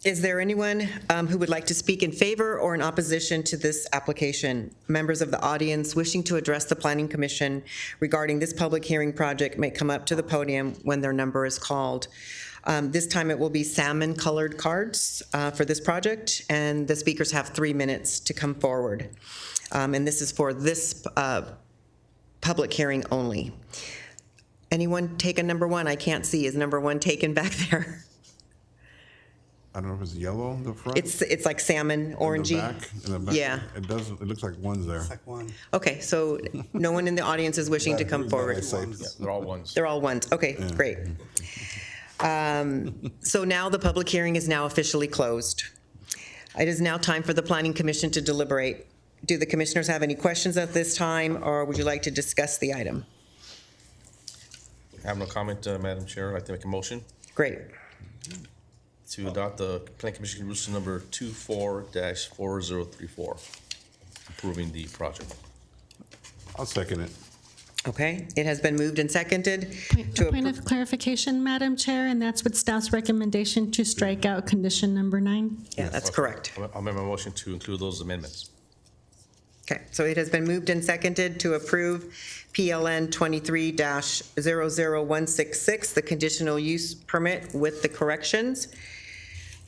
Is there anyone who would like to speak in favor or in opposition to this application? Members of the audience wishing to address the Planning Commission regarding this public hearing project may come up to the podium when their number is called. This time it will be salmon-colored cards for this project, and the speakers have 3 minutes to come forward. And this is for this public hearing only. Anyone taken number 1? I can't see. Is number 1 taken back there? I don't know if it's yellow in the front? It's like salmon, orangey. In the back? Yeah. It does, it looks like one's there. It's like one. Okay, so no one in the audience is wishing to come forward. Yeah, they're all ones. They're all ones. Okay, great. So now the public hearing is now officially closed. It is now time for the Planning Commission to deliberate. Do the commissioners have any questions at this time, or would you like to discuss the item? I have no comment, Madam Chair. I'd like to make a motion Great. to adopt the Planning Commission resolution number 24-4034, approving the project. I'll second it. Okay, it has been moved and seconded. Point of clarification, Madam Chair, and that's what staff's recommendation to strike out condition number 9? Yeah, that's correct. I'll make my motion to include those amendments. Okay, so it has been moved and seconded to approve PLN 23-00166, the conditional use permit with the corrections.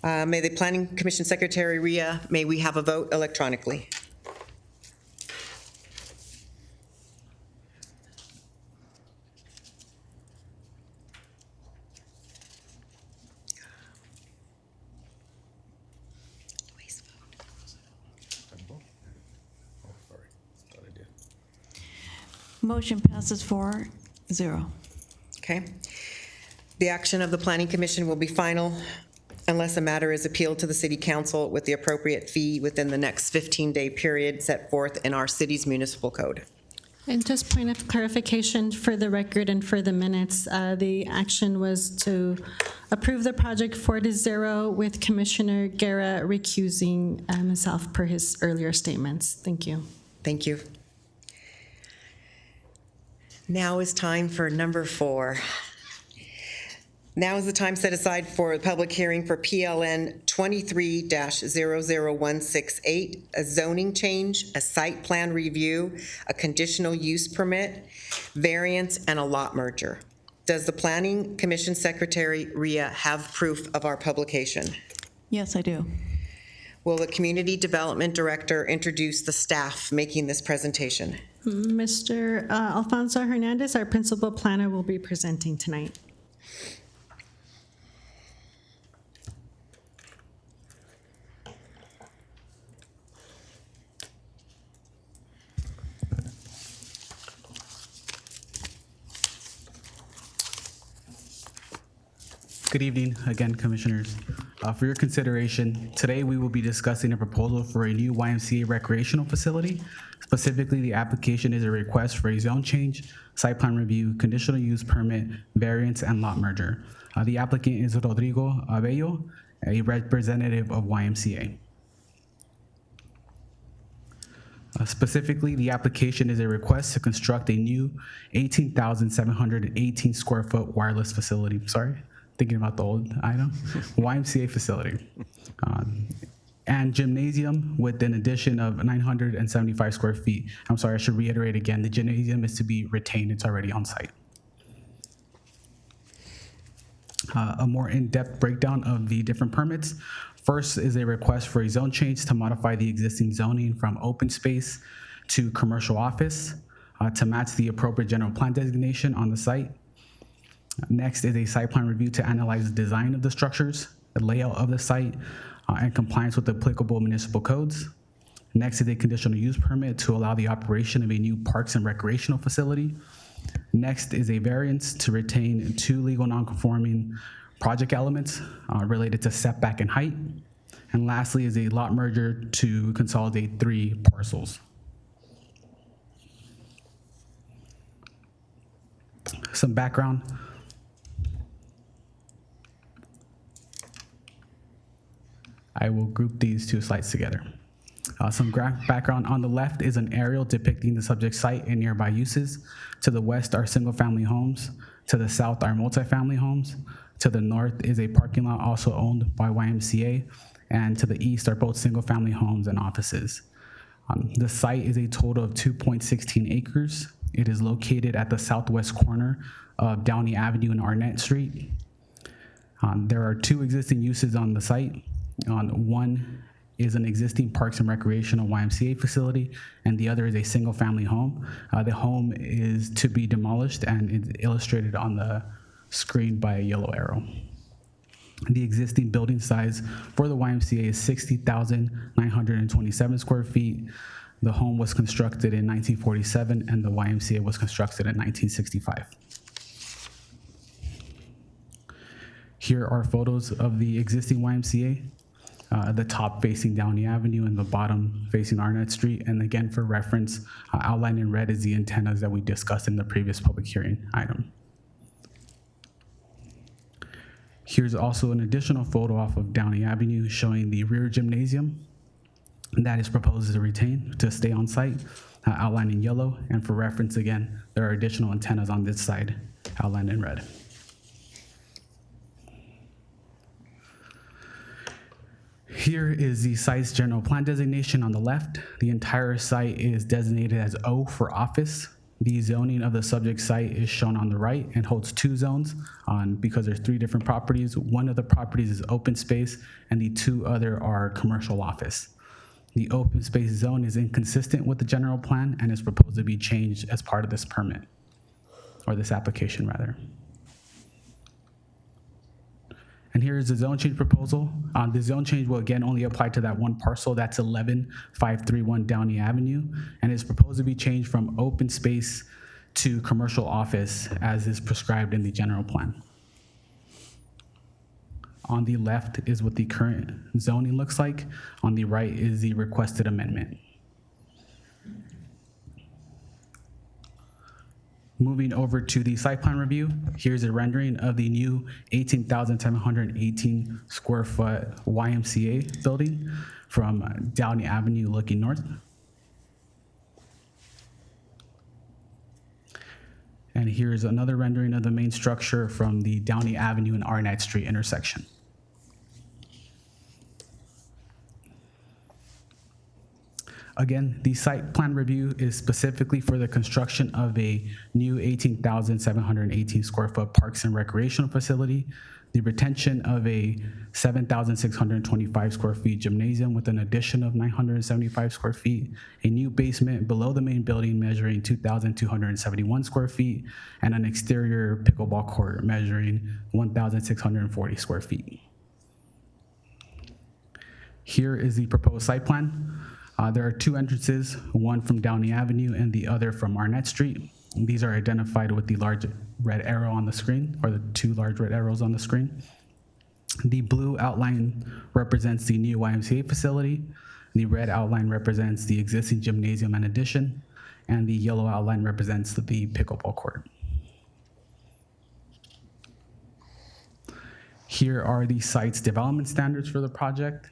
May the Planning Commission Secretary Ria, may we have a vote electronically? Motion passes 4-0. Okay. The action of the Planning Commission will be final unless a matter is appealed to the City Council with the appropriate fee within the next 15-day period set forth in our city's municipal code. And just point of clarification for the record and for the minutes, the action was to approve the project 4-0 with Commissioner Guerra recusing himself per his earlier statements. Thank you. Thank you. Now is time for number 4. Now is the time set aside for a public hearing for PLN 23-00168, a zoning change, a site plan review, a conditional use permit, variance, and a lot merger. Does the Planning Commission Secretary, Rhea, have proof of our publication? Yes, I do. Will the Community Development Director introduce the staff making this presentation? Mr. Alfonso Hernandez, our principal planner, will be presenting tonight. Good evening again, Commissioners. For your consideration, today we will be discussing a proposal for a new YMCA recreational facility. Specifically, the application is a request for a zone change, site plan review, conditional use permit, variance, and lot merger. The applicant is Rodrigo Abello, a representative of YMCA. Specifically, the application is a request to construct a new 18,718 square foot wireless facility. Sorry, thinking about the old item, YMCA facility. And gymnasium with an addition of 975 square feet. I'm sorry, I should reiterate again, the gymnasium is to be retained, it's already on site. A more in-depth breakdown of the different permits. First is a request for a zone change to modify the existing zoning from open space to commercial office to match the appropriate general plan designation on the site. Next is a site plan review to analyze the design of the structures, the layout of the site, and compliance with applicable municipal codes. Next is a conditional use permit to allow the operation of a new parks and recreational facility. Next is a variance to retain 2 legal non-conforming project elements related to setback and height. And lastly is a lot merger to consolidate 3 parcels. Some background. I will group these 2 slides together. Some background. On the left is an aerial depicting the subject site and nearby uses. To the west are single-family homes. To the south are multifamily homes. To the north is a parking lot also owned by YMCA. And to the east are both single-family homes and offices. The site is a total of 2.16 acres. It is located at the southwest corner of Downey Avenue and Arnett Street. There are 2 existing uses on the site. One is an existing Parks and Recreational YMCA facility, and the other is a single-family home. The home is to be demolished and is illustrated on the screen by a yellow arrow. The existing building size for the YMCA is 60,927 square feet. The home was constructed in 1947, and the YMCA was constructed in 1965. Here are photos of the existing YMCA. The top facing Downey Avenue and the bottom facing Arnett Street. And again, for reference, outlined in red is the antennas that we discussed in the previous public hearing item. Here's also an additional photo off of Downey Avenue showing the rear gymnasium that is proposed to retain to stay on site, outlined in yellow. And for reference, again, there are additional antennas on this side, outlined in red. Here is the site's general plan designation on the left. The entire site is designated as O for office. The zoning of the subject site is shown on the right and holds 2 zones because there's 3 different properties. One of the properties is open space and the 2 other are commercial office. The open space zone is inconsistent with the general plan and is proposed to be changed as part of this permit, or this application rather. And here is the zone change proposal. The zone change will again only apply to that one parcel, that's 11531 Downey Avenue, and is proposed to be changed from open space to commercial office as is prescribed in the general plan. On the left is what the current zoning looks like. On the right is the requested amendment. Moving over to the site plan review, here's a rendering of the new 18,718 square foot YMCA building from Downey Avenue looking north. And here's another rendering of the main structure from the Downey Avenue and Arnett Street intersection. Again, the site plan review is specifically for the construction of a new 18,718 square foot parks and recreational facility, the retention of a 7,625 square feet gymnasium with an addition of 975 square feet, a new basement below the main building measuring 2,271 square feet, and an exterior pickleball court measuring 1,640 square feet. Here is the proposed site plan. There are two entrances, one from Downey Avenue and the other from Arnett Street. These are identified with the large red arrow on the screen, or the two large red arrows on the screen. The blue outline represents the new YMCA facility. The red outline represents the existing gymnasium and addition, and the yellow outline represents the pickleball court. Here are the site's development standards for the project.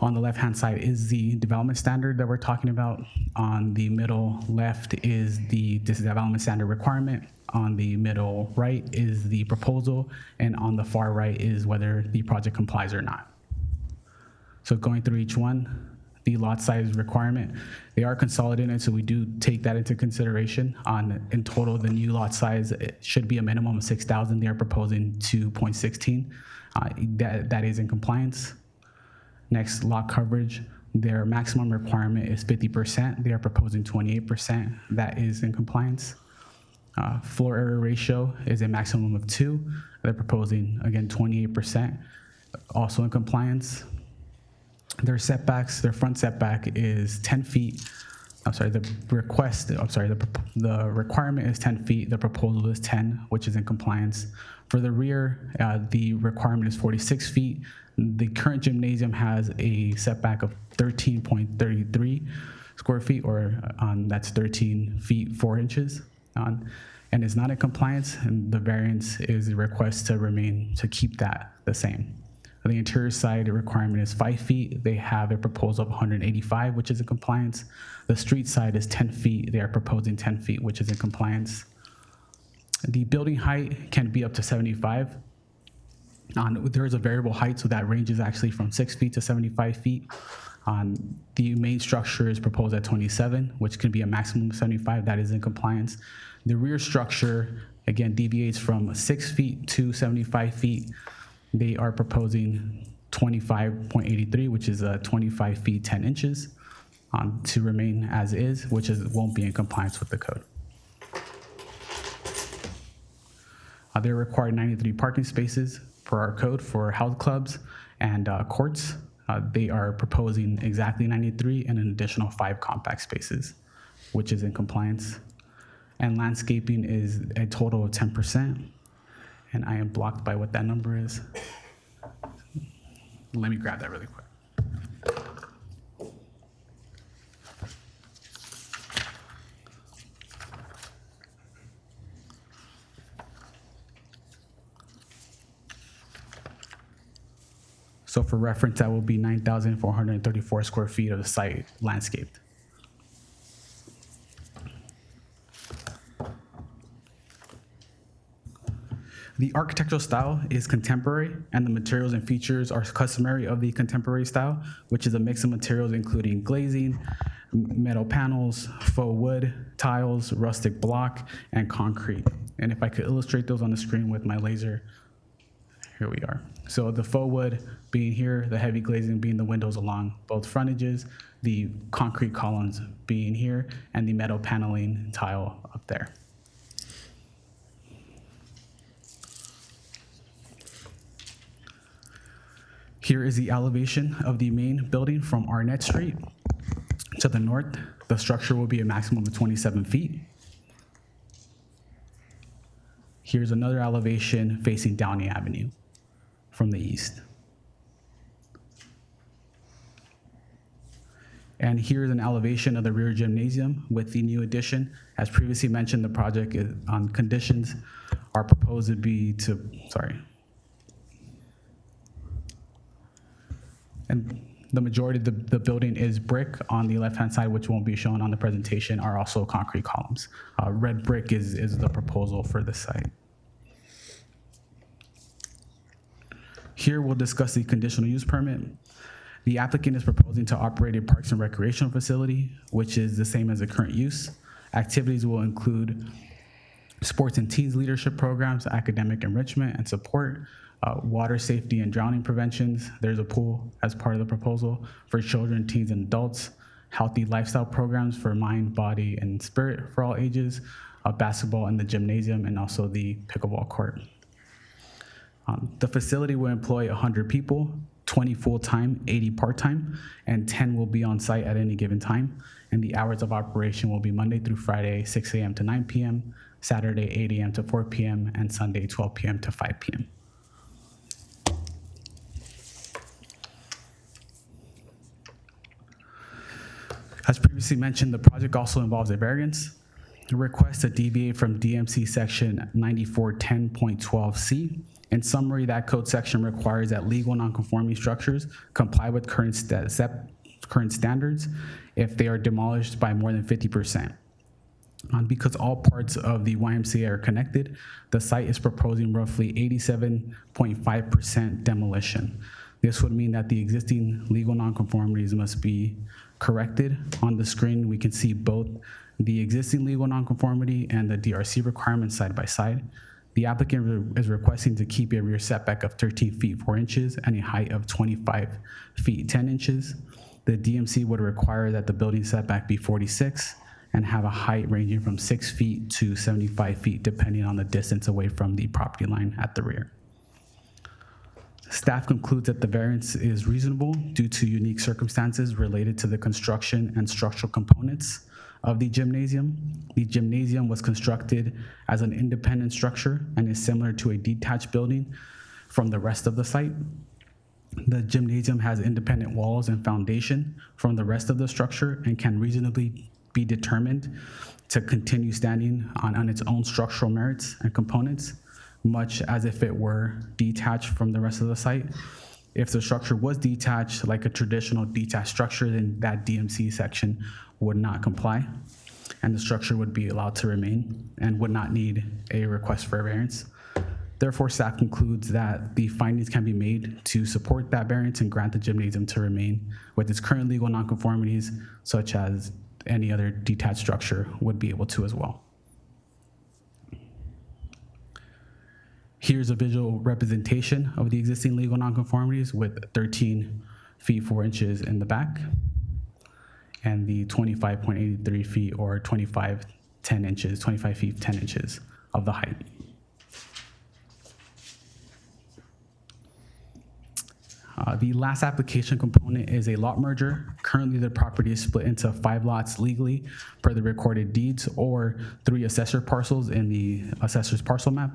On the left-hand side is the development standard that we're talking about. On the middle left is the development standard requirement. On the middle right is the proposal, and on the far right is whether the project complies or not. So going through each one, the lot size requirement, they are consolidated, so we do take that into consideration. In total, the new lot size should be a minimum of 6,000. They are proposing 2.16. That is in compliance. Next, lot coverage, their maximum requirement is 50%. They are proposing 28%. That is in compliance. Floor area ratio is a maximum of 2. They're proposing, again, 28%, also in compliance. Their setbacks, their front setback is 10 feet. The requirement is 10 feet. The proposal is 10, which is in compliance. For the rear, the requirement is 46 feet. The current gymnasium has a setback of 13.33 square feet, or that's 13 feet 4 inches, and is not in compliance. And the variance is a request to keep that the same. On the interior side, the requirement is 5 feet. They have a proposal of 185, which is in compliance. The street side is 10 feet. They are proposing 10 feet, which is in compliance. The building height can be up to 75. There is a variable height, so that ranges actually from 6 feet to 75 feet. The main structure is proposed at 27, which can be a maximum of 75. That is in compliance. The rear structure, again, deviates from 6 feet to 75 feet. They are proposing 25.83, which is 25 feet 10 inches, to remain as is, which won't be in compliance with the code. They require 93 parking spaces per our code for health clubs and courts. They are proposing exactly 93 and an additional 5 compact spaces, which is in compliance. And landscaping is a total of 10%. And I am blocked by what that number is. Let me grab that really quick. So for reference, that will be 9,434 square feet of the site landscaped. The architectural style is contemporary, and the materials and features are customary of the contemporary style, which is a mix of materials including glazing, metal panels, faux wood, tiles, rustic block, and concrete. And if I could illustrate those on the screen with my laser, here we are. So the faux wood being here, the heavy glazing being the windows along both frontages, the concrete columns being here, and the metal paneling tile up there. Here is the elevation of the main building from Arnett Street to the north. The structure will be a maximum of 27 feet. Here's another elevation facing Downey Avenue from the east. And here's an elevation of the rear gymnasium with the new addition. As previously mentioned, the project is on conditions are proposed to be and the majority of the building is brick on the left-hand side, which won't be shown on the presentation, are also concrete columns. Red brick is the proposal for this site. Here we'll discuss the conditional use permit. The applicant is proposing to operate a parks and recreational facility, which is the same as the current use. Activities will include sports and teens leadership programs, academic enrichment and support, water safety and drowning preventions. There's a pool as part of the proposal for children, teens, and adults, healthy lifestyle programs for mind, body, and spirit for all ages, basketball in the gymnasium, and also the pickleball court. The facility will employ 100 people, 20 full-time, 80 part-time, and 10 will be on site at any given time. And the hours of operation will be Monday through Friday, 6 a.m. to 9 p.m., Saturday, 8 a.m. to 4 p.m., and Sunday, 12 p.m. to 5 p.m. As previously mentioned, the project also involves a variance. The request to deviate from DMC section 9410.12C. In summary, that code section requires that legal nonconforming structures comply with current standards if they are demolished by more than 50%. Because all parts of the YMCA are connected, the site is proposing roughly 87.5% demolition. This would mean that the existing legal nonconformities must be corrected. On the screen, we can see both the existing legal nonconformity and the DRC requirements side by side. The applicant is requesting to keep a rear setback of 13 feet 4 inches and a height of 25 feet 10 inches. The DMC would require that the building setback be 46 and have a height ranging from 6 feet to 75 feet, depending on the distance away from the property line at the rear. Staff concludes that the variance is reasonable due to unique circumstances related to the construction and structural components of the gymnasium. The gymnasium was constructed as an independent structure and is similar to a detached building from the rest of the site. The gymnasium has independent walls and foundation from the rest of the structure and can reasonably be determined to continue standing on its own structural merits and components, much as if it were detached from the rest of the site. If the structure was detached, like a traditional detached structure, then that DMC section would not comply, and the structure would be allowed to remain and would not need a request for a variance. Therefore, staff concludes that the findings can be made to support that variance and grant the gymnasium to remain with its current legal nonconformities, such as any other detached structure would be able to as well. Here's a visual representation of the existing legal nonconformities with 13 feet 4 inches in the back and the 25.83 feet or 25 feet 10 inches of the height. The last application component is a lot merger. Currently, the property is split into 5 lots legally per the recorded deeds or 3 assessor parcels in the assessor's parcel map.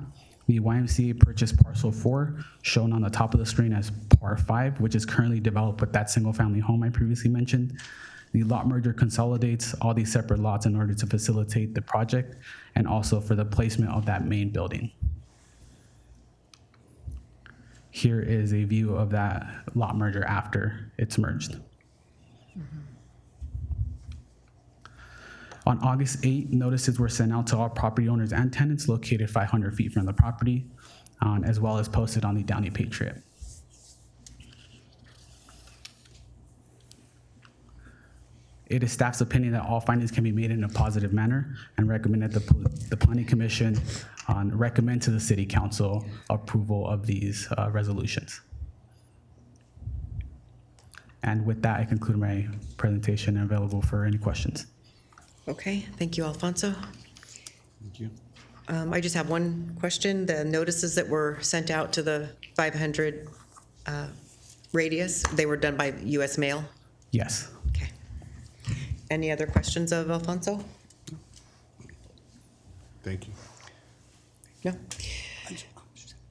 The YMCA purchased parcel 4, shown on the top of the screen as par 5, which is currently developed with that single-family home I previously mentioned. The lot merger consolidates all these separate lots in order to facilitate the project and also for the placement of that main building. Here is a view of that lot merger after it's merged. On August 8, notices were sent out to all property owners and tenants located 500 feet from the property, as well as posted on the Downey Patriot. It is staff's opinion that all findings can be made in a positive manner and recommend that the Planning Commission recommend to the City Council approval of these resolutions. And with that, I conclude my presentation and available for any questions. Okay, thank you, Alfonso. Thank you. I just have one question. The notices that were sent out to the 500 radius, they were done by US mail? Yes. Okay. Any other questions of Alfonso? Thank you. No?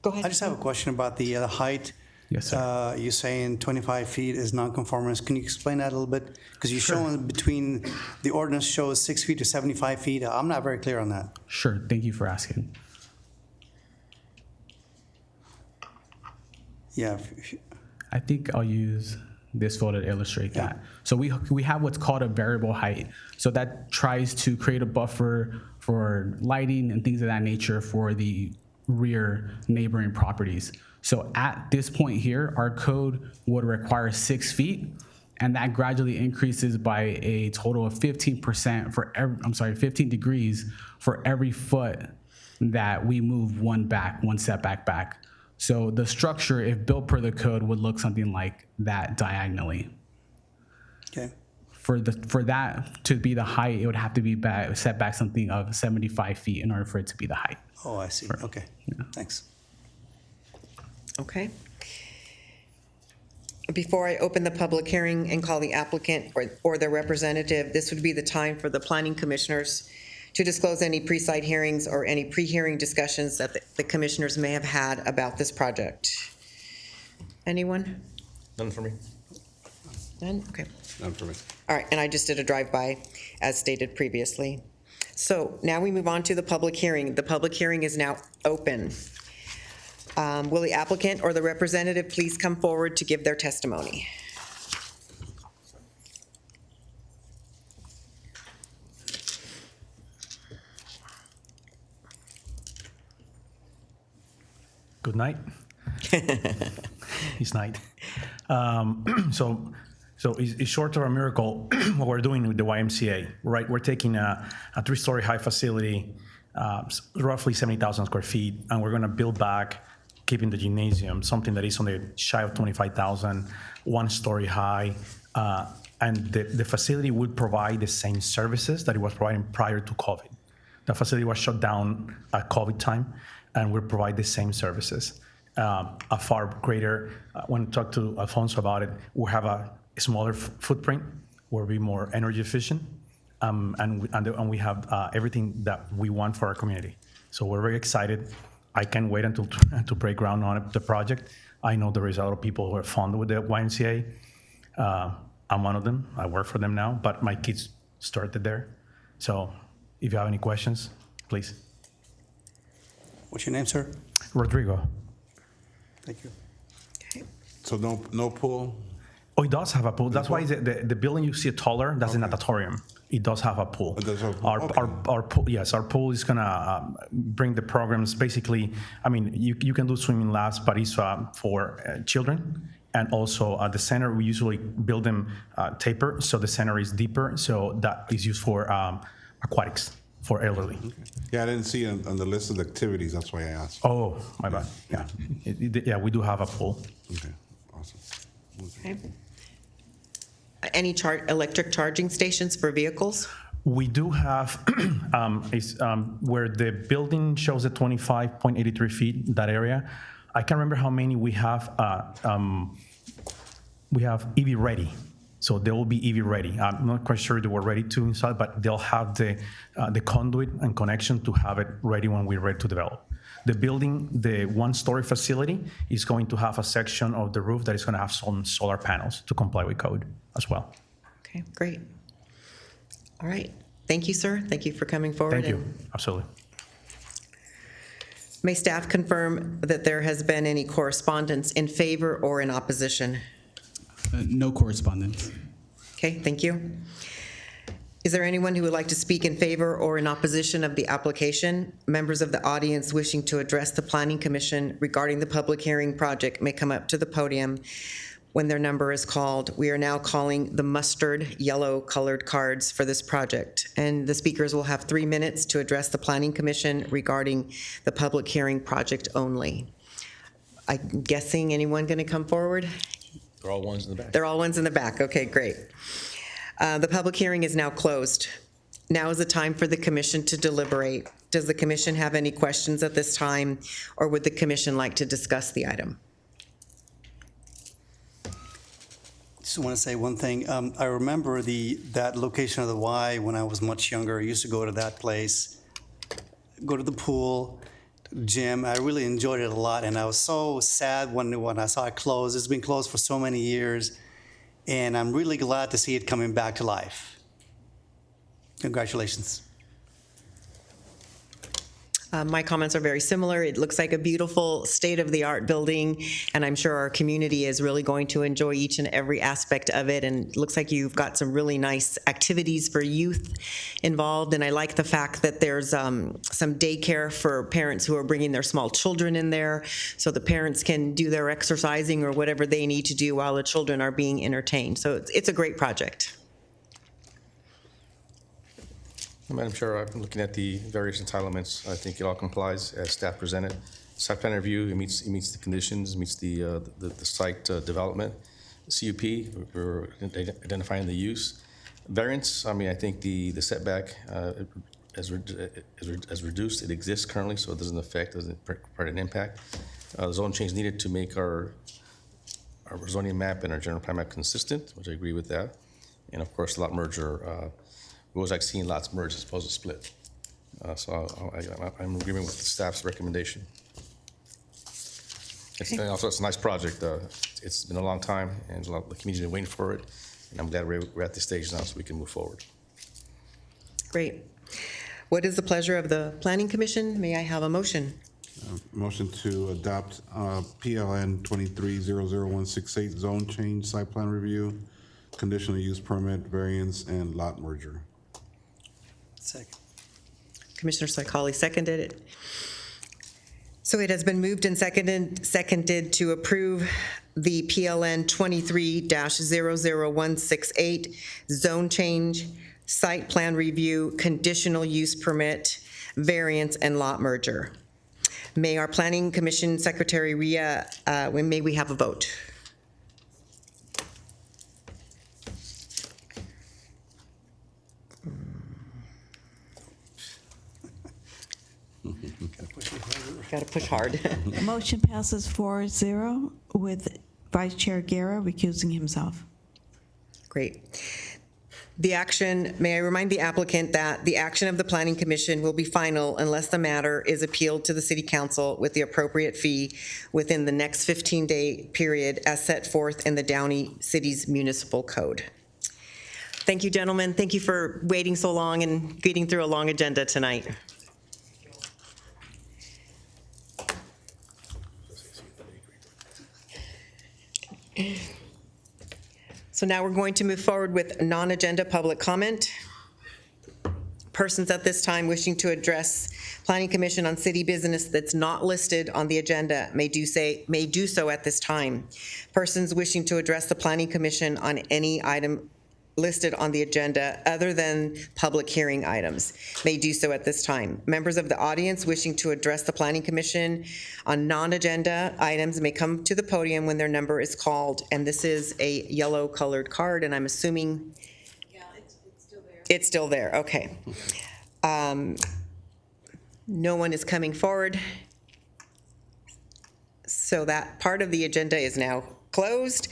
Go ahead. I just have a question about the height. Yes, sir. You're saying 25 feet is non-conformance. Can you explain that a little bit? Because you're showing between, the ordinance shows 6 feet to 75 feet. I'm not very clear on that. Sure. Thank you for asking. Yeah. I think I'll use this photo to illustrate that. So we have what's called a variable height. So that tries to create a buffer for lighting and things of that nature for the rear neighboring properties. So at this point here, our code would require 6 feet, and that gradually increases by a total of 15% for every, 15 degrees for every foot that we move one setback back. So the structure, if built per the code, would look something like that diagonally. Okay. For that to be the height, it would have to be set back something of 75 feet in order for it to be the height. Oh, I see. Okay. Thanks. Okay. Before I open the public hearing and call the applicant or their representative, this would be the time for the planning commissioners to disclose any pre-site hearings or any pre-hearing discussions that the commissioners may have had about this project. Anyone? None for me. None? Okay. None for me. All right, and I just did a drive-by, as stated previously. So now we move on to the public hearing. The public hearing is now open. Will the applicant or the representative please come forward to give their testimony? Good night. It's night. So it's short of a miracle what we're doing with the YMCA, right? We're taking a 3-story high facility, roughly 70,000 square feet, and we're gonna build back, keeping the gymnasium, something that is on the shy of 25,000, 1-story high, and the facility would provide the same services that it was providing prior to COVID. The facility was shut down at COVID time, and we provide the same services. A far greater, when I talked to Alfonso about it, we have a smaller footprint, we'll be more energy efficient, and we have everything that we want for our community. So we're very excited. I can't wait until to break ground on the project. I know there is a lot of people who are fond with the YMCA. I'm one of them. I work for them now, but my kids started there. So if you have any questions, please. What's your name, sir? Rodrigo. Thank you. So no pool? Oh, it does have a pool. That's why the building you see taller, that's a natatorium. It does have a pool. It does have a pool. Our pool, yes, our pool is gonna bring the programs. Basically, I mean, you can do swimming laps, but it's for children. And also at the center, we usually build them taper, so the center is deeper. So that is used for aquatics for elderly. Okay. Yeah, I didn't see it on the list of activities. That's why I asked. Oh, my bad. Yeah, yeah, we do have a pool. Okay, awesome. Okay. Any electric charging stations for vehicles? We do have, where the building shows the 25.83 feet, that area. I can't remember how many we have. We have EV ready. So they will be EV ready. I'm not quite sure they were ready to install, but they'll have the conduit and connection to have it ready when we're ready to develop. The building, the 1-story facility, is going to have a section of the roof that is going to have some solar panels to comply with code as well. Okay, great. All right. Thank you, sir. Thank you for coming forward. Thank you. Absolutely. May staff confirm that there has been any correspondence in favor or in opposition? No correspondence. Okay, thank you. Is there anyone who would like to speak in favor or in opposition of the application? Members of the audience wishing to address the Planning Commission regarding the public hearing project may come up to the podium when their number is called. We are now calling the mustard yellow colored cards for this project. And the speakers will have 3 minutes to address the Planning Commission regarding the public hearing project only. I'm guessing anyone going to come forward? They're all ones in the back. They're all ones in the back. Okay, great. The public hearing is now closed. Now is the time for the commission to deliberate. Does the commission have any questions at this time, or would the commission like to discuss the item? Just want to say one thing. I remember that location of the Y when I was much younger. I used to go to that place, go to the pool. gym. I really enjoyed it a lot, and I was so sad when I saw it close. It's been closed for so many years, and I'm really glad to see it coming back to life. Congratulations. My comments are very similar. It looks like a beautiful state-of-the-art building, and I'm sure our community is really going to enjoy each and every aspect of it. And it looks like you've got some really nice activities for youth involved. And I like the fact that there's some daycare for parents who are bringing their small children in there, so the parents can do their exercising or whatever they need to do while the children are being entertained. So it's a great project. Madam Chair, I'm looking at the various entitlements. I think it all complies as staff presented. Site plan review, it meets the conditions, meets the site development. CUP, we're identifying the use. Variance, I mean, I think the setback as reduced. It exists currently, so it doesn't provide an impact. Zone change needed to make our zoning map and our general plan map consistent, which I agree with that. And of course, lot merger. It was like seeing lots merge as opposed to split. So I'm in agreement with the staff's recommendation. It's a nice project. It's been a long time, and the community's been waiting for it. And I'm glad we're at this stage now, so we can move forward. Great. What is the pleasure of the Planning Commission? May I have a motion? Motion to adopt PLN 23-00168 zone change, site plan review, conditional use permit, variance, and lot merger. Second. Commissioner Sarkali seconded it. So it has been moved and seconded to approve the PLN 23-00168 zone change, site plan review, conditional use permit, variance, and lot merger. May our Planning Commission Secretary Ria, may we have a vote? Got to push hard. Motion passes 4-0 with Vice Chair Guerra recusing himself. Great. The action, may I remind the applicant that the action of the Planning Commission will be final unless the matter is appealed to the City Council with the appropriate fee within the next 15-day period as set forth in the Downey City's Municipal Code. Thank you, gentlemen. Thank you for waiting so long and getting through a long agenda tonight. So now we're going to move forward with non-agenda public comment. Persons at this time wishing to address Planning Commission on city business that's not listed on the agenda may do so at this time. Persons wishing to address the Planning Commission on any item listed on the agenda other than public hearing items may do so at this time. Members of the audience wishing to address the Planning Commission on non-agenda items may come to the podium when their number is called. And this is a yellow colored card, and I'm assuming it's still there. It's still there, okay. No one is coming forward. So that part of the agenda is now closed.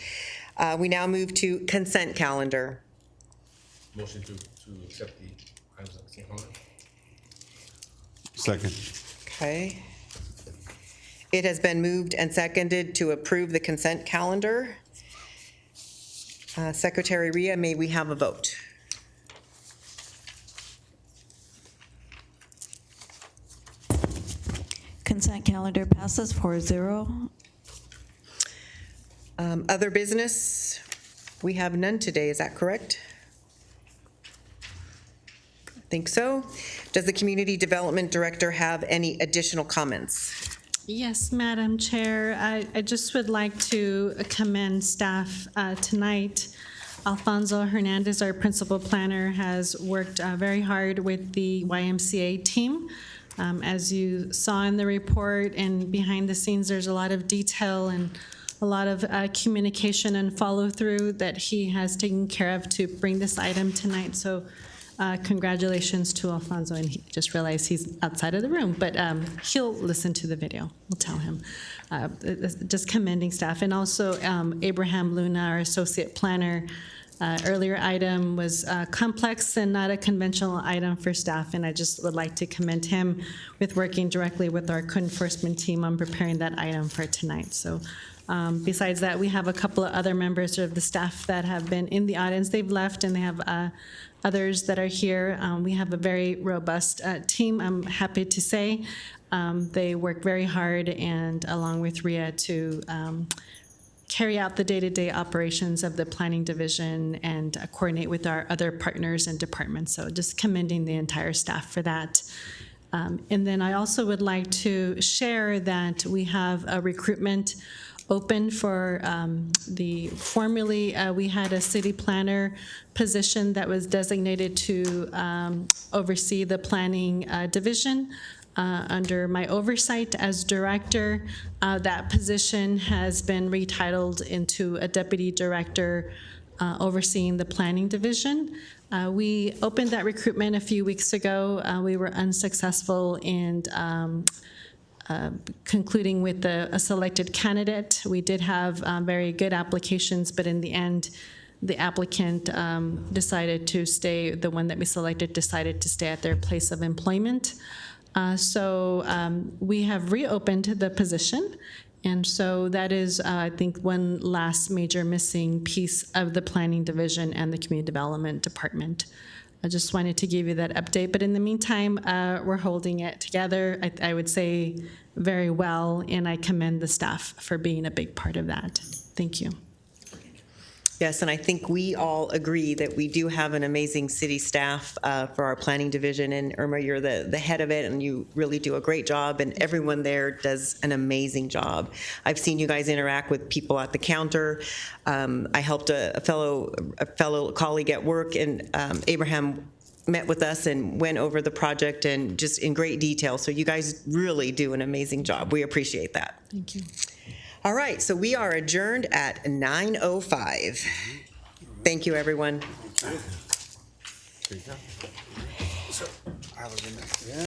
We now move to consent calendar. Motion to accept the items on the consent calendar. Second. Okay. It has been moved and seconded to approve the consent calendar. Secretary Ria, may we have a vote? Consent calendar passes 4-0. Other business? We have none today, is that correct? I think so. Does the Community Development Director have any additional comments? Yes, Madam Chair. I just would like to commend staff tonight. Alfonso Hernandez, our principal planner, has worked very hard with the YMCA team. As you saw in the report and behind the scenes, there's a lot of detail and a lot of communication and follow-through that he has taken care of to bring this item tonight. So congratulations to Alfonso, and he just realized he's outside of the room, but he'll listen to the video. We'll tell him. Just commending staff. And also Abraham Luna, our associate planner, earlier item was complex and not a conventional item for staff, and I just would like to commend him with working directly with our code enforcement team on preparing that item for tonight. So besides that, we have a couple of other members of the staff that have been in the audience. They've left, and they have others that are here. We have a very robust team, I'm happy to say. They work very hard, and along with Ria, to carry out the day-to-day operations of the planning division and coordinate with our other partners and departments. So just commending the entire staff for that. And then I also would like to share that we have a recruitment open for formerly we had a city planner position that was designated to oversee the planning division. Under my oversight as director, that position has been retitled into a deputy director overseeing the planning division. We opened that recruitment a few weeks ago. We were unsuccessful in concluding with a selected candidate. We did have very good applications, but in the end, the applicant decided to stay, the one that we selected decided to stay at their place of employment. So we have reopened the position, and so that is, I think, one last major missing piece of the planning division and the community development department. I just wanted to give you that update, but in the meantime, we're holding it together, I would say, very well, and I commend the staff for being a big part of that. Thank you. Yes, and I think we all agree that we do have an amazing city staff for our planning division, and Irma, you're the head of it, and you really do a great job, and everyone there does an amazing job. I've seen you guys interact with people at the counter. I helped a fellow colleague at work, and Abraham met with us and went over the project and just in great detail. So you guys really do an amazing job. We appreciate that. Thank you. All right, so we are adjourned at 9:05. Thank you, everyone.